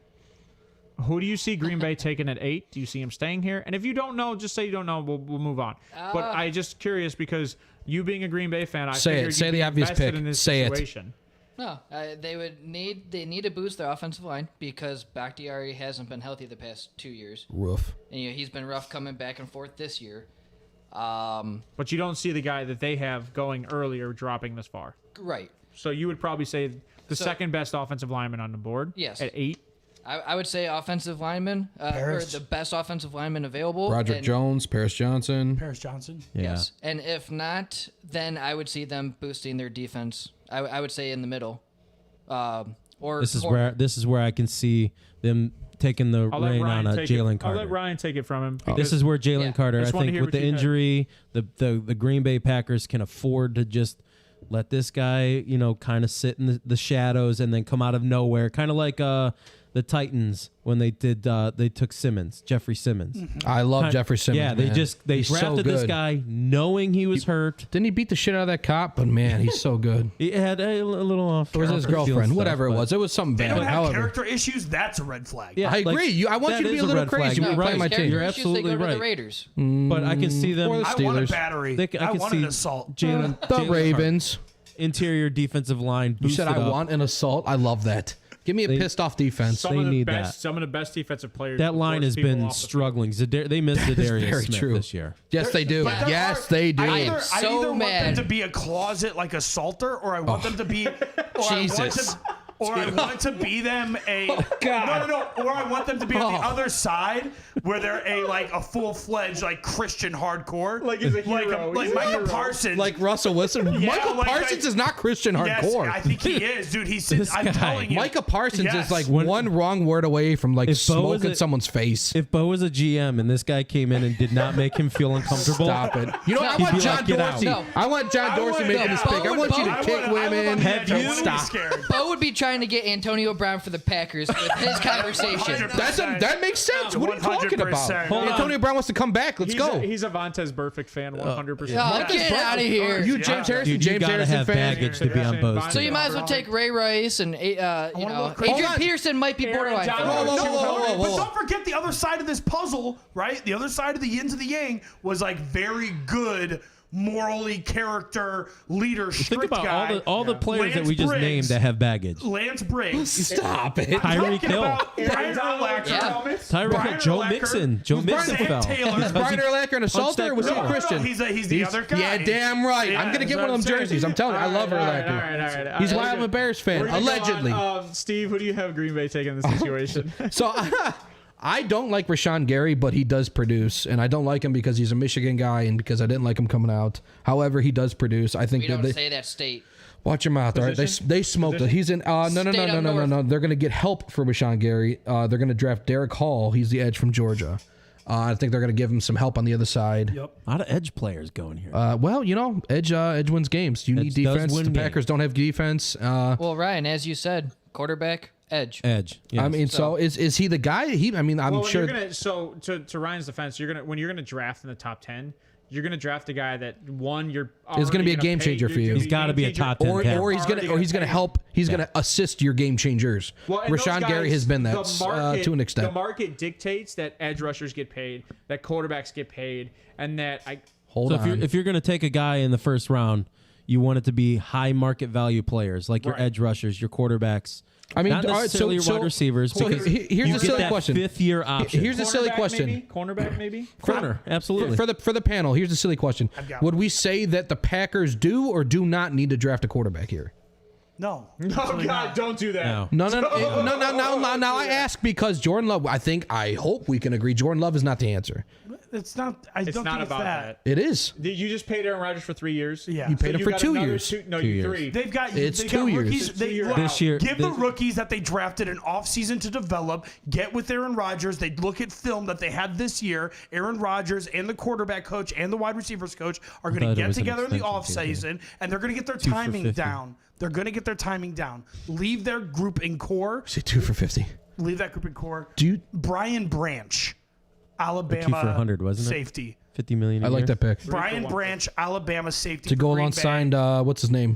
Who do you see Green Bay taking at 8? Do you see him staying here? And if you don't know, just say you don't know. We'll move on. But I just curious because you being a Green Bay fan, I Say it. figured Say you'd the be obvious invested pick. in this Say it. situation. No, they need to boost their offensive line because Bakhtiari hasn't been healthy the past 2 years. Roof. And he's been rough coming back and forth this year. But you don't see the guy that they have going earlier dropping this far. Right. So you would probably say the So- second best offensive lineman on the board. Yes. At 8. I would say offensive lineman, or Paris. the best offensive lineman available. Roderick and- Jones, Paris Johnson. Paris Johnson. Yeah. Yes. And if not, then I would see them boosting their defense. I would say in the middle. Or This is where I can see them taking the I'll let reign on Ryan a take it. Jalen I'll Carter. let Ryan take it from him. This because is where Jalen Yeah. Carter, I Just wanna think, hear with what the you had. injury, the Green Bay Packers can afford to just let this guy, kind of sit in the shadows and then come out of nowhere, kind of like the Titans when they took Jeffrey Simmons. I love Jeffrey Simmons. Yeah, they man. He's so drafted this good. guy knowing he was hurt. Didn't he beat the shit out of that cop? But man, he's so good. He had a little off. Or was it his off the field girlfriend? stuff, Whatever it but- was. It was something They bad. don't have However, character issues. That's a red flag. Yeah, I agree. I want that you to be is a little red flag. crazy when You're you play right. my team. You're issues, absolutely they go to right. the Raiders. But I can see them. Or the I want a Steelers. battery. I I can want see an assault. Jalen. The Jalen Ravens. Carter, interior defensive line. You said boosted I up. want an assault. I love that. Give me a pissed off defense. They need that. Some of the best defensive players. That line force has people been off the struggling. They missed Zadarius very Smith true. this year. Yes, they do. But there Yes, are- they do. I am I so either want mad. them to be a closet like assaulter, or I want them to be, Jesus. I want to be them a. God. No. Or I want them to be on the Oh. other side, where they're a full fledged Christian hardcore, Like he's a hero. like He's a Micah hero. Parsons. Like Russell Wilson. Yeah, Michael like- Parsons is not Christian yes, hardcore. I think he is, dude. He's I'm guy. telling you, Micah Parsons Yes. is like When- one wrong word away from like If Bo was smoking a- someone's face. If Bo was a GM and this guy came in and did not make him feel uncomfortable, Stop it. You know, No. I He'd want be John like, "Get out." Dorsey. No. I want John Dorsey making his pick. I want you to kick women. Have you- Stop. Scared. Bo would be trying to get Antonio Brown for the Packers with his conversation. That makes sense. What are you talking about? 100%. Hold on. Antonio Brown wants to come back. Let's go. He's a Vontez Perfect fan, 100%. Oh, get out of here. You James Harrison, dude, you James gotta Harrison have fan. baggage to be on Bo's So team. you might as well take Ray Rice and go crazy. Adrian Hold on. Peterson might be borderline. Johnson. for Whoa, us. whoa, whoa, whoa, But whoa. don't forget the other side of this puzzle, right? The other side of the yin to the yang was very good, morally character leader. Think strict about guy. all the players that Lance we just Briggs. named that have baggage. Lance Briggs. Stop it. Tyreek Talking Hill. about Brian Urlacher. Yeah. Tyreek Brian Hill, Joe Urlacher. Mixon. Joe Who's Mixon Brian fell. Taylor. Is Brian Urlacher an assaulter or was he a No, Christian? He's the other guy. Yeah, damn right. Yeah, I'm going to that's get what one of I'm them saying. jerseys. I'm telling you, I love Urlacher. All right. He's why I'm a Bears fan, allegedly. Steve, who do you have Green Bay taking in this situation? So I don't like Rashawn Gary, but he does produce, and I don't like him because he's a Michigan guy and because I didn't like him coming out. However, he does produce. I think We that don't they say that state. watch him out. All right, they smoked it. He's in. No. Stayed up north. They're going to get help for Rashawn Gary. They're going to draft Derek Hall. He's the edge from Georgia. I think they're going to give him some help on the other side. Yep. A lot of edge players going here. Well, edge wins games. You need Edge does defense. win The games. Packers don't have defense. Well, Ryan, as you said, quarterback, edge. Edge. Yes. I mean, so is he the guy? I'm Well, sure. to Ryan's defense, when you're gonna draft in the top 10, you're gonna draft a guy that you're Is gonna be a game changer for you. He's gotta be a top 10 or he's gonna help. He's gonna assist your game changers. Rashawn Gary has been that to an extent. The market dictates that edge rushers get paid, that quarterbacks get paid, and that Hold So on. if you're going to take a guy in the first round, you want it to be high market value players like your Right. edge rushers, your quarterbacks. I mean, not all right, necessarily your wide receivers. so because here's you the get silly that question. Fifth-year option. Here's the silly question. Cornerback maybe. corner. Absolutely. For the panel. Here's the silly question. got Would one. we say that the Packers do or do not need to draft a quarterback here? No. Oh God, don't do that. No. No. I ask because Jordan Love. I hope we can agree. Jordan Love is not the answer. It's not. I It's don't not think about it's that. It is. You just paid Aaron Rodgers for 3 years. Yeah. You paid him for got 2 another years. 2 years. 3. They've got It's they've 2 got years. rookies. It's 2 years. This year- give the this- rookies that they drafted in offseason to develop. Get with Aaron Rodgers. They look at film that they had this year. Aaron Rodgers and the quarterback coach and the wide receivers coach are going thought to it get was an together in the extension offseason, and they're going to get their 2 for timing 50. down. They're going to get their timing down. Leave their group in core. Say 2 for 50. Leave that group in core. Do you? Brian Branch, Alabama 2 for 100, wasn't it? safety. 50 million. I like that pick. Brian Branch, Alabama safety. To for go Green alongside Bay. what's his name?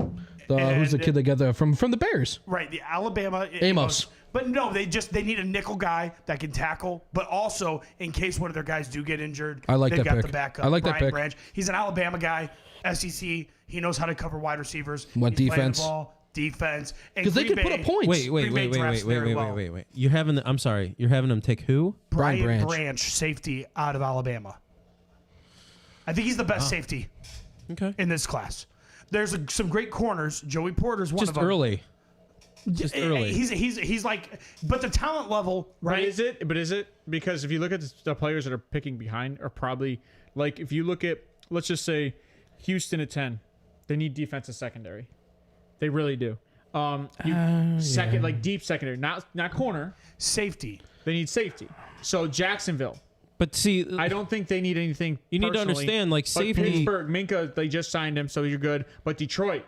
Who's the And- kid they got there from the Bears? Right, the Alabama Amos. But no, they need a nickel guy that can tackle, but also in case one of their guys do get injured, I like they've that got pick. the backup. I like that Brian pick. Branch. He's an Alabama guy, SEC. He knows how to cover wide receivers. What He's playing defense? the ball, defense. And Because they Green can put Bay- up points. Wait. Green Bay drafts very well. You're having I'm sorry. You're having them take who? Brian Brian Branch. Branch, safety out of Alabama. I think he's the best safety Okay. in this class. There's some great corners. Joey Porter's one Just of them. early. Just early. He's like, but the talent level, right? But is it? Because if you look at the players that are picking behind are probably, like, if you look at, let's just say, Houston at 10, they need defensive secondary. They really do. Second, like deep secondary, not corner. Safety. They need safety. So Jacksonville, But see, I don't think they need anything. You need to personally, understand, like, but safety- Pittsburgh, Minka, they just signed him, so you're good. But Detroit,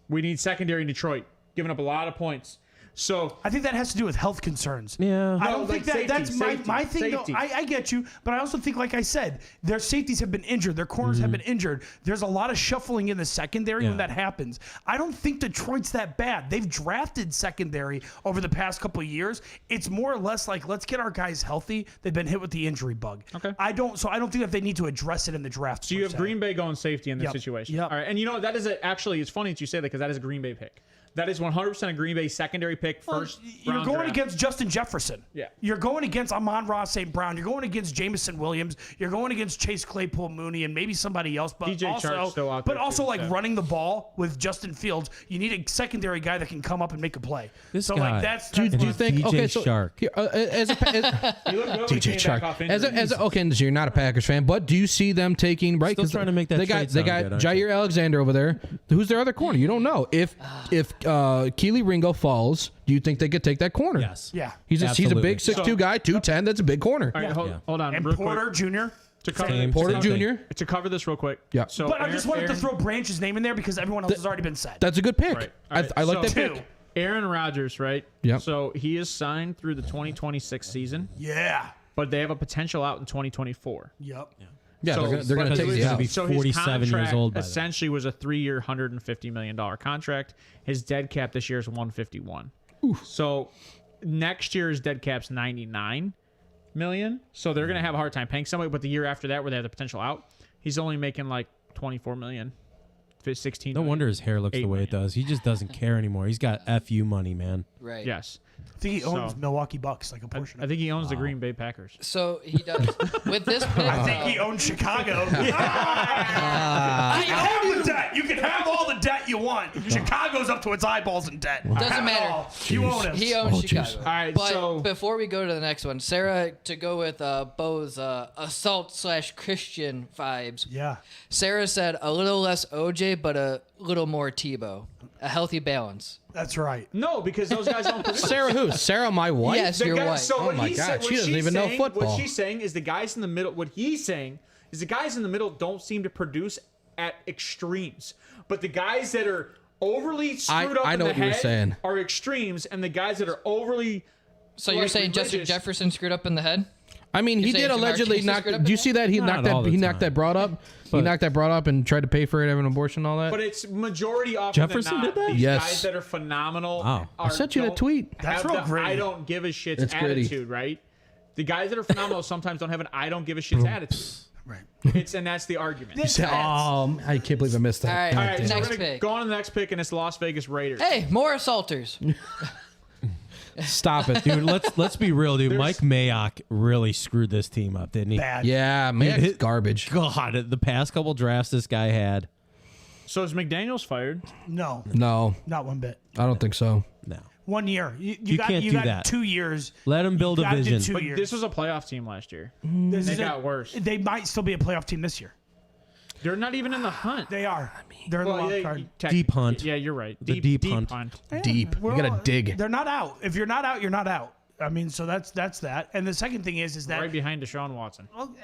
we need secondary in Detroit, giving up a lot of points. So I think that has to do with health concerns. Yeah. I No, don't like think that's safety, my thing. safety. Though, I get you, but I also think, like I said, their safeties have been injured. Their corners have been injured. There's a lot of shuffling in the secondary when Yeah. that happens. I don't think Detroit's that bad. They've drafted secondary over the past couple of years. It's more or less like, let's get our guys healthy. They've been hit with the injury bug. Okay. I don't think that they need to address it in the draft. So you have Green Bay going safety in this Yep. situation. Yep. All right, and you know that is actually, it's funny that you say that because that is a Green Bay pick. That is 100% a Green Bay secondary pick. First, You're round going draft. against Justin Jefferson. Yeah. You're going against Amon-Ra St. Brown. You're going against Jamison Williams. You're going against Chase Claypool Mooney and maybe somebody else. But DJ Chark's also, still out but there, also too, like so. running the ball with Justin Fields. You need a secondary guy that can come up and make a play. This so guy. like that's Do you what- think? DJ Okay, so Shark. here, as a, as, He looked good when he DJ came Shark. back off As injury. okay, so you're not a Packers fan, but do you see them taking right? Still 'Cause trying to make that they got trade they sound got good, aren't you? Jair Alexander over there. Who's their other corner? You don't know. If Keely Ringo falls, do you think they could take that corner? Yes. Yeah. He's a Absolutely. big 6'2" guy, 210. That's a big corner. All right, Yeah. hold on, And real Porter quick. Jr. To cover, Same. Porter Same thing. Jr. to cover this real quick. Yeah. So But I just wanted to Aaron- throw Branch's name in there because everyone else has already been said. That's a good pick. Right. All right, I like that so- pick. Two. Aaron Rodgers, right? Yep. So he is signed through the 2026 season, Yeah. but they have a potential out in 2024. Yep. Yeah, So- they're gonna but take his- the gonna out. be So his 47 years contract old by then. essentially was a 3-year, $150 million contract. His dead cap this year is 151. So next year's dead cap's 99 million. So they're gonna have a hard time paying somebody. But the year after that, where they have the potential out, he's only making like 24 million, 16. No wonder his hair looks the 8 way it million. does. He just doesn't care anymore. He's got FU money, man. Right. Yes, I think he owns So- Milwaukee Bucks, like a portion I of it. think he owns the Green Bay Packers. So he does with this pick. I think he owns Chicago. I own the debt. You can have all the debt you want. Chicago's up to its eyeballs in debt. Doesn't Have it matter. all. You own it. He owns Oh, Chicago. jeez. All right, But so- before we go to the next one, Sarah, to go with Bo's assault/Christian vibes. Yeah. Sarah said a little less OJ, but a little more Tebow. A healthy balance. That's right. No, because those guys don't produce. Sarah who? Sarah, my wife? Yes, The your guy- wife. So Oh what my he God, said, she what doesn't she's even know saying- football. What she's saying is the guys in the middle. What he's saying is the guys in the middle don't seem to produce at extremes, but the guys that are overly screwed up I in know the what you were head saying. are extremes, and the guys that are overly. So you're like, saying Justin religious- Jefferson screwed up in the head? I mean, he You're did saying Jamar allegedly Chase is knock. good up Do in you that? see that? He Not knocked all that. the He knocked time. that broad up. He knocked that broad up and tried to pay for it, have an abortion, and all that. But it's majority often Jefferson than not, did that? these Yes. guys that are phenomenal. Wow. I sent you that don't tweet. That's have real the gritty. I don't give a shit's It's gritty. attitude, right? The guys that are phenomenal sometimes don't have an I don't give a shit's attitude. Right. And that's the argument. I can't believe I missed that. All right. All right, so Next we're gonna pick. go on to the next pick, and it's Las Vegas Raiders. Hey, more assaulters. Stop it, Dude, let's be real, dude. Mike Mayock really screwed this team up, didn't he? Bad. Yeah, man, it's It- garbage. God, the past couple drafts this guy had. So is McDaniels fired? No. No, Not one bit. I don't think so. No. 1 year. You can't you do got that. 2 years. Let him build You a gotta do vision. 2 But years. this was a playoff team last year. This They is got worse. They might still be a playoff team this year. They're not even in the hunt. They are. They're in the wild card. Deep hunt. Yeah, you're right. The deep hunt. Deep. We're You gotta all- dig. They're not out. If you're not out, you're not out. I mean, so that's that. And the second thing is that Right behind Deshaun Watson. well,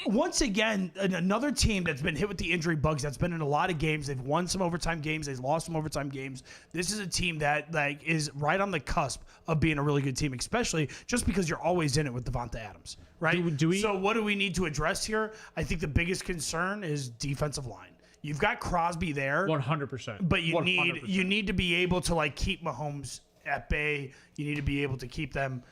once again, another team that's been hit with the injury bugs, that's been in a lot of games. They've won some overtime games. They've lost some overtime games. This is a team that like is right on the cusp of being a really good team, especially just because you're always in it with Devonta Adams, right? Do we- So what do we need to address here? I think the biggest concern is defensive line. You've got Crosby there, 100%. but you 100%. need to be able to like keep Mahomes at bay. You need to be able to keep them.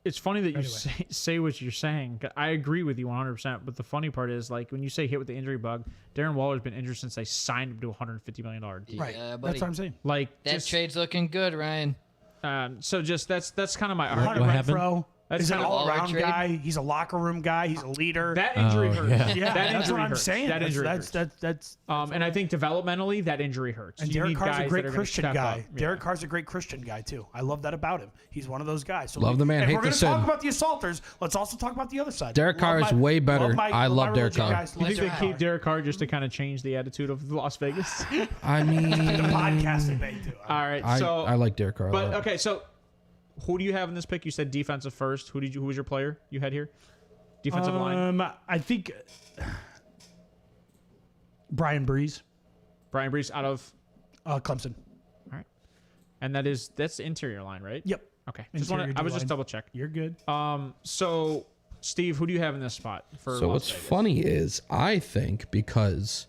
It's funny that you say what you're saying. I agree with you 100%. But the funny part is, like, when you say hit with the injury bug, Darren Waller's been injured since they signed him to a $150 million deal. Right. Yeah, buddy. That's what I'm saying. Like, That just, trade's looking good, Ryan. so just that's kind of my Hunter argument. happened? Renfro, He's an kind of all-around trade. guy. He's a locker room guy. He's a leader. that injury hurts. yeah, that that's injury what I'm hurts. saying. That injury hurts. That's And I think developmentally, that injury hurts. and You Derek need Carr's a guys great that are gonna Christian step guy. up. Yeah. Derek Carr's a great Christian guy too. I love that about him. He's one of those guys. So Love the man, If hate we're the going to talk sin. about the assaulters, let's also talk about the other side. Derek Carr is way better. I love Derek Carr. You think they keep Derek Carr just to kind of change the attitude of Las Vegas? I mean, the podcast they made too. All right, I so like Derek Carr. a but lot. okay, so who do you have in this pick? You said defensive first. Who was your player you had here? Defensive line. I think Brian Breeze, Brian Brees out of Clemson. all right, and that's the interior line, right? Yep. Okay, Interior I was just D-line. double check. You're good. So Steve, who do you have in this spot for? So Las what's Vegas? funny is I think because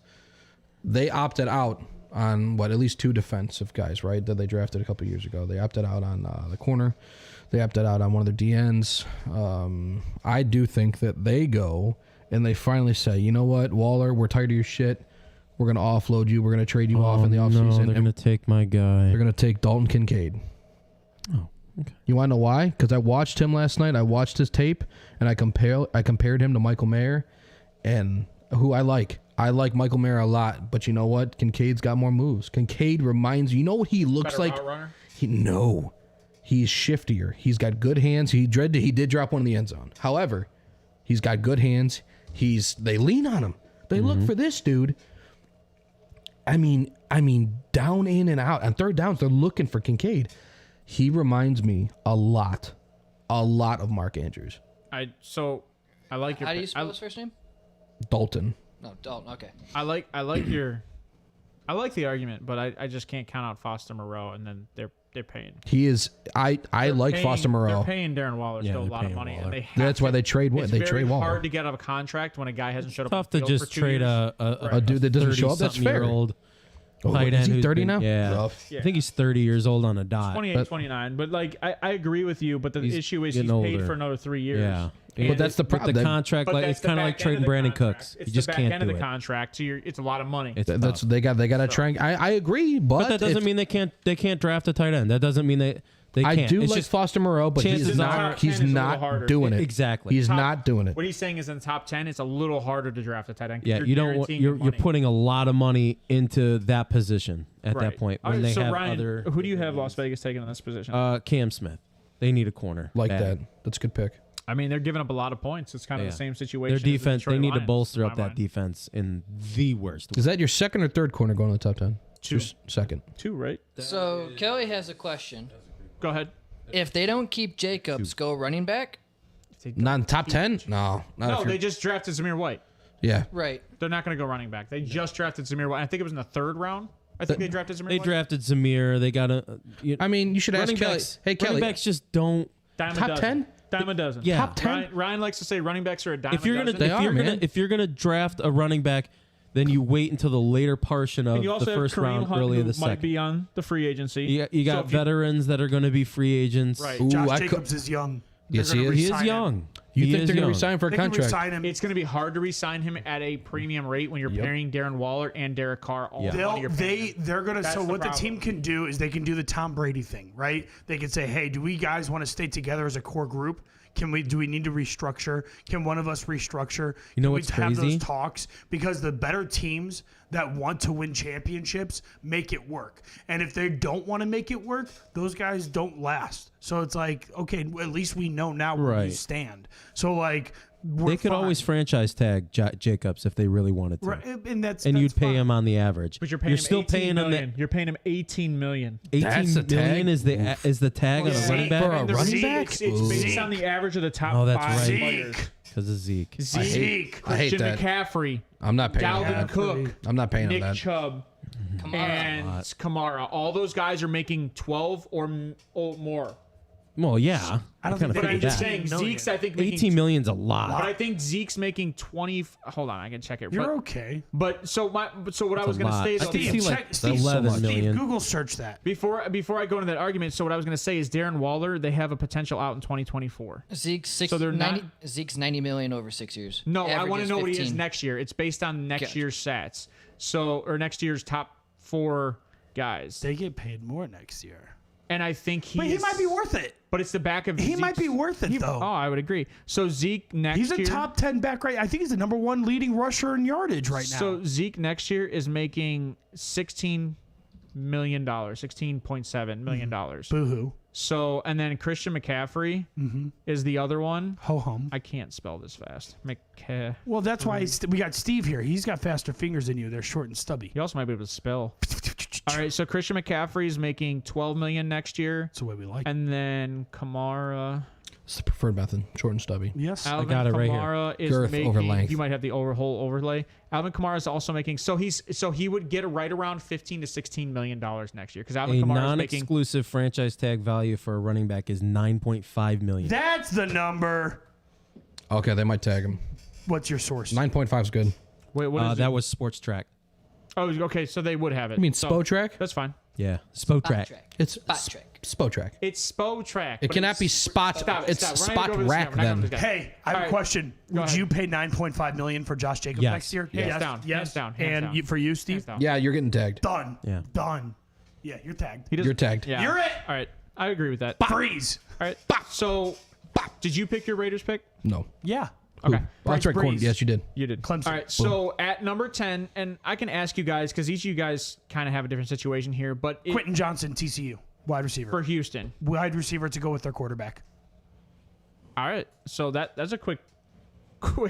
they opted out on at least 2 defensive guys, right? That they drafted a couple years ago. They opted out on the corner. They opted out on one of their DNs. I do think that they go and they finally say, you know what, Waller, we're tired of your shit. We're going to offload you. We're going to trade you off in the offseason. No, they're and going to take my guy. they're going to take Dalton Kincaid. Oh, okay. You want to know why? Because I watched him last night. I watched his tape, and I compared him to Michael Mayer, and who I like. I like Michael Mayer a lot, but you know what? Kincaid's got more moves. Kincaid reminds you know what he looks Better like? route runner? He's shiftier. He's got good hands. He did drop one in the end zone. However, he's got good hands. They lean on him. They look for this dude. I mean, down in and out on third downs, they're looking for Kincaid. He reminds me a lot of Mark Andrews. I like your. How do you spell his first name? Dalton. No, Dalton. Okay. I like your. I like the argument, but I just can't count out Foster Moreau, and then they're paying. He is. I like paying, Foster Moreau. They're paying Darren Waller Yeah, still a they're lot of paying money, Waller. and they have That's why to. they trade. It's They very trade Waller. hard to get out of a contract when a guy hasn't showed up. Tough on the to field just for 2 trade years. A dude that doesn't show up. That's fair. 30-something-year-old Oh, tight is end he who's 30 been- now? Yeah. Rough. Yeah. I think he's 30 years old on a dot. 28, 29. But like, I agree with you. But the He's issue is he's getting paid older. for another 3 years. Yeah. And But that's the With problem. the contract, But like that's it's the kind of back like end trading of the Brandon contract. Cooks. It's You just the back can't end of do the it. contract. So it's a lot of money. It's That's tough. they got to try. I agree, But that doesn't mean they can't draft a tight end. That doesn't mean they I can't. do It's like just Foster Moreau, but chances he's are- not. Top 10 He's is a little not harder. doing it. Exactly. He's not doing it. What he's saying is in the top 10, it's a little harder to draft a tight end. 'Cause yeah. you're You don't. Want, guaranteeing you're money. putting a lot of money into that position at Right. that point All when right, they so have Ryan, other. who do you have Las Vegas taking in this position? Cam Smith. They need a corner. Like bad. that. That's a good pick. I mean, they're giving up a lot of points. It's kind of Yeah. the same situation. Their as the defense. They Detroit need to Lions, bolster in up my that mind. defense in the worst. way. Is that your second or third corner going to the top 10? Two. Second. 2, right? So Kelly has a question. Go ahead. If they don't keep Jacobs, go running back. Not in top 10? No. Not No, if you're- they just drafted Zamir White. Yeah. Right. They're not going to go running back. They just drafted Zamir White. I think it was in the 3rd round. I think they drafted Zamir They White. drafted Zamir. They got a. I mean, you should ask running Kelly. backs. Hey, Kelly. Running backs just don't. Dime a top dozen. 10? Dime a dozen. Yeah. Top 10? Ryan likes to say running backs are a dime If you're a gonna, dozen. if you're gonna draft a running back, then you wait until the later portion of And you the also have first Kareem round, Hunt, early who of the might second. be on the free agency. You got So if you- veterans that are going to be free agents. Right. Ooh, Josh I Jacobs is young. Yes, They're he gonna is. He is re-sign him. young. You He think is they're going to young. resign for a They can contract? re-sign him. It's going to be hard to re-sign him at a premium rate when you're pairing Darren Waller and Derek Carr all on your They're gonna. That's So the what the problem. team can do is they can do the Tom Brady thing, right? They can say, "Hey, do we guys want to stay together as a core group? Do we need to restructure? Can one of us restructure? You know Can what's we have crazy? those talks? Because the better teams that want to win championships make it work. And if they don't want to make it work, those guys don't last. So it's like, okay, at least we know now where we Right. stand. So like, we're They could fine. always franchise tag Jacobs if they really wanted to, Right, and that's you'd pay fine. him on the average. But you're paying him still 18 paying him million. You're paying him 18 million. 18 That's the million tag? is the tag on a Zeke running back for a And the running Zeke, back? It's based on the average of the top Oh, that's 5 right. players. because of Zeke. Zeke, I hate Christian that. McCaffrey, I'm not paying Dalvin that. Cook, I'm not paying him Nick that. Chubb, Kamara. and Kamara. All those guys are making 12 or more. Well, yeah. I don't kinda think But I'm figured just that. saying, 18 Zeke's I think making 18 million's a lot. But I think Zeke's making 20. Hold on, I can check it. You're But, okay. but so what I was a going to lot. say is I can see like Steve, 11 Steve, million. Google search that. before I go into that argument. So what I was going to say is Darren Waller. They have a potential out in 2024. Zeke's So they're 90, not- Zeke's 90 million over 6 years. No, I Average want to know what he is 15. next year. It's based on next Gotcha. year's stats. So or next year's top 4 guys. They get paid more next year. And I think But he might be worth it. But it's the back of He might be worth it, though. Oh, I would agree. So Zeke next year. He's a top 10 back right. I think he's the number 1 leading rusher in yardage right now. So Zeke next year is making $16 million, $16.7 million. Boo-hoo. So, and then Christian McCaffrey is the other one. Ho-hum. I can't spell this fast. Well, that's why we got Steve here. He's got faster fingers than you. They're short and stubby. He also might be able to spell. All right, so Christian McCaffrey is making $12 million next year. That's the way we like it. And then Kamara. It's the preferred method, short and stubby. Yes. Alvin got it right here. Kamara is Girth making. over length. You might have the whole overlay. Alvin Kamara is also making. So he would get right around $15 to $16 million next year because Alvin A Kamara is making. non-exclusive franchise tag value for a running back is $9.5 million. That's the number. Okay, they might tag him. What's your source? 9.5 is good. Wait, what is That it? was Sports Track. Oh, okay. So they would have it. You mean so, Spotrac? That's fine. Yeah, Spotrac. It's Spot track. Spotrac. It's Spotrac. It cannot be spot. It's We're not spot gonna go over this rack again. We're not gonna then. go over this again. Hey, I have All a right. question. Go Would ahead. you pay $9.5 million for Josh Jacobs Yes. next year? Hands down. Yes. Hands down. And Hands down. for you, Steve? Hands down. Yeah, you're getting tagged. Done. Yeah. Done. Yeah, you're tagged. He doesn't- You're tagged. Yeah. You're it. All right. I agree with that. Freeze. All right. So, did you pick your Raiders pick? No. Yeah. Okay. Oh, that's right. Breeze. Corn. Yes, you did. You did. Clemson. All right. So at number 10, and I can ask you guys because each of you guys kind of have a different situation here, but Quentin Johnson, TCU, wide receiver. for Houston. Wide receiver to go with their quarterback. All right. So that's a quick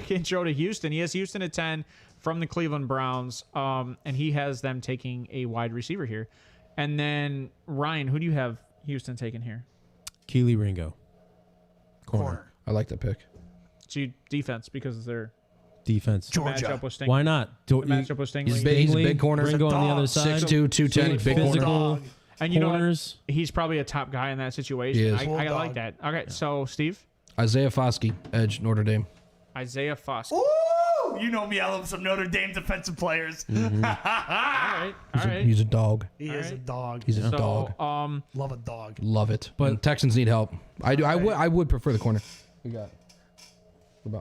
intro to Houston. He has Houston at 10 from the Cleveland Browns, and he has them taking a wide receiver here. And then Ryan, who do you have Houston taking here? Keely Ringo. Corner. I like that pick. So you defense because their Defense. Georgia. matchup was Stingley. Why not? Do, The matchup was Stingley. He's big. He's a big corner. Ringo on the other Dog. side. 6'2", 210, big corner. Physical. And you know what? Corners. He's probably a top guy in that situation. He is. I Bulldog. like that. Okay, so Steve, Isaiah Foskey, edge, Notre Dame. Isaiah Foskey. Ooh, you know me. I love some Notre Dame defensive players. All right, all right. He's a dog. He is a dog. He's a So, dog. Love a dog. Love it. But Texans need help. I do. I would prefer the corner. We got.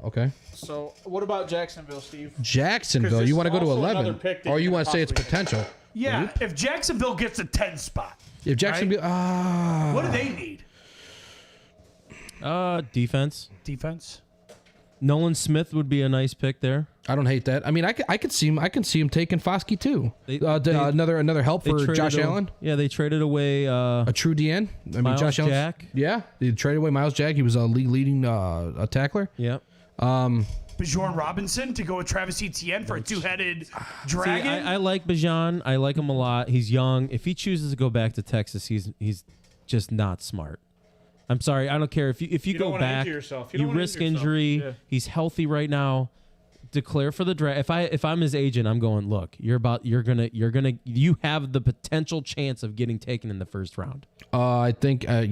Okay. so what about Jacksonville, Steve? Jacksonville. this You is want to go to also another 11, pick that or you you could want to say it's possibly potential? Yeah, if Jacksonville gets a 10 spot, If Jacksonville, what do they need? Defense. Defense. Nolan Smith would be a nice pick there. I don't hate that. I mean, I could see him. I can see him taking Foskey too. They- Another help They for traded Josh Allen, Yeah, they traded away a true DN. I mean, Miles Josh Allen. Jack. Yeah, they traded away Miles Jack. He was a league leading a tackler. Yep. Bajoran Robinson to go with Travis Etienne for a two-headed See, dragon. I like Bijan. I like him a lot. He's young. If he chooses to go back to Texas, he's just not smart. I'm sorry. I don't care if you don't go wanna back. injure yourself. You You don't wanna risk injure yourself. injury. Yeah. He's healthy right now. Declare for the draft. If I'm his agent, I'm going. Look, you have the potential chance of getting taken in the first round. I think, an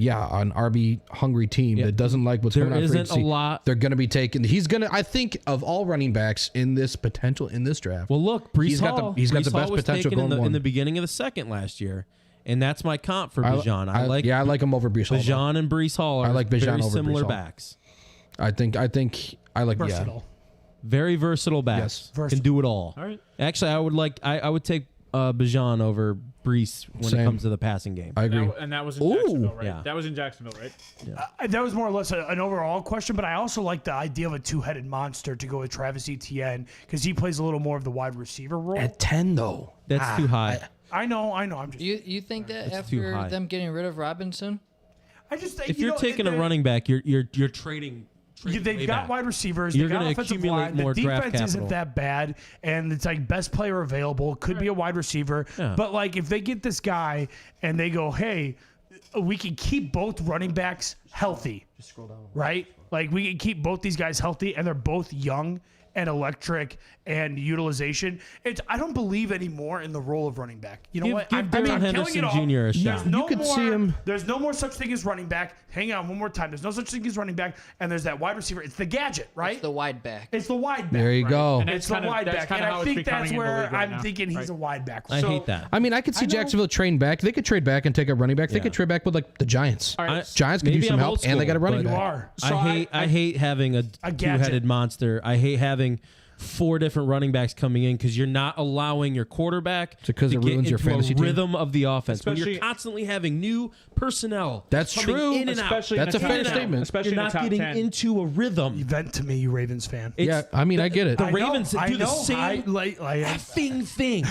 RB hungry team that doesn't like what's There going on. isn't free agency, a lot- They're going to be taking. He's going to. I think of all running backs in this draft. Well, look, Brees He's got the- Hall. he's got Brees the best Hall was potential taken going in one. the beginning of the second last year, and that's my comp for Bijan. I like him over Brees Hall. though. Bijan and Brees Hall are I like Bijan very over similar Brees Hall. backs. I think I like Versatile. Very versatile backs. Yes. Can Versatile. do it all. All right. Actually, I would take Bijan over Brees when Same. it comes to the passing game. I agree. And that was in Ooh. Jacksonville, right? Yeah. That was in Jacksonville, right? That was more or less an overall question, but I also like the idea of a two-headed monster to go with Travis Etienne because he plays a little more of the wide receiver role. At 10 though. That's too high. I know. I'm just. You think that That's too after high. them getting rid of Robinson? I just think If you're taking a running back, you're trading. They've way got back. wide receivers. You're They got gonna offensive accumulate line. more The draft defense isn't capital. that bad, and it's like best player available. Could be a wide receiver, Yeah. but like if they get this guy and they go, hey, we can keep both running backs healthy. Just scroll down. Right? Like we can keep both these guys healthy, and they're both young and electric and utilization. I don't believe anymore in the role of running back. You know what? Give Darrell killing Henderson it all. Jr. a There's shot. no You could more, see him- There's no more such thing as running back. Hang on one more time. There's no such thing as running back, and there's that wide receiver. It's the gadget, right? It's the wide back. It's the wide back. There you right? go. And It's the wide that's back, kinda and how I it's think that's becoming in the where league right I'm now. thinking he's Right. a wide back. I So- hate that. I mean, I could see Jacksonville trade back. They could trade back and take a running back. They Yeah. could trade back with like the Giants. All right. Giants could Maybe use some I'm help, old and they school, got a running but- You back. are. So I hate having a gadget. two-headed monster. I hate having 4 different running backs coming in because you're not allowing your quarterback because to it get ruins your into fantasy a team? rhythm of the offense. When Especially- you're constantly having new personnel That's coming true. in and out, Especially That's in a the fair top 10, statement. Especially you're in not the top getting 10. into a rhythm. Vent to me, you Ravens fan. Yeah, I mean, I get it. The I know, Ravens I do the know. same I effing thing.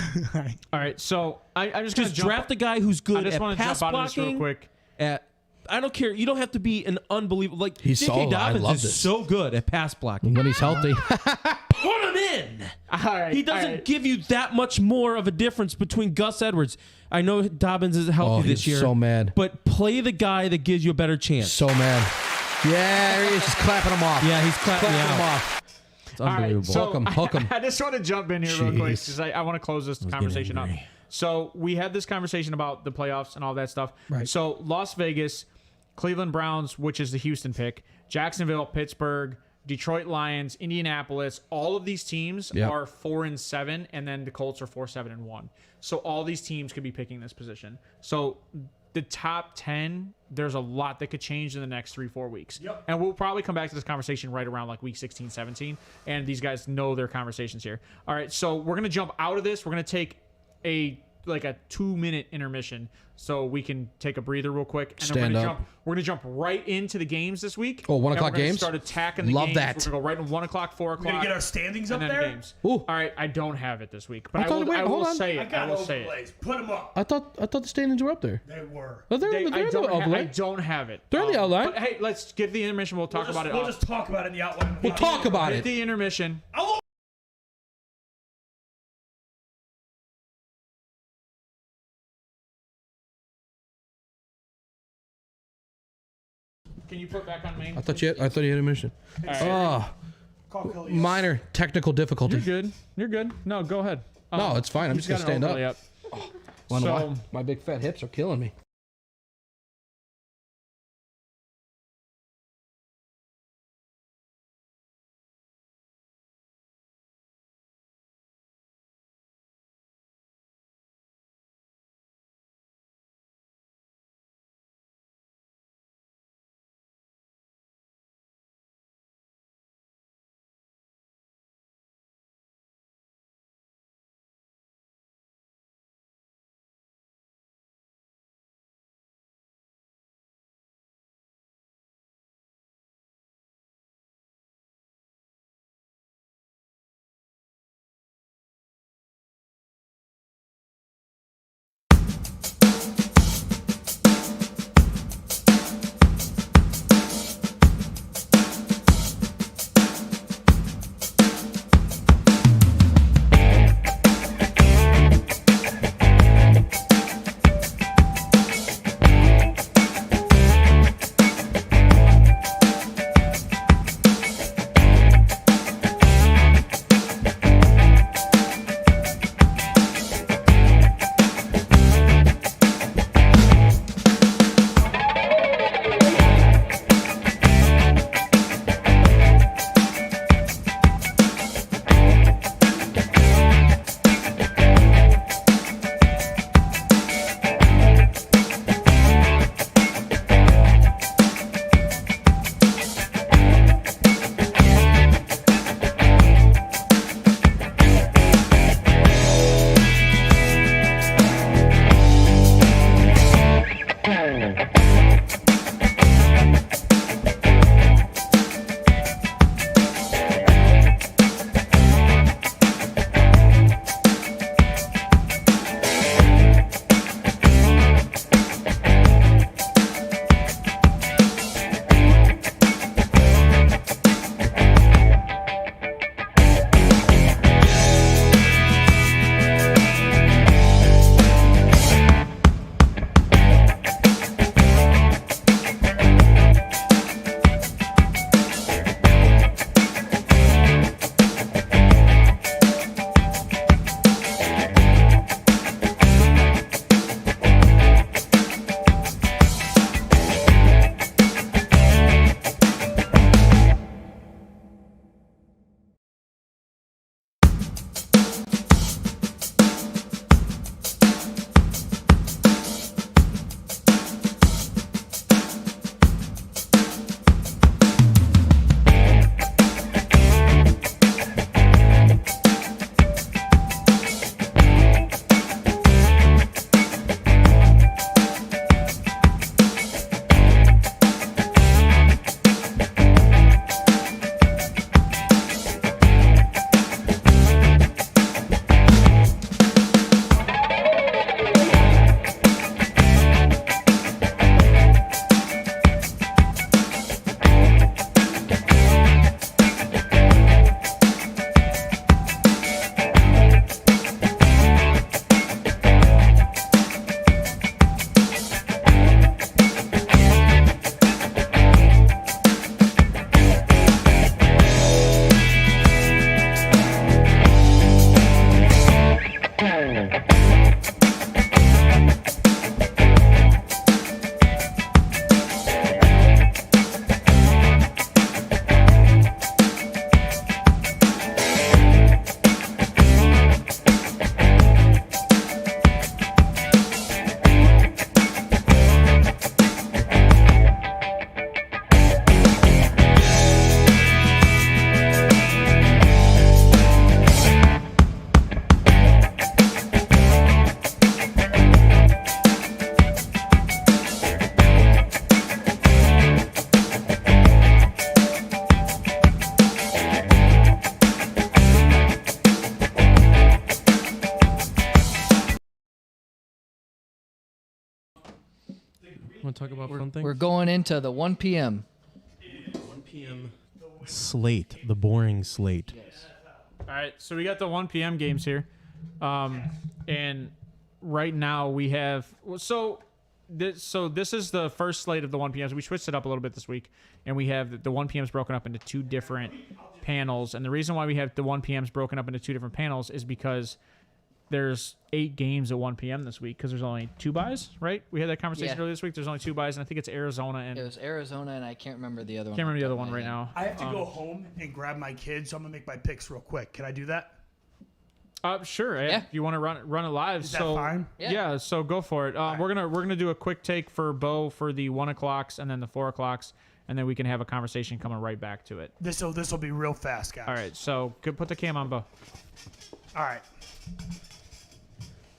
All right, so I'm just going Just to jump. draft a guy who's I good just at want to pass jump out of this real blocking. quick. I don't care. You don't have to be an unbelievable. Like He's J.K. solid. I Dobbins love is this. so good at pass blocking. When he's healthy. Put him in. All right, He all doesn't right. give you that much more of a difference between Gus Edwards. I know Dobbins is healthy Oh, this he's year. so mad. But play the guy that gives you a better chance. So mad. Yeah, there he is, just clapping him off. Yeah, he's clapping me him out. off. It's All right, unbelievable. so Hook 'em. I just want to jump in here real quick Jeez. because I want to close this conversation up. angry. So we had this conversation about the playoffs and all that stuff. Right. So Las Vegas, Cleveland Browns, which is the Houston pick, Jacksonville, Pittsburgh, Detroit Lions, Indianapolis, all of these teams Yep. are 4-7, and then the Colts are 4-7-1. So all these teams could be picking this position. So the top 10, there's a lot that could change in the next 3-4 weeks. Yep. And we'll probably come back to this conversation right around like week 16, 17. And these guys know their conversations here. All right, so we're going to jump out of this. We're going to take a 2-minute intermission so we can take a breather real quick. And Stand then up. we're gonna jump right into the games this week. Oh, 1 And o'clock we're gonna games? Start attacking the Love games. that. We're gonna go right in 1 o'clock, 4 We're o'clock. gonna get our standings up and then there. games. Ooh. All right, I don't have it this week, but I I thought- will, wait, I hold will on. say I it. I got will say it. overlays. Put them up. I thought the standings were up there. They were. Oh, they're I in the don't overlay. I don't have it. They're in the outline. But hey, let's get the intermission. We'll talk about it. We'll off. just talk about it in the outline. We'll talk about Hit it. the intermission. Can you put back on main? I thought you had a mission. Oh, Call Kelly. minor technical difficulty. You're good. You're good. No, go ahead. No, it's fine. I'm You just gonna got an stand up. overlay Wanna So- why? My big fat hips are killing me. Want to talk about fun things? We're going into the 1 p.m. 1 p.m. slate, the boring slate. All right, so we got the 1 p.m. games here, and right now we have this is the first slate of the 1 p.m. So we switched it up a little bit this week, and we have the 1 p.m.s broken up into two different panels. And the reason why we have the 1 p.m.s broken up into two different panels is because there's 8 games at 1 p.m. this week because there's only 2 buys, right? We had that conversation earlier this week. There's only 2 buys, and I think it's Arizona and It was Arizona, and I can't remember the other one. can't remember the other one right now. I have to go home and grab my kids, so I'm gonna make my picks real quick. Can I do that? Sure. Yeah. If you want to run it live, Is that fine? Yeah. So go for it. We're gonna do a quick take for Bo for the 1 o'clocks and then the 4 o'clocks, and then we can have a conversation coming right back to it. This will be real fast, guys. All right. So good. Put the cam on, Bo. All right.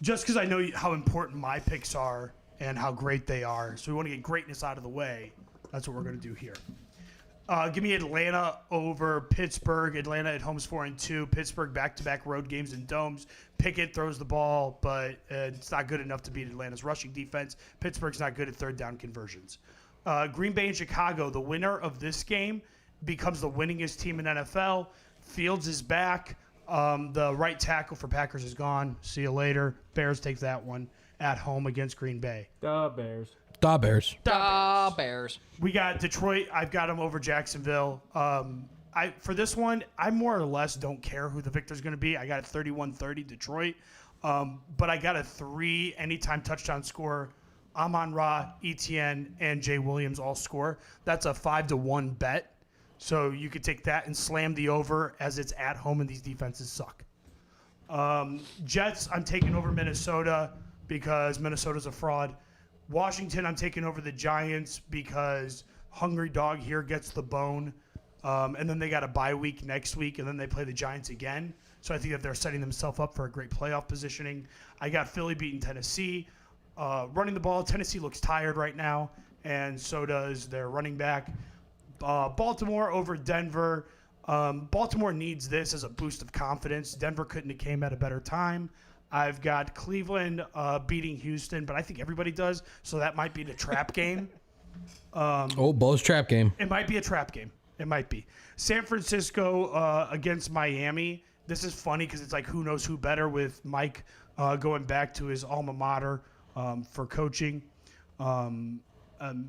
Just because I know how important my picks are and how great they are, so we want to get greatness out of the way. That's what we're going to do here. Give me Atlanta over Pittsburgh. Atlanta at home's 4-2. Pittsburgh back-to-back road games in domes. Pickett throws the ball, but it's not good enough to beat Atlanta's rushing defense. Pittsburgh's not good at third down conversions. Green Bay and Chicago, the winner of this game becomes the winningest team in NFL. Fields is back. The right tackle for Packers is gone. See you later. Bears take that one at home against Green Bay. The Bears. Da Bears. Da Bears. We got Detroit. I've got them over Jacksonville. For this one, I more or less don't care who the victor's going to be. I got it 31-30 Detroit. But I got a 3 anytime touchdown score. Amon-Ra, Etienne, and Jay Williams all score. That's a 5-1 bet. So you could take that and slam the over as it's at home and these defenses suck. Jets, I'm taking over Minnesota because Minnesota's a fraud. Washington, I'm taking over the Giants because Hungry Dog here gets the bone. And then they got a bye week next week, and then they play the Giants again. So I think that they're setting themselves up for a great playoff positioning. I got Philly beating Tennessee. Running the ball, Tennessee looks tired right now, and so does their running back. Baltimore over Denver. Baltimore needs this as a boost of confidence. Denver couldn't have came at a better time. I've got Cleveland beating Houston, but I think everybody does, so that might be the trap game. Bo's trap game. It might be a trap game. It might be. San Francisco against Miami. This is funny because it's like who knows who better with Mike going back to his alma mater for coaching. Mike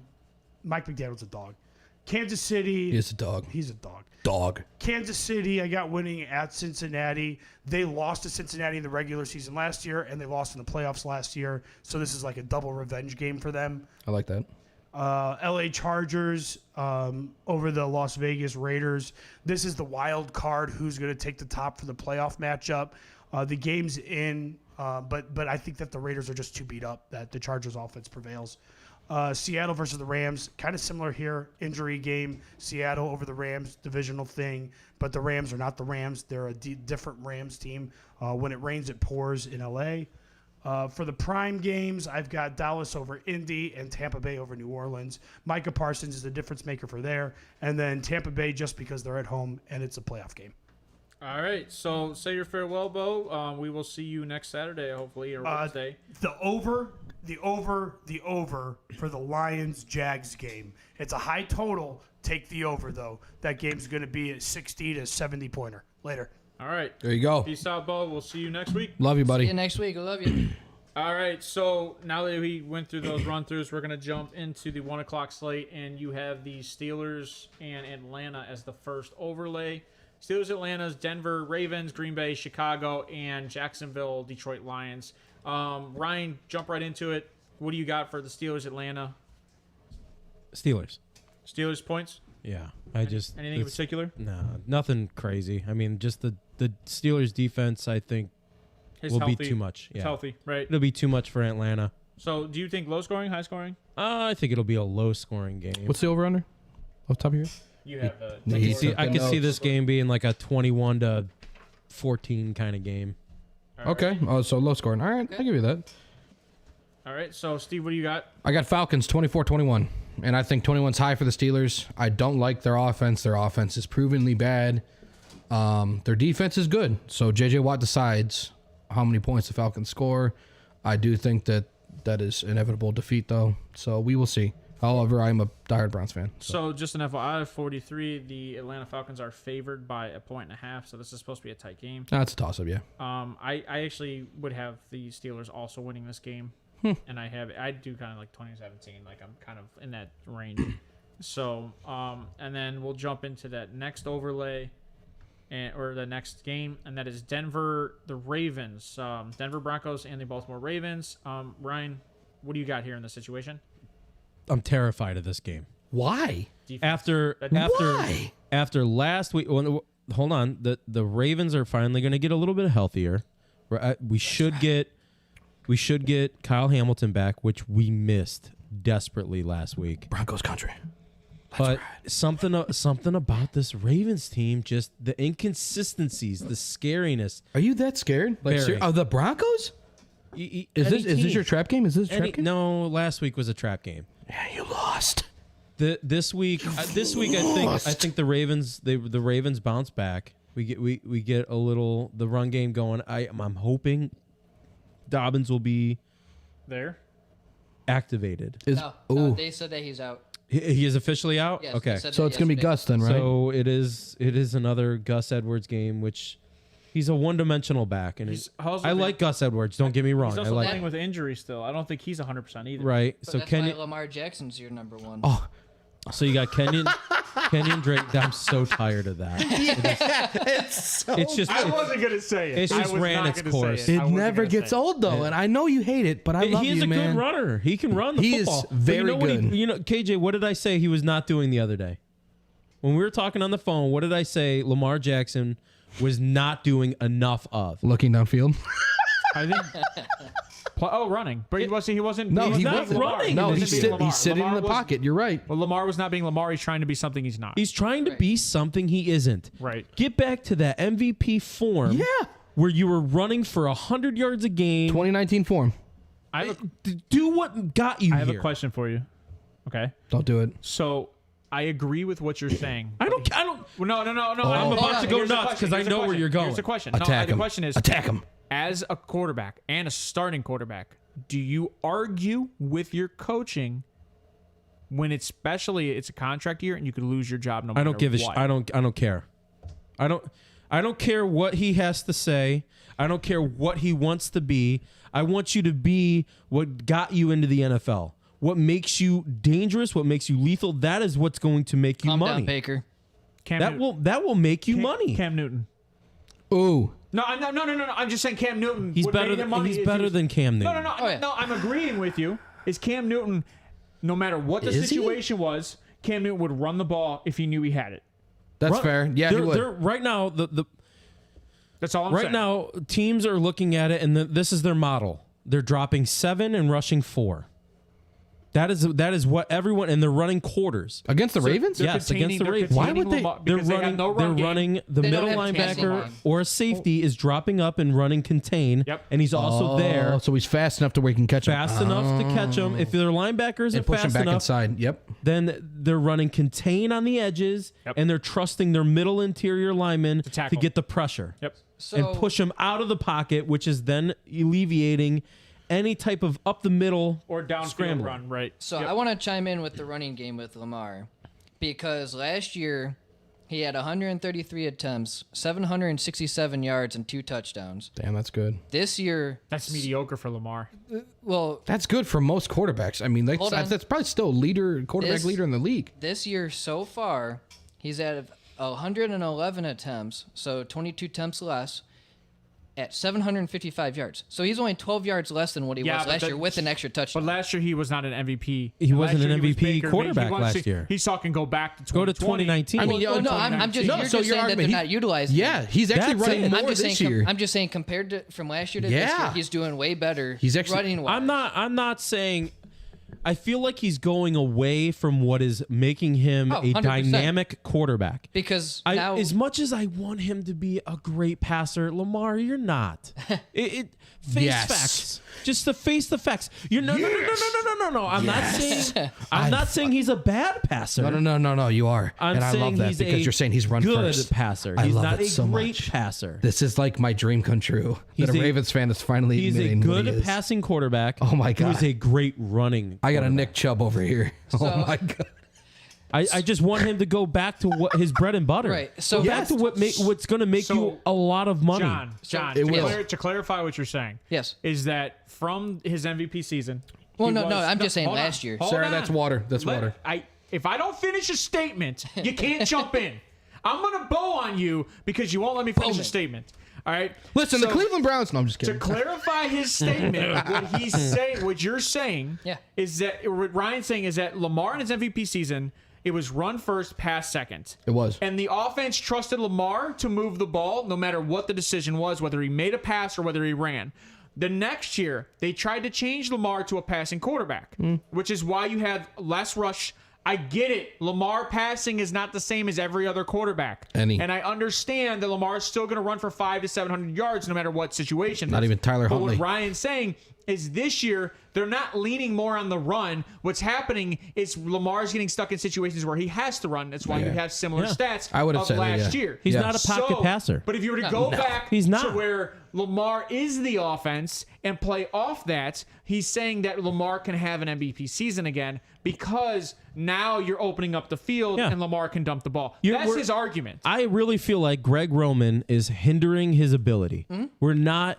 McDaniel's a dog. Kansas City. He's a dog. He's a dog. Dog. Kansas City, I got winning at Cincinnati. They lost to Cincinnati in the regular season last year, and they lost in the playoffs last year. So this is like a double revenge game for them. I like that. LA Chargers over the Las Vegas Raiders. This is the wild card. Who's going to take the top for the playoff matchup? The game's in, but I think that the Raiders are just too beat up that the Chargers offense prevails. Seattle versus the Rams, kind of similar here. Injury game. Seattle over the Rams, divisional thing. But the Rams are not the Rams. They're a different Rams team. When it rains, it pours in LA. For the prime games, I've got Dallas over Indy and Tampa Bay over New Orleans. Micah Parsons is the difference maker for there. And then Tampa Bay just because they're at home and it's a playoff game. All right. So say your farewell, Bo. We will see you next Saturday, hopefully, or Wednesday. The over for the Lions-Jags game. It's a high total. Take the over, though. That game's going to be a 60 to 70 pointer. Later. All right. There you go. Peace out, Bo. We'll see you next week. Love you, buddy. See you next week. I love you. All right. So now that we went through those run-throughs, we're going to jump into the 1 o'clock slate, and you have the Steelers and Atlanta as the first overlay. Steelers, Atlanta's Denver, Ravens, Green Bay, Chicago, and Jacksonville, Detroit Lions. Ryan, jump right into it. What do you got for the Steelers, Atlanta? Steelers. Steelers points? Yeah. Anything in particular? No, nothing crazy. I mean, just the Steelers defense, I think, will be too much. It's Yeah. healthy, right? It'll be too much for Atlanta. So do you think low scoring, high scoring? I think it'll be a low scoring game. What's the over-under? Off the top of your head? You have I could see this game being like a 21-14 kind of game. Okay. Oh, so low scoring. All right. I'll give you that. All right. So, Steve, what do you got? I got Falcons 24-21. And I think 21's high for the Steelers. I don't like their offense. Their offense is provenly bad. Their defense is good. So J.J. Watt decides how many points the Falcons score. I do think that that is inevitable defeat, though. So we will see. However, I'm a diehard Browns fan. So just an FYI, 43, the Atlanta Falcons are favored by 1.5, so this is supposed to be a tight game. That's a toss-up, yeah. I actually would have the Steelers also winning this game, and I do kind of like 2017, like I'm kind of in that range. So, and then we'll jump into that next overlay, or the next game, and that is the Ravens, Denver Broncos and the Baltimore Ravens. Ryan, what do you got here in this situation? I'm terrified of this game. Why? After last week, hold on. The Ravens are finally going to get a little bit healthier. We should get Kyle Hamilton back, which we missed desperately last week. Broncos country. But something about this Ravens team, just the inconsistencies, the scariness. Are you that scared? Like, Very. the Broncos? Is this your trap game? Is this a trap game? No, last week was a trap game. Yeah, you lost. This week I think the Ravens bounce back. We get a little the run game going. I'm hoping Dobbins will be There. activated. No, they said that he's out. He is officially out. Yes, Okay, they said So that it's gonna be yesterday. Gus then, right? so it is another Gus Edwards game, which he's a one-dimensional back, and I like Gus Edwards. Don't get me wrong. He's I also like playing with injury still. I don't think he's 100% either. right. But So that's why Kenyon. Lamar Jackson's your number one. Oh, So you got Kenyon Drake. I'm so tired of that. It's just I wasn't gonna say it. It's just I was ran not its gonna course. say it I wasn't never gonna gets say it. old though, and I know you hate it, but I love he is you, a man. good runner. He can run the He is football. But very you know what good. KJ, what did I say he was not doing the other day? When we were talking on the phone, what did I say Lamar Jackson was not doing enough of? Looking downfield. I think. Running, but he wasn't. No, he's he not wasn't running. No, He he's, wasn't being Lamar. he's sitting Lamar in the was- pocket. You're right. Well, Lamar was not being Lamar. He's trying to be something he's not. He's trying to be something he isn't. Right. Get back to that MVP form. Yeah. Where you were running for 100 yards a game. 2019 form. I have Do what got you I have here. a question for you. Okay. Don't do it. So I agree with what you're saying. I don't. Well, no. I'm about to go Here's the nuts question. because I Here's the know where question. you're going. Here's the question. Attack The him. question is, Attack him. as a quarterback and a starting quarterback, do you argue with your coaching when it's a contract year and you could lose your job no matter I don't give a what? I don't care. I don't care what he has to say. I don't care what he wants to be. I want you to be what got you into the NFL. What makes you dangerous, what makes you lethal, that is what's going to make you Calm money. down, Baker. Cam That will make you money. Cam Newton. Ooh. No. I'm just saying Cam Newton. He's what better made him than money he's is better than Cam Newton. No. Oh, yeah. No, I'm agreeing with you. Is Cam Newton, no matter what the Is he? situation was, Cam Newton would run the ball if he knew he had it. That's fair. Yeah, he would. They're right now That's all I'm right saying. now teams are looking at it and this is their model. They're dropping 7 and rushing 4. That is what everyone, and they're running quarters. Against the Ravens? They're Yes, containing- against the they're Ravens. Why containing would they- Lamar- They're because they got running. no They're run game. running the They middle don't have passing linebacker line. or a safety is dropping up and running contain. Yep. And he's also there Oh, so he's fast enough to where he can catch him. fast enough to catch him. If their linebackers are And push him fast back enough, inside. Yep. then they're running contain on the edges, Yep. and they're trusting their middle interior linemen to tackle. get the pressure Yep. So and push them out of the pocket, which is then alleviating any type of up the middle Or downfield scrambling. run, right? So Yep. I want to chime in with the running game with Lamar, because last year he had 133 attempts, 767 yards, and 2 touchdowns. Damn, that's good. This year, That's mediocre for Lamar. well, That's good for most quarterbacks. I mean, Hold on. that's probably still quarterback This- leader in the league. this year so far, he's at 111 attempts, so 22 attempts less, at 755 yards. So he's only 12 yards less than what he Yeah, was but last that- year with an extra touchdown. But last year he was not an MVP. He wasn't Last an year was MVP Baker quarterback wants last year. He's talking go back to 2020. Go to 2019. I mean, Well, no, I'm just, No, you're so just your saying that argument, they're he- not utilizing Yeah, him. he's actually That's running it. more I'm just this saying. year. I'm just saying compared to from last year to this Yeah. year, he's doing way better. He's actually- running wise. I'm not saying. I feel like he's going away from what is making him Oh, a 100%. dynamic quarterback. Because now, As much as I want him to be a great passer, Lamar, you're not. Face Yes. facts. Just to face the facts. You're no. I'm not saying he's a bad passer. No. You are, I'm and I saying love that he's because a you're saying he's run good first. passer. I He's love not it a so great much. passer. This is like my dream come true. That a Ravens fan is finally He's a admitting what good he is. passing quarterback. Oh my God. Who's a great running. I got a quarterback. Nick Chubb over here. Oh my God. I just want him to go back to what his bread and butter. Right, so- go back to what's going to make So, you a lot of money. John, It will. to clarify what you're saying, Yes. is that from his MVP season? Well, he no, was- I'm just saying hold on, last year. hold Sarah, on. that's water. That's water. If I don't finish a statement, you can't jump in. I'm gonna bow on you because you won't let me finish a statement. All right. Listen, So, the Cleveland Browns. No, I'm just To kidding. clarify his statement, what you're saying, Yeah. is that what Ryan's saying is that Lamar in his MVP season, it was run first, pass second. It was. And the offense trusted Lamar to move the ball no matter what the decision was, whether he made a pass or whether he ran. The next year, they tried to change Lamar to a passing quarterback, which is why you have less rush. I get it. Lamar passing is not the same as every other quarterback. Any. And I understand that Lamar is still going to run for 500 to 700 yards no matter what situation. Not even Tyler But Huntley. what Ryan's saying is this year, they're not leaning more on the run. What's happening is Lamar's getting stuck in situations where he has to run. That's why you have similar stats I would have of said that, last yeah. year. He's Yeah. not a pocket passer. But if you were to go back he's not. to where Lamar is the offense and play off that, he's saying that Lamar can have an MVP season again because now you're opening up the field Yeah. and Lamar can dump the ball. You're- That's we're- his argument. I really feel like Greg Roman is hindering his ability. We're not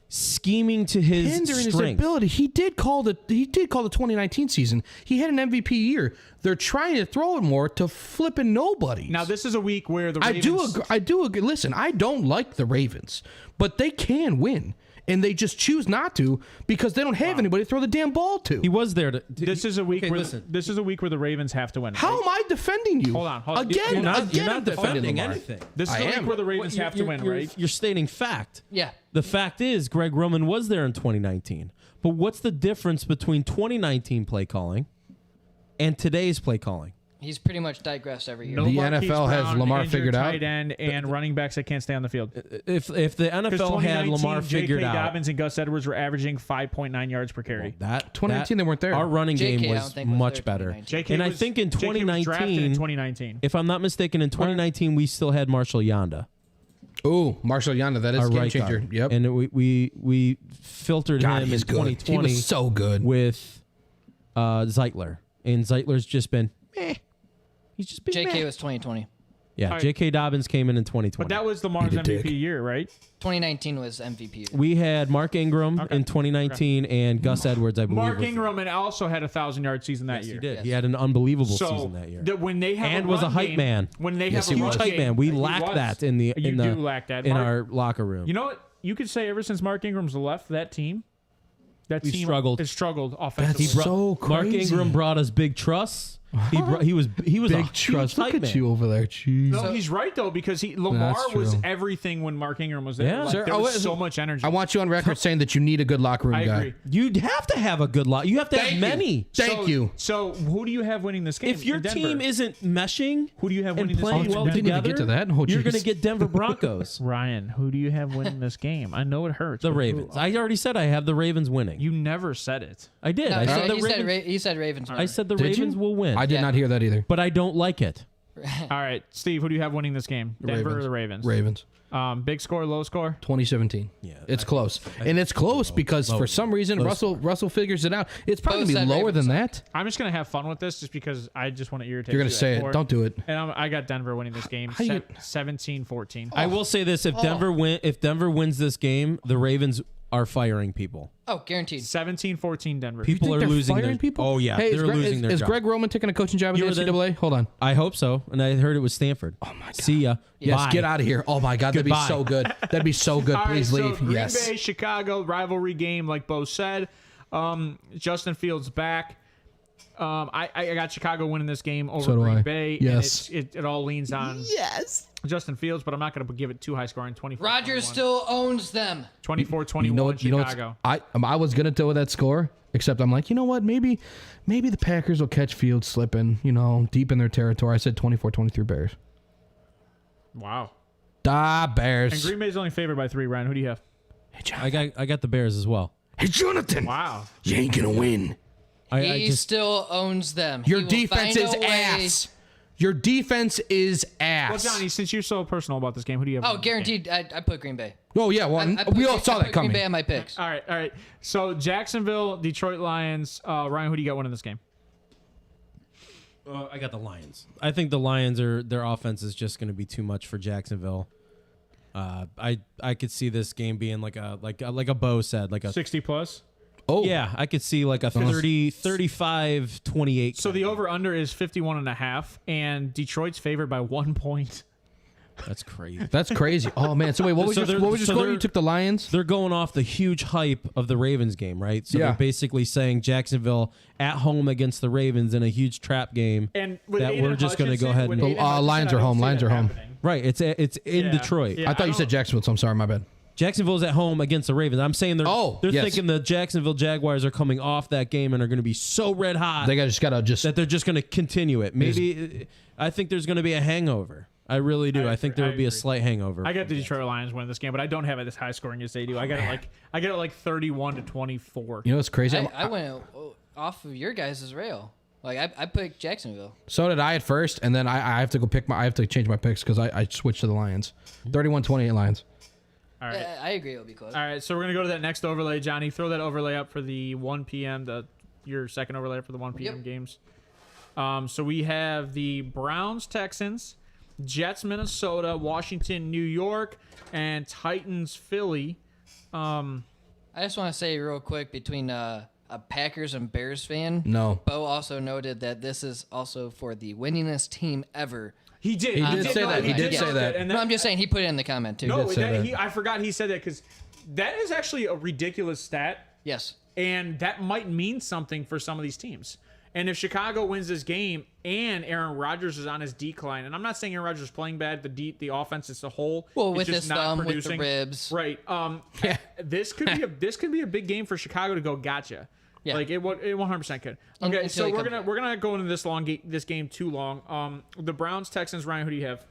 scheming to his Hindering his strength. ability. He did call the 2019 season. He had an MVP year. They're trying to throw it more to flipping nobody. Now, this is a week where the I Ravens... do agree. I do agree. Listen, I don't like the Ravens, but they can win, and they just choose not to because they don't have anybody to throw the damn ball to. He was there to. This is a week Okay, where listen. this is a week where the Ravens have to win. How am I defending you? Hold on. Again, You're not I'm defending Lamar. anything. This is I the week am. where the Ravens have to win, right? You're stating fact. Yeah. The fact is, Greg Roman was there in 2019. But what's the difference between 2019 play calling and today's play calling? He's pretty much digressed every year. No The Marquise NFL has Brown, Lamar injured figured out. tight end and running backs that can't stay on the field. If the NFL had Lamar figured J.K. out, Dobbins and Gus Edwards were averaging 5.9 yards per carry. that 2019 they weren't there. Our running JK, game I was don't think was much there better. 2019. J.K. And I was- think in J.K. was drafted in 2019, 2019. if I'm not mistaken, in 2019 we still had Marshall Yanda, Ooh, Marshall Yanda, that is our a game right changer. guard. Yep. And we filtered God, him in he's good. 2020 He was so good. with Zeitler, and Zeitler's just been meh. He's just been JK meh. was 2020. Yeah, All right. J.K. Dobbins came in 2020. But that was Lamar's Eat a MVP dick. year, right? 2019 was MVP. we had Mark Ingram in 2019 and Gus Edwards, I believe. Mark was- Ingram and also had a 1,000-yard season that Yes, year. he did. Yes. He had an unbelievable So season that year. when they have And a was a run hype game, man. When they Yes, have he a was. run Hype game, man. We he lacked was. that in the You do lack that. in Mark- our locker room. You know what? You could say ever since Mark Ingram's left that team, that We've team struggled. has struggled offensively. That's so Mark crazy. Ingram brought us big trusts. He was a Big huge trust. Look hype at man. you over there. Jeez. No, he's right though because Lamar That's was true. everything when Mark Ingram was there. Yeah. Like, Sir, there was so much energy. I want you on record saying that you need a good locker room I guy. agree. You'd have to have a good lot. You have to Thank have you. many. Thank you. So who do you have winning this game? If your in Denver? team isn't meshing Who do you have and winning this playing game? well in didn't even together, get to that. Oh, you're jeez. going to get Denver Broncos. Ryan, who do you have winning this game? I know it hurts. The but who- Ravens. I already said I have the Ravens winning. You never said it. I did. No, I said the you, said Ravens. you said Ravens. I said the Did you? Ravens will win. I did Yeah. not hear that either. but I don't like it. All right, Steve, who do you have winning this game? Denver or the Ravens? Ravens. Big score, low score? 2017. Yeah, It's close. And it's close because for some reason Russell figures it out. It's probably Both going to be said lower than Ravens. that. I'm just going to have fun with this just because I just want to irritate You're going you to say at it. four. Don't do it. And I got Denver winning this game How you- 17-14. I will say this: if Denver wins this game, the Ravens are firing people. Oh, guaranteed. 17-14 Denver. People Think are they're losing firing their people? Oh yeah, Hey, they're losing their is job. Greg Roman taking a coaching job in You the were the- NCAA? Hold on. I hope so, and I heard it was Stanford. Oh my god. See ya. Yes, Bye. get out of here. Oh my God, that'd Goodbye. be so good. That'd be so good. All right, Please so leave. Green Yes. Bay, Chicago, rivalry game, like Bo said. Justin Fields back. I got Chicago winning this game over So do Green I. Bay. Yes. And it all leans on Justin Fields, but I'm not going to give it too high scoring. 24. Rodgers still owns them. 24-21 You know what? Chicago. I was gonna throw that score, Except I'm like, you know what? Maybe the Packers will catch Fields slipping, deep in their territory. I said 24-23 Bears. Wow. Da Bears. And Green Bay's only favored by 3. Ryan, who do you have? Hey, Jonathan. I got the Bears as well. Hey, Jonathan. Wow. You ain't gonna win. He still owns them. Your He will defense find is a way- ass. Your defense is ass. Well, Johnny, since you're so personal about this game, who do you have? Oh, guaranteed. I put Green Bay. Oh yeah, well, I put we all Green- saw I that put coming. Green Bay on my picks. All right. So Jacksonville, Detroit Lions. Ryan, who do you got winning this game? I got the Lions. I think the Lions their offense is just going to be too much for Jacksonville. I could see this game being like a Bo said, like a 60 plus. Oh yeah, I could see like a 35-28. So the over-under is 51.5, and Detroit's favored by 1 point. That's crazy. that's crazy. Oh man. So wait, what was your score? You took the Lions. They're going off the huge hype of the Ravens game, right? So Yeah. they're basically saying Jacksonville at home against the Ravens in a huge trap game. And with that Aiden we're just going to go Hutchinson- ahead with and Aiden Hutchinson, Lions I are don't home. see Lions that are home. happening. right. It's in Yeah. Detroit. Yeah, I thought you said Jacksonville, so I'm sorry, my bad. Jacksonville's at home against the Ravens. I'm saying they're Yes. thinking the Jacksonville Jaguars are coming off that game and are going to be so red hot They just gotta that they're just going to continue it. Maybe I think there's going to be a hangover. I really do. I think there will be a slight hangover. I got the Detroit Lions winning this game, but I don't have it as high scoring as they do. I got it like 31-24. You know what's crazy? I went off of your guys' rail. Like I picked Jacksonville. So did I at first, and then I have to go I have to change my picks because I switched to the Lions. 31-28 Lions. All right. I agree it'll be close. All right, so we're going to go to that next overlay. Johnny, throw that overlay up for the 1 p.m., your second overlay up for the 1 p.m. Yep. games. So we have the Browns, Texans, Jets, Minnesota, Washington, New York, and Titans, Philly. I just want to say real quick between a Packers and Bears fan. No. Bo also noted that this is also for the winningest team ever. He did. He did say that. He did say that. And No, I'm just saying he put it in the comment too. no, did say that. I forgot he said that because that is actually a ridiculous stat, Yes. and that might mean something for some of these teams. And if Chicago wins this game and Aaron Rodgers is on his decline, and I'm not saying Aaron Rodgers is playing bad, the offense as a whole, Well, is with just his not thumb, with the producing. ribs. Right. This could be a big game for Chicago to go gotcha. Yeah. Like it 100% could. Okay, Until so he we're comes gonna go into this game too long. The Browns, Texans. Ryan, who do you have?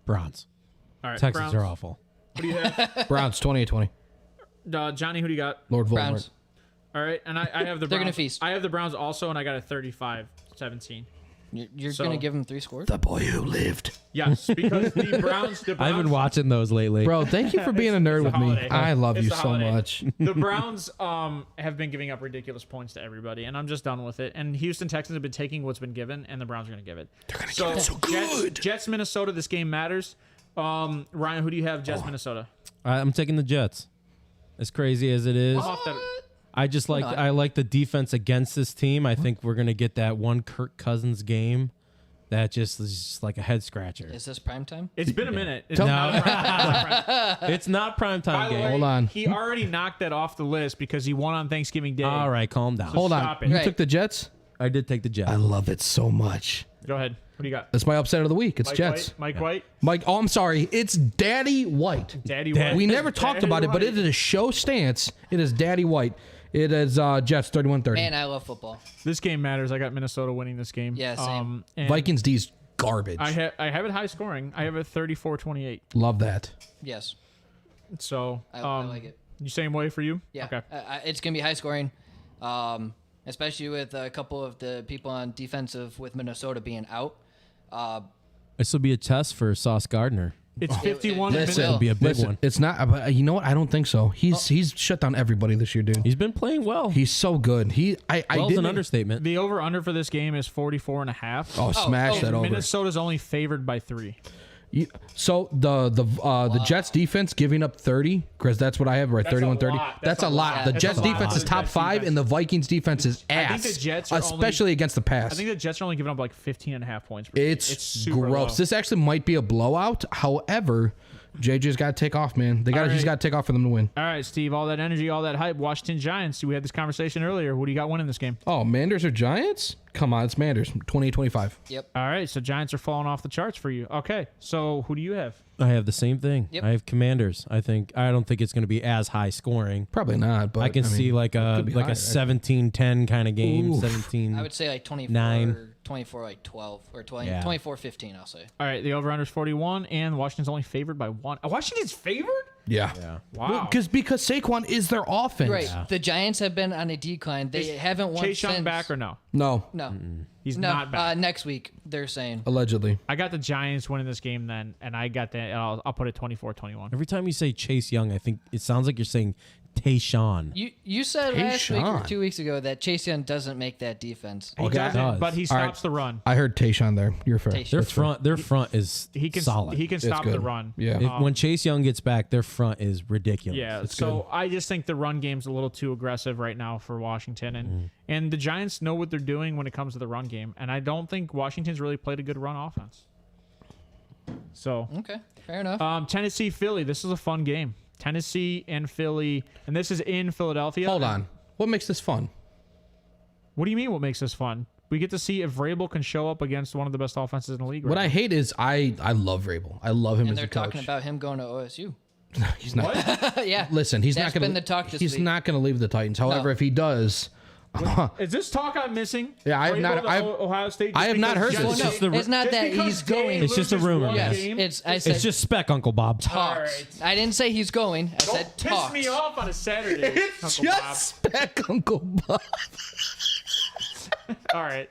Browns. All right, Texans Browns. are awful. Who do you have? Browns 28-20. Johnny, who do you got? Lord Voldemort. Browns. All right, and I have the Browns. They're gonna feast. I have the Browns also, and I got a 35-17. You're So- gonna give him 3 scores? The boy who lived. Yes, because the Browns. I've been watching those lately. Bro, thank you for being a nerd It's with the me. holiday. I love It's you the so holiday. much. The Browns have been giving up ridiculous points to everybody, and I'm just done with it. And Houston Texans have been taking what's been given, and the Browns are going to give it. They're going to give it so good. Jets, Minnesota. This game matters. Ryan, who do you have? Jets, Minnesota. I'm taking the Jets. As crazy as it is, Off that- I just like not? I like the defense against this team. I think we're gonna get that one Kirk Cousins game that just is just like a head scratcher. Is this prime time? It's been a minute. It's Tell- not a prime- It's not prime By time the way, game. Hold on. He already knocked that off the list because he won on Thanksgiving Day. All right, calm down. Hold on. Stop it. You Right. took the Jets? I did take the Jets. I love it so much. Go ahead. What do you got? That's my upset of the week. It's Mike Jets. White? Mike White? Mike, oh, I'm sorry. It's Daddy White. Daddy White. We never talked Daddy about it, but White. it is a show stance. It is Daddy White. It is Jets 31-30. Man, I love football. This game matters. I got Minnesota winning this game. Yeah, same. And Vikings D's garbage. I have it high scoring. I have it 34-28. Love that. Yes. So I like it. You same way for you? Yeah. Okay. It's gonna be high scoring, especially with a couple of the people on defensive with Minnesota being out. This will be a test for Sauce Gardner. It's 51 Listen. minutes. It'll be a big Listen, one. it's not. But you know what? I don't think so. He's shut down everybody this year, dude. He's been playing well. He's so good. I Well's didn't. an understatement. The over under for this game is 44.5. Oh, smash that over. Minnesota's only favored by 3. So the Jets defense giving up 30, because that's what I have, right? That's a 31-30. lot. That's a lot. The That's Jets a lot. defense is top Jets 5, defense. and the Vikings defense is ass. I think the Jets are especially against the pass. I think the Jets are only giving up like 15.5 points. Per game. It's super gross. low. This actually might be a blowout. However, JJ's got to take off, man. He's right. got to take off for them to win. All right, Steve. All that energy, all that hype. Washington Giants. We had this conversation earlier. Who do you got winning this game? Oh, Manders or Giants? Come on, it's Manders. 28-25. Yep. All right, so Giants are falling off the charts for you. Okay, so who do you have? I have the same thing. Yep. I have Commanders. I don't think it's going to be as high scoring. Probably not, but I can see like a could be higher. 17-10 kind of game. Oof. 17. I would say like 24, 9. 24 like 12 or 20, Yeah. 24-15. I'll say. All right, the over-under is 41, and Washington's only favored by 1. Washington's favored? Yeah. Wow. Because Saquon is their offense. Right. The Giants have been on a decline. They haven't won Chase Young since. back or no? No, No. He's No. not back. Next week they're saying. allegedly. I got the Giants winning this game then, and I got that. I'll put it 24-21. Every time you say Chase Young, I think it sounds like you're saying Tayshaun. You said last week or Deshaun. 2 weeks ago that Chase Young doesn't make that defense. He Okay. doesn't, Does. but he All right. stops the run. I heard Tayshaun there. You're fair. Tayshaun. Their front is He can solid. He can stop the good. run. Yeah. When Chase Young gets back, their front is ridiculous. Yeah, so I just think the run game's a little too aggressive right now for Washington, and the Giants know what they're doing when it comes to the run game, and I don't think Washington's really played a good run offense. So, Okay, fair enough. Tennessee, Philly, this is a fun game. Tennessee and Philly, and this is in Philadelphia. Hold on. What makes this fun? What do you mean? What makes this fun? We get to see if Vrabel can show up against one of the best offenses in the league. What right I hate is I love Vrabel. I love him and as they're a coach. talking about him going to OSU. He's not. Yeah. Listen, he's That's not going been the talk this He's week. not going to leave the Titans. However, if he does, now. Is this talk I'm missing? Yeah, I have Vrabel not- to I've- Ohio State. I have not heard just this. Well, because- no, just the- it's not just that because he's Gay going. It's just a loses rumor, one yes. game, I said It's just spec, Uncle Bob. talks. Alright. I didn't say he's going. I said Don't piss talks. me off on a Saturday. it's Uncle Bob. just spec Uncle Bob. All right.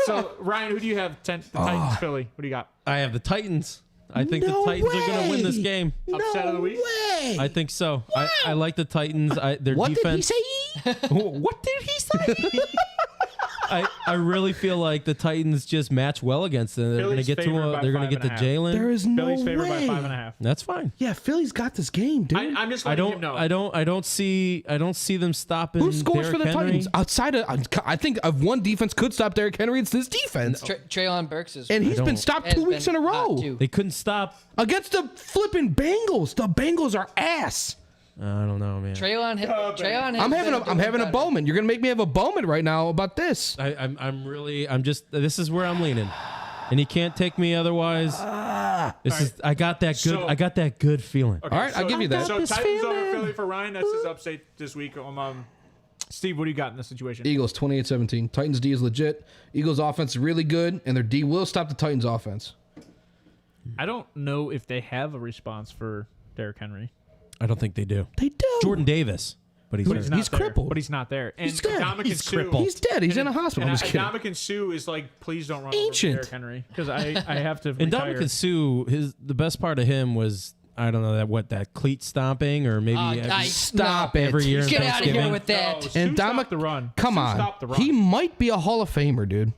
So Ryan, who do you have? The Titans, Philly. What do you got? I have the Titans. I think No the Titans are going to win this way. game. Upset of the week? Way. I think so. I like the Titans. Their What defense. did he say? What did he say? I really feel like the Titans just match well against them. They're going to Philly's get to favored by they're going to get to 5.5. Jalen. There is no Philly's favored way. by 5.5. That's fine. Yeah, Philly's got this game, dude. I'm just I letting him know. I don't see them stopping. Who scores for the Derrick Henry. Titans outside of? I think of one defense could stop Derrick Henry. It's this defense, Traylon Burks is. and he's been don't- stopped has 2 weeks in a been hot, row too. They couldn't stop. against the flipping Bengals. The Bengals are ass. I don't know, man. Traylon has I'm having been a doing Bowman. You're gonna make me have a Bowman right now about this. I'm just. This is where I'm leaning, and you can't take me otherwise. I got that good. So- I got that good feeling. Okay, All right, I'll give you that. So this Titans over feeling. Philly for Ryan. That's his upstate this week. Steve, what do you got in this situation? Eagles 28-17. Titans D is legit. Eagles offense is really good, and their D will stop the Titans offense. I don't know if they have a response for Derrick Henry. I don't think they do. They do. Jordan Davis, but he's, But he's not He's there. crippled. But he's not there. And He's dead. Dominican He's Sue. crippled. He's dead. He's in a hospital. I'm just kidding. Dominican Sue is like, please don't run Ancient. over Derrick Henry because I have to and retire. Dominican Sue. The best part of him was I don't know that cleat stomping or maybe Stop it. every year. in Get out of here Thanksgiving. with that. No, Sue And stopped Dominic, the run. come Sue on. stopped the run. He might be a Hall of Famer, dude.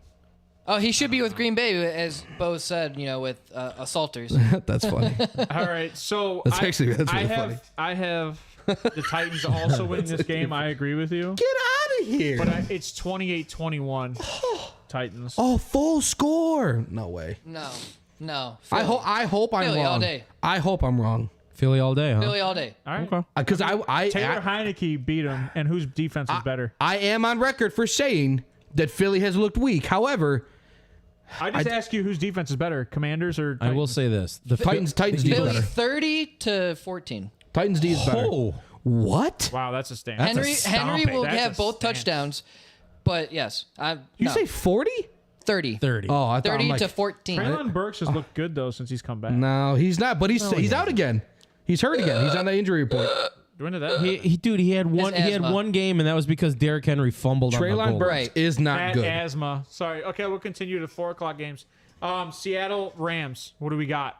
Oh, he should be with Green Bay, as Bo said. With assaulters. That's funny. All right, so That's really funny. I have the Titans also winning this game. I agree with you, Get out of here. but it's 28-21 Titans. Oh, full score. No way. No. I hope I'm Philly all wrong. day. I hope I'm wrong. Philly all day, huh? Philly all day. All right, Okay. Because I Taylor Heineke beat him, and whose defense is better? I am on record for saying that Philly has looked weak. However, I just ask you whose defense is better, Commanders or I will Titans? say this: the Titans D is Philly better. 30-14. Titans D is better. Oh, What? Wow, that's a stand. That's a Henry stomping. will That's have a both stance. touchdowns, but yes, You say 40? 30. 30. Oh, I thought 30 I'm like, to 14. Traylon Burks has looked good though since he's come back. no, he's not. But he's out again. He's hurt again. He's on the injury report. When did that? He had one. He had asthma. one game, and that was because Derrick Henry fumbled on the Traylon goal. Burks Right. is not Bad good. asthma. Sorry. Okay, we'll continue to 4:00 games. Seattle Rams. What do we got?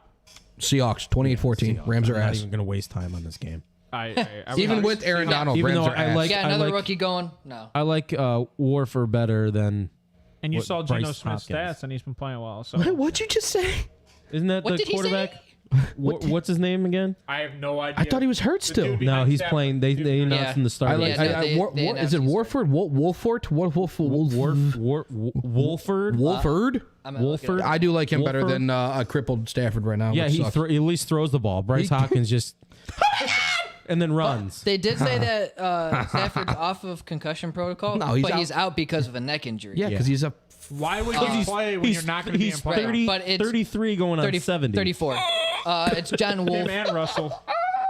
Seahawks 28-14. Rams are I'm not ass. even going to waste time on this game. Even with Aaron Donald, Even Rams though are I ass. like- Yeah, another rookie going. No. I like Warford better than. And you What, saw Geno Bryce Smith's Hopkins. stats, and he's been playing well. So What'd you just say? Isn't that What the did he say? quarterback? What's his name again? I have no idea. I thought he was hurt The still. dude No, behind he's Stafford. playing. They Dude announced Yeah. in the start. I of like. the Yeah, they Is it announced he's Warford? Wolford? Wolford. Wolford? I'm gonna look it Wolford. up. I do like him better Wolford? than a crippled Stafford right now. Yeah, which he sucks. at least throws the ball. Bryce Hopkins just and then runs. They did say that Stafford's off of concussion protocol, No, he's but out. he's out because of a neck injury. Yeah, because he's a. Why would you play when you're not going to be in he's playoffs? 30, But it's 33 going on 30, 70. 34. It's John Him Wolf. and Russell.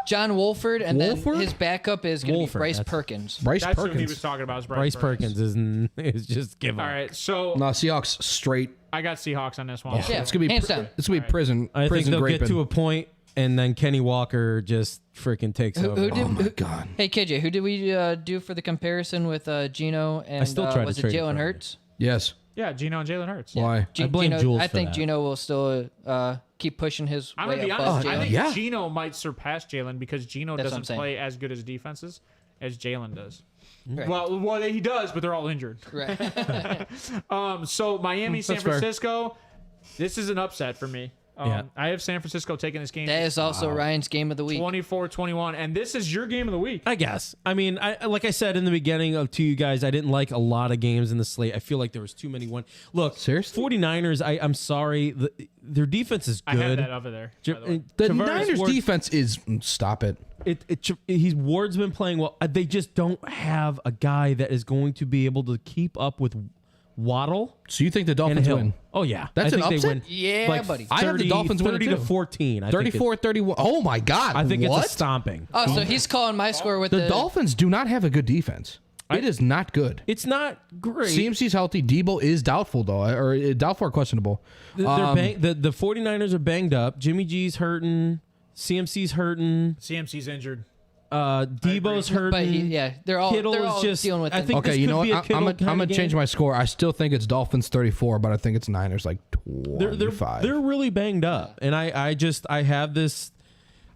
John Wolford, and Wolford? then his backup is going to be Wolford, Bryce that's- Perkins. Bryce That's who he Perkins. was talking about. Is Bryce Perkins is just give up. All right, so No, Seahawks straight. I got Seahawks on this one. Yeah, It's gonna be hands down. It's gonna be prison. I think prison they'll graping. get to a point, and then Kenny Walker just freaking takes over. who did- Oh my god. Hey KJ, who did we do for the comparison with Gino and still try to was it trade it Jalen for him. Hurts? Yes. Yeah, Gino and Jalen Hurts. Why? I blame Gino, Jules I for think that. Gino will still keep pushing his I'm way gonna be above honest. I Jalen. think Yeah. Gino might surpass Jalen because Gino That's what I'm doesn't saying. play as good as defenses as Jalen does. Right. Well, he does, but they're all injured. Right. So Miami, San That's fair. Francisco. This is an upset for me. Yeah. I have San Francisco taking this game That is also Ryan's game of the week. 24-21, and this is your game of the week. I guess. I mean, like I said in the beginning to you guys, I didn't like a lot of games in the slate. I feel like there was too many one. Look, Seriously? 49ers, I'm sorry. Their defense is I have good. that over there. by the way. The Tavares Niners Ward- defense is stop it. Ward's been playing well. They just don't have a guy that is going to be able to keep up with Waddle So you think the and Dolphins Hill. win? Oh yeah, That's I an think they upset? win. Yeah, like buddy. I have the Dolphins winning 30 to too. 14. I think 34-31. Oh my god. I think what? it's a stomping. Oh, so he's calling my score with The Dolphins do not have a good defense. It is not good. It's not great. CMC's healthy. Debo is doubtful though, or doubtful or questionable. The 49ers are banged up. Jimmy G's hurting. CMC's hurting. CMC's injured. Debo's hurting. but they're all Kittle they're is all just- dealing with I it. think Okay, this you could know what? be a I'm Kittle gonna kinda change game. my score. I still think it's Dolphins 34, but I think it's Niners like They're 25. they're really banged up, and I have this.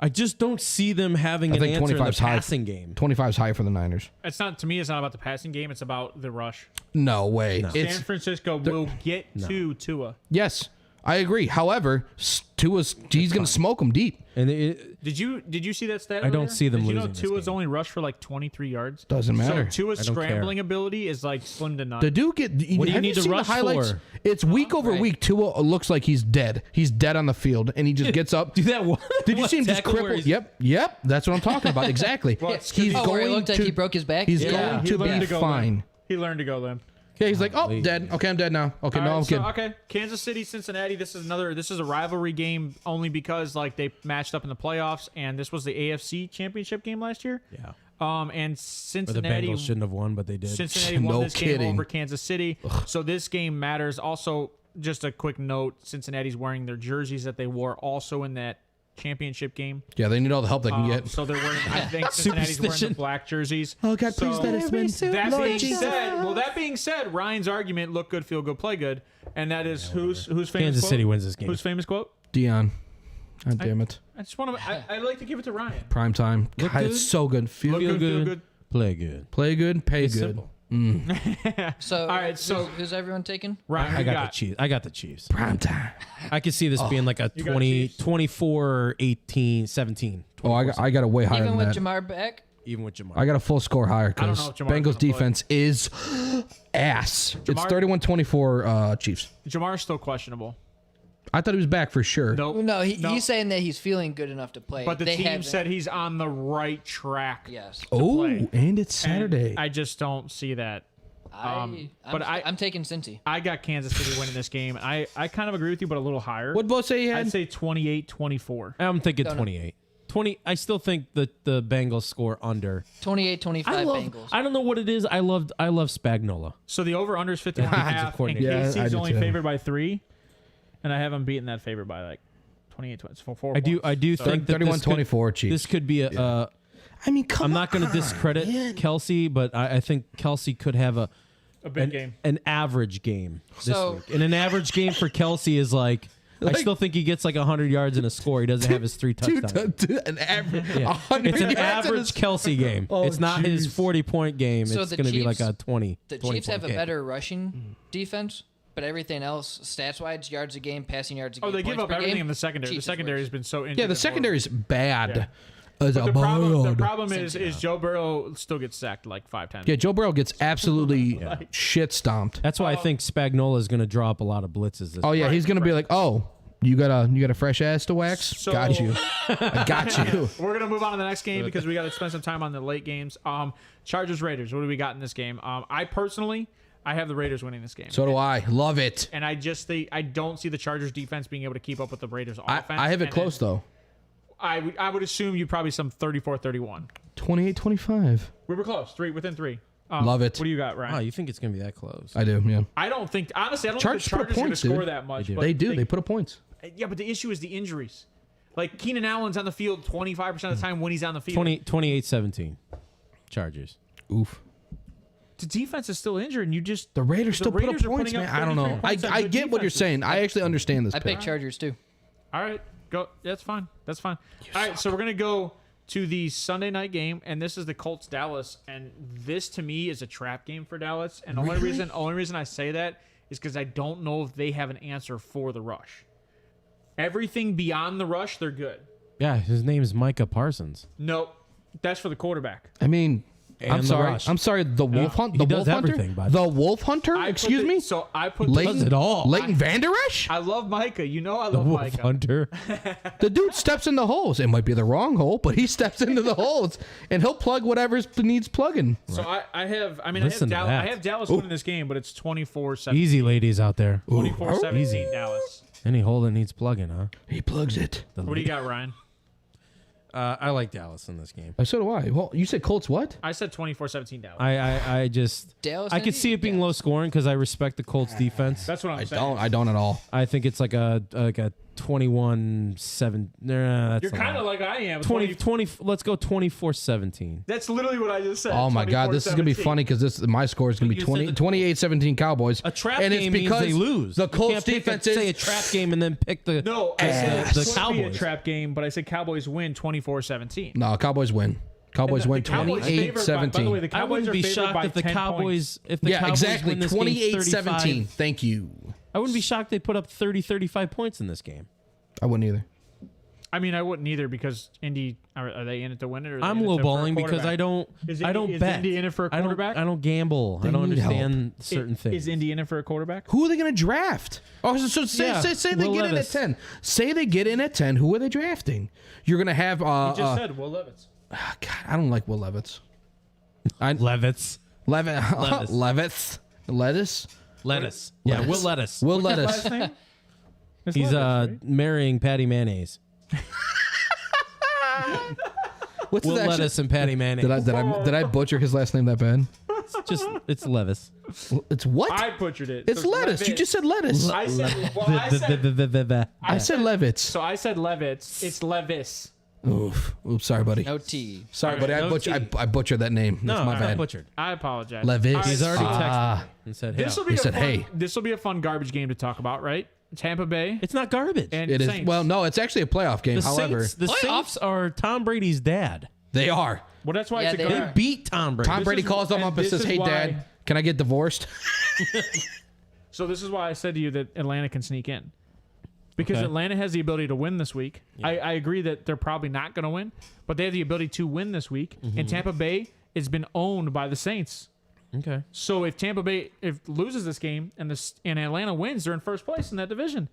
I just don't see them having an think answer in the 25 's high. passing game. 25 is high for the Niners. It's not, to me, it's not about the passing game. It's about the rush. No way. It's San Francisco will get to Tua. yes, I agree. However, he's going to smoke them deep. And Did you see that stat? I don't earlier? see them Did you know losing this Tua's game. only rushed for like 23 yards? Doesn't matter. So Tua's I don't care. scrambling ability is like slim to none. The dude get. What do you have need to seen the rush highlights? for? It's week over Right. week. Tua looks like he's dead. He's dead on the field, and he just gets up. do that one. Did you see him just tackle where cripple? he's- Yep. That's what I'm talking about. Exactly. Well, it's 'cause he's he- Oh, where it going looked like to. he broke his back? He's Yeah. going he to learned be to go fine. limp. He learned to go limp. Yeah, he's like, oh, Golly. dead. Okay, I'm dead now. Okay, All no, right, I'm so, kidding. okay, Kansas City, Cincinnati. This is a rivalry game only because like they matched up in the playoffs, and this was the AFC Championship game last year. Yeah. And Where the Cincinnati Bengals shouldn't have won, but they did. Cincinnati won No this game kidding. over Kansas City. So this game matters. Also, just a quick note: Cincinnati's wearing their jerseys that they wore also in that championship game. Yeah, they need all the help they can get. So they're wearing. I think Cincinnati's wearing the Superstition. black jerseys. Oh, God, So- please let us win. That Lord being Jesus. said, Ryan's argument: look good, feel good, play good, and that is who's famous. Kansas quote? City wins this game. Whose famous quote? Dion. God damn it. I just want to. I like to give it to Ryan. Prime time. God, good. it's so good. Feel Feel good. Feel good. good. Play good. Play good. Pay It's good. simple. So, All right, so- who's everyone taking? Ryan, I who got the Chiefs. I got the Chiefs. Prime time. I could see this being like a You got 20, Chiefs. 24, 18, 17. Oh, I got a way higher Even than with that. Jamar back? Even with Jamar. I got a full score higher I don't because know if Jamar's Bengals gonna play. defense is ass. It's Jamar- 31-24 Chiefs. Jamar's still questionable. I thought he was back for sure. Nope. No, he's saying that he's feeling good enough to play. But the They team haven't. said he's on the right track. Yes. Oh, play. and it's And Saturday. I just don't see that. I'm taking Cincy. I got Kansas City winning this game. I kind of agree with you, but a little higher. What'd Bo say he had? I'd say 28-24. I'm thinking Don't know. 28. 20. I still think that the Bengals score under. 28-25 Bengals. I don't know what it is. I love Spagnola. So the over-under is 51 and a half, and coordinator. Yeah, I KC's do only too. favored by 3, and I haven't beaten that favorite by like 28-20. So 4 I do points. So- think that 31-24 Chiefs. This could be a. I mean, come I'm not going to discredit Kelsey, but I think Kelsey could have a big game. an average game this So- week. And an average game for Kelsey is like. I still think he gets like 100 yards and a score. He doesn't have his 3 touchdowns. an average. Yeah. 100 It's an yards in average his- Kelsey game. Oh, It's not his jeez. 40-point game. So It's the going to be like Chiefs- a 20. The Chiefs have a 20-point game. better rushing defense, but everything else, stats-wise, yards a game, passing yards a game. Oh, they give points up per everything game, in the secondary. Chiefs The is secondary worse. has been so injured. Yeah, the and secondary is bad. Yeah. As a horrible. The bird. problem is Joe Burrow still gets sacked like 5 times. Yeah, Joe Burrow gets absolutely shit stomped. That's why I think Spagnola is going to draw up a lot of blitzes this Oh yeah, Right, he's gonna be like, oh, you got a fresh ass to wax? So- got you. I got you. We're gonna move on to the next game because we got to spend some time on the late games. Chargers Raiders. What do we got in this game? I personally, I have the Raiders winning this game. So do I. Love it. And I don't see the Chargers defense being able to keep up with the Raiders offense. I have it close, though. I would assume you probably some 34-31. 28-25. We were close. Within three. Love it. What do you got, Ryan? Oh, you think it's gonna be that close? I do, yeah. I don't think, honestly, I don't Chargers think the put up Chargers are going to points, score dude. that much. They do. But They put up points. Yeah, but the issue is the injuries. Like, Keenan Allen's on the field 25% of the time when he's on the field. 28-17. Chargers. Oof. The defense is still injured, and you just... The Raiders still put up Raiders are points, putting man. up I don't know. 33 points on I good get what you're defenses. saying. I actually understand this I pick. picked Chargers too. All right, go. That's fine. That's fine. All right, so we're gonna go to the Sunday night game, and this is the Colts Dallas, and this to me is a trap game for Dallas. And the only reason I say that is because I don't know if they have an answer for the rush. Everything beyond the rush, they're good. Yeah, his name is Micah Parsons. Nope, that's for the quarterback. I mean, I'm the sorry. rush. I'm sorry. The Wolf Hunt. He The does Wolf Hunter. everything, bud. The Wolf Hunter. Excuse me. So I put Does it all. Leighton Vander Esch? I love Micah. You know I The love Wolf Micah. Hunter. The dude steps in the holes. It might be the wrong hole, but he steps into the holes and he'll plug whatever needs plugging. So I have Listen to Dallas. that. I have Dallas winning this game, but it's 24-17. Easy, ladies out there. 24-17 Dallas. Any hole that needs plugging, huh? He plugs it. What do you got, Ryan? I like Dallas in this game. So do I. Well, you said Colts what? I said 24-17 Dallas. I just Dallas I could see it being low scoring because I respect the Colts defense. That's what I'm I saying. don't at all. I think it's like a 21-7. Nah, that's You're a kind lot. of like I am. 20. Let's go 24-17. That's literally what I just said. Oh my God, this is gonna be 24-17. funny because my score is gonna be You said 28-17 Cowboys. A trap and game it's because means they lose. The You Colts can't pick defense say a is trap game and then pick the No, I said the it could be a Cowboys. trap game, but I said Cowboys win 24-17. no Cowboys win. Cowboys win The Cowboys favored by the way, 28-17. the I Cowboys wouldn't are be favored shocked by if the 10 Cowboys points. win Exactly. this game 28-17. 35. Thank you. I wouldn't be shocked they put up 30-35 points in this game. I wouldn't either. I mean, I wouldn't either because Indy are they in it to win it? Or are they I'm in it for a lowballing because quarterback? I don't Is I don't Indy- is bet. Indy in it for a quarterback? I don't gamble. They I don't need help. understand certain things. Is Indy in it for a quarterback? Who are they going to draft? Oh, so say, Yeah, say they Will get Levis. in at 10. Say they get in at 10. Who are they drafting? You're going to have. You just said Will Levis. God, I don't like Will Levitz. Levitz. Levitz. Lettuce. Lettuce. Yeah, Will Lettuce. Will Last Lettuce. name? It's He's Levis, right? marrying Patty Mayonnaise. What's Will his actual- Lettuce and Patty Mayonnaise. Did I butcher his last name that bad? It's Levis. It's what? I butchered it. It's So lettuce. You Levis. just said lettuce. I said. Well, I I said Levitz. So I said Levitz. It's Levis. Oof. Oops. Sorry, buddy. No T. Sorry, buddy. No T. I butchered that name. That's No, my it's bad. not butchered. I apologize. Levis. All right, He's already so texted me and said, hey. This will be He a said, fun, "Hey." This will be a fun garbage game to talk about, right? Tampa Bay It's not garbage. and It is. Saints. Well, no, it's actually a playoff game. the However, Saints are Tom Brady's dad. they are. Well, that's why Yeah, it's a they They garbage. are. beat Tom Brady. Tom Brady is- calls them and up and this says, is "Hey, why- Dad, can I get divorced?" So this is why I said to you that Atlanta can sneak in. Because Okay. Atlanta has the ability to win this week. I agree that they're probably not going to win, but they have the ability to win this week. Mm-hmm. And Tampa Bay has been owned by the Saints. Okay. So if Tampa Bay loses this game and Atlanta wins, they're in first place in that division.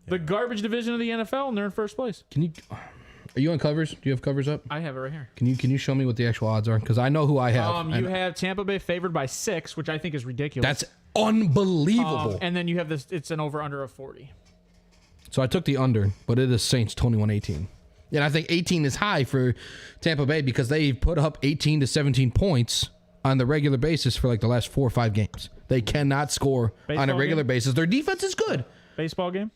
The garbage division of the NFL, and they're in first place. Can you? Are you on covers? Do you have covers up? I have it right here. Can you show me what the actual odds are? Because I know who I have. You and have Tampa Bay favored by 6, which I think is ridiculous. that's unbelievable. And then you have this. It's an over/under of 40. So I took the under, but it is Saints 21-18. And I think 18 is high for Tampa Bay because they put up 18 to 17 points on the regular basis for like the last 4 or 5 games. They cannot score on a Baseball regular game? basis. Their defense is good. Baseball game.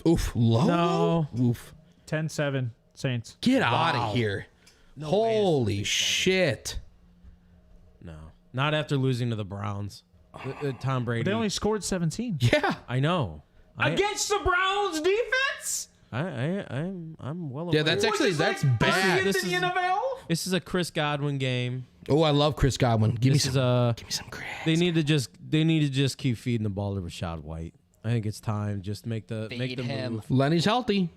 Oof. Low. No. Oof. 10-7 Saints. Get out of here. Holy shit. No. Not after losing to the Browns. Tom Brady. They only scored 17 Yeah. I know. against the Browns defense. I'm well aware. Yeah, that's actually that's bad. This in the is- NFL. This is a Chris Godwin game. Oh, I love Chris Godwin. Give me This some. is Give me some Chris. They need to just keep feeding the ball to Rashad White. I think it's time. Just make the Feed him. move. Lenny's healthy.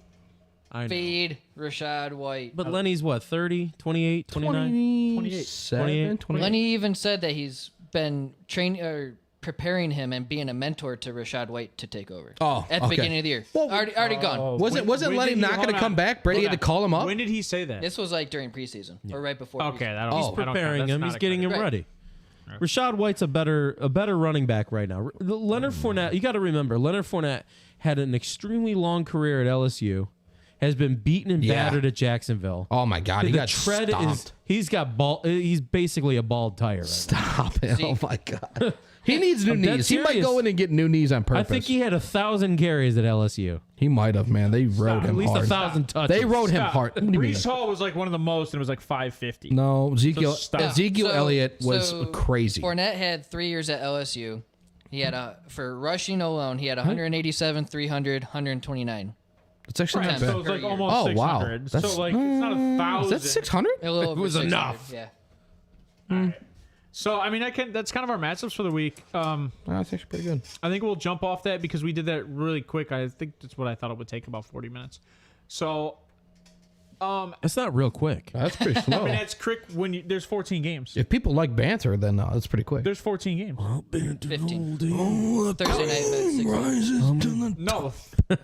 I know. Feed Rashad White. But Lenny's what? 30, 28, 29? 27, 28. Lenny even said that he's been training or preparing him and being a mentor to Rashad White to take over. Oh, at the okay. beginning of the year. Well, already gone. Wasn't When Lenny did he- not going hold to come on. back? Brady Hold had to on. call him up. When did he say that? This was like during preseason or right before. Okay, preseason. that'll He's I don't count. Preparing That's him. not He's a getting him credit. Right. ready. Rashad White's a better running back right now. Leonard Fournette, you got to remember, Leonard Fournette had an extremely long career at LSU, has been beaten and battered at Jacksonville. Oh my God, he got stomped. He's basically a bald tire. Right Stop it! Oh my God, he needs new I'm dead knees. He might serious. go in and get new knees on purpose. I think he had 1,000 carries at LSU. He might have, man. They rode him At least hard. 1,000 touches. They rode him hard. What do you mean? Brees Hall was like one of the most, and it was like 550. No, Ezekiel stop. Ezekiel Elliott was crazy. Fournette had 3 years at LSU. He had for rushing alone, he had 187, 300, 129. It's actually not Right, bad. So it's like Per year. almost Oh, 600. wow. So That's- like it's not 1,000. Is that 600? A little over was 600, enough. Yeah. So I mean, that's kind of our matchups for the week. That's actually pretty good. I think we'll jump off that because we did that really quick. I think that's what I thought it would take, about 40 minutes. So It's not real quick. That's pretty slow. I mean, that's quick when there's 14 games. If people like banter, then that's pretty quick. There's 14 games. 15. Thursday night, but 6. No,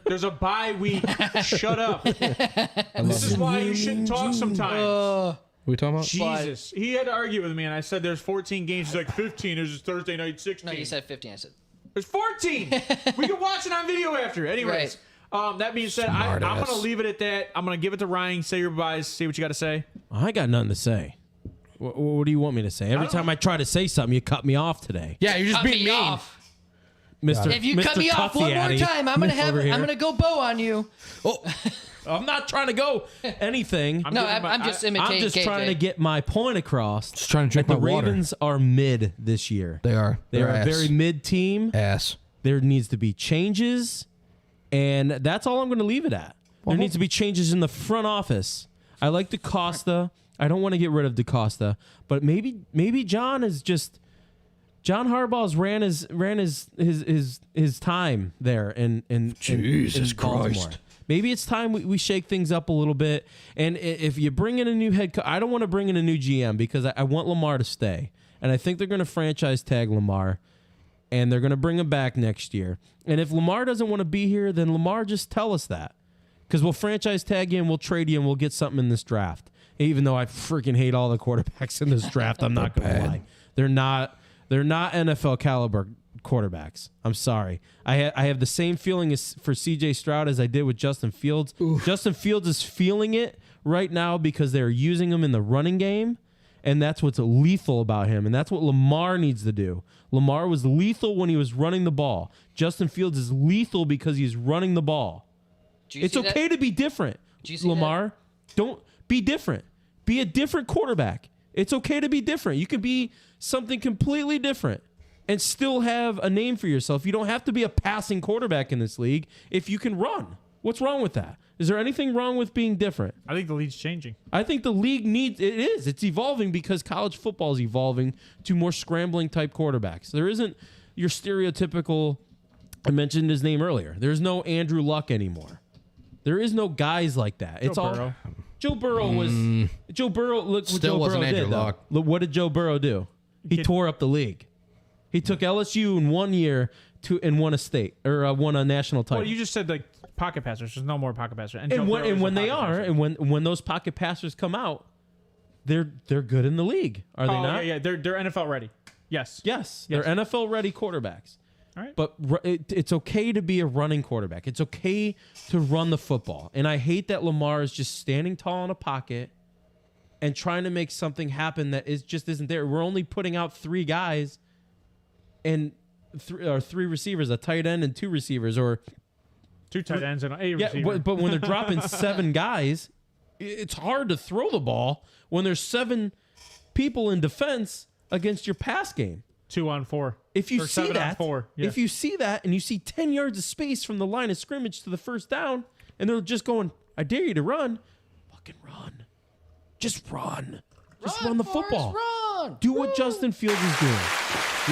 there's a bye week. Shut up. This is why you shouldn't talk sometimes. What are we talking about? Jesus. He had to argue with me, and I said there's 14 games. He's like, 15. There's Thursday night 16. No, you said 15. I said. There's 14. We can watch it on video after. Anyways, that being said, I'm going to leave it at that. I'm going to give it to Ryan. Say your goodbyes. See what you got to say. I got nothing to say. What do you want me to say? Every time I try to say something, you cut me off today. Yeah, you're just Cut being me mean. off. Mr. If you Mr. cut me off one more Cuffiati time, I'm gonna go bow on you. Oh, I'm not trying to go anything. No, I'm just imitating. I'm just KJ. trying to get my point across. just trying to drink that my the water. Ravens are mid this year. They are. They're They're a very mid team. ass. There needs to be changes, and that's all I'm going to leave it at. There needs to be changes in the front office. I like DaCosta. I don't want to get rid of DaCosta, but maybe John Harbaugh's ran his time there in Jesus Baltimore. Christ. Maybe it's time we shake things up a little bit. And if you bring in a new head coach, I don't want to bring in a new GM because I want Lamar to stay. And I think they're going to franchise tag Lamar, and they're going to bring him back next year. And if Lamar doesn't want to be here, then Lamar, just tell us that. Because we'll franchise tag you and we'll trade you and we'll get something in this draft. Even though I freaking hate all the quarterbacks in this draft, I'm not going to lie. They're not NFL caliber quarterbacks. I'm sorry. I have the same feeling for CJ Stroud as I did with Justin Fields. Oof. Justin Fields is feeling it right now because they're using him in the running game, and that's what's lethal about him, and that's what Lamar needs to do. Lamar was lethal when he was running the ball. Justin Fields is lethal because he's running the ball. It's okay to be different. Lamar, don't be different. Be a different quarterback. It's okay to be different. You can be something completely different and still have a name for yourself. You don't have to be a passing quarterback in this league if you can run. What's wrong with that? Is there anything wrong with being different? I think the league's changing. I think the league it's evolving because college football is evolving to more scrambling type quarterbacks. There isn't your stereotypical, I mentioned his name earlier. There's no Andrew Luck anymore. There is no guys like that. It's all Burrow. Joe Burrow was Joe Burrow. Look what Still Joe wasn't Burrow Andrew did. though. Luck. Look, what did Joe Burrow do? He tore up the league. He took LSU in 1 year and won a state or won a national title. Well, you just said like pocket passers. There's no more pocket passers. And, Joe and Burrow is when a they pocket are, passer. and when those pocket passers come out, they're good in the league. Are they not? Yeah. They're NFL ready. Yes. Yes, they're NFL ready quarterbacks. All right. But it's okay to be a running quarterback. It's okay to run the football. And I hate that Lamar is just standing tall in a pocket and trying to make something happen that just isn't there. We're only putting out 3 guys and 3 receivers, a tight end and 2 receivers, or 2 tight ends and a receiver. yeah. But when they're dropping 7 guys, it's hard to throw the ball when there's 7 people in defense against your pass game. 2 on 4. If you Or see 7 on that, 4. Yeah. if you see that, and you see 10 yards of space from the line of scrimmage to the first down, and they're just going, "I dare you to run," fucking run, just run, just run the Forrest, football. Run. Do what Justin Fields is doing.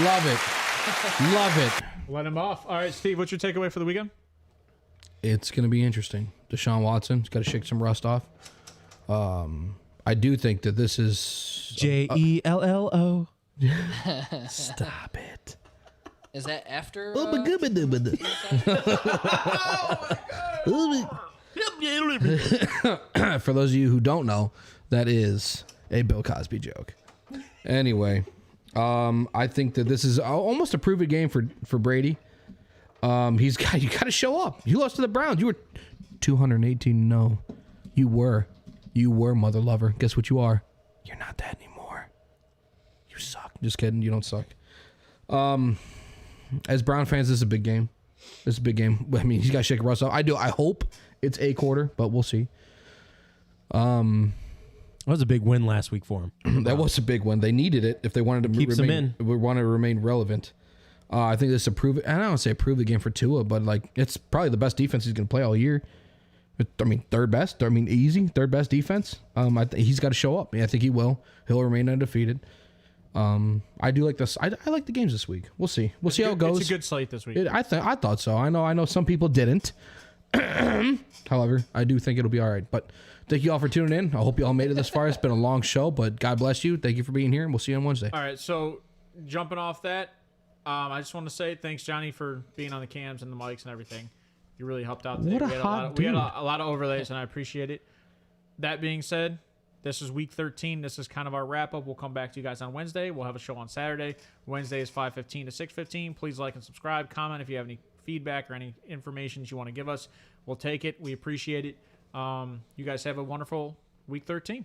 Love it. Love it. Let him off. All right, Steve, what's your takeaway for the weekend? It's going to be interesting. Deshaun Watson's got to shake some rust off. I do think that this is... JELLO. Stop it. Is that after? For those of you who don't know, that is a Bill Cosby joke. Anyway, I think that this is almost a prove-it game for Brady. You got to show up. You lost to the Browns. You were 218. No, you were mother lover. Guess what you are? You're not that anymore. You suck. Just kidding. You don't suck. As Brown fans, this is a big game. This is a big game. I mean, he's got to shake Russ up. I hope it's a quarter, but we'll see. That was a big win last week for him. That was a big one. They needed it if they wanted to remain relevant. I think this is a prove it. I don't say prove the game for Tua, but like it's probably the best defense he's going to play all year. I mean, third best. I mean, easy third best defense. He's got to show up. I think he will. He'll remain undefeated. I do like this. I like the games this week. We'll see. We'll see how it goes. It's a good slate this week. I thought so. I know some people didn't. However, I do think it'll be all right. But thank you all for tuning in. I hope you all made it this far. It's been a long show, but God bless you. Thank you for being here, and we'll see you on Wednesday. All right. So jumping off that, I just want to say thanks, Johnny, for being on the cams and the mics and everything. You really helped out today. What a we hot had a lot of overlays, and I appreciate it. That being said, this is week 13. This is kind of our wrap-up. We'll come back to you guys on Wednesday. We'll have a show on Saturday. Wednesday is 5:15 to 6:15. Please like and subscribe. Comment if you have any feedback or any information you want to give us. We'll take it. We appreciate it. You guys have a wonderful week 13.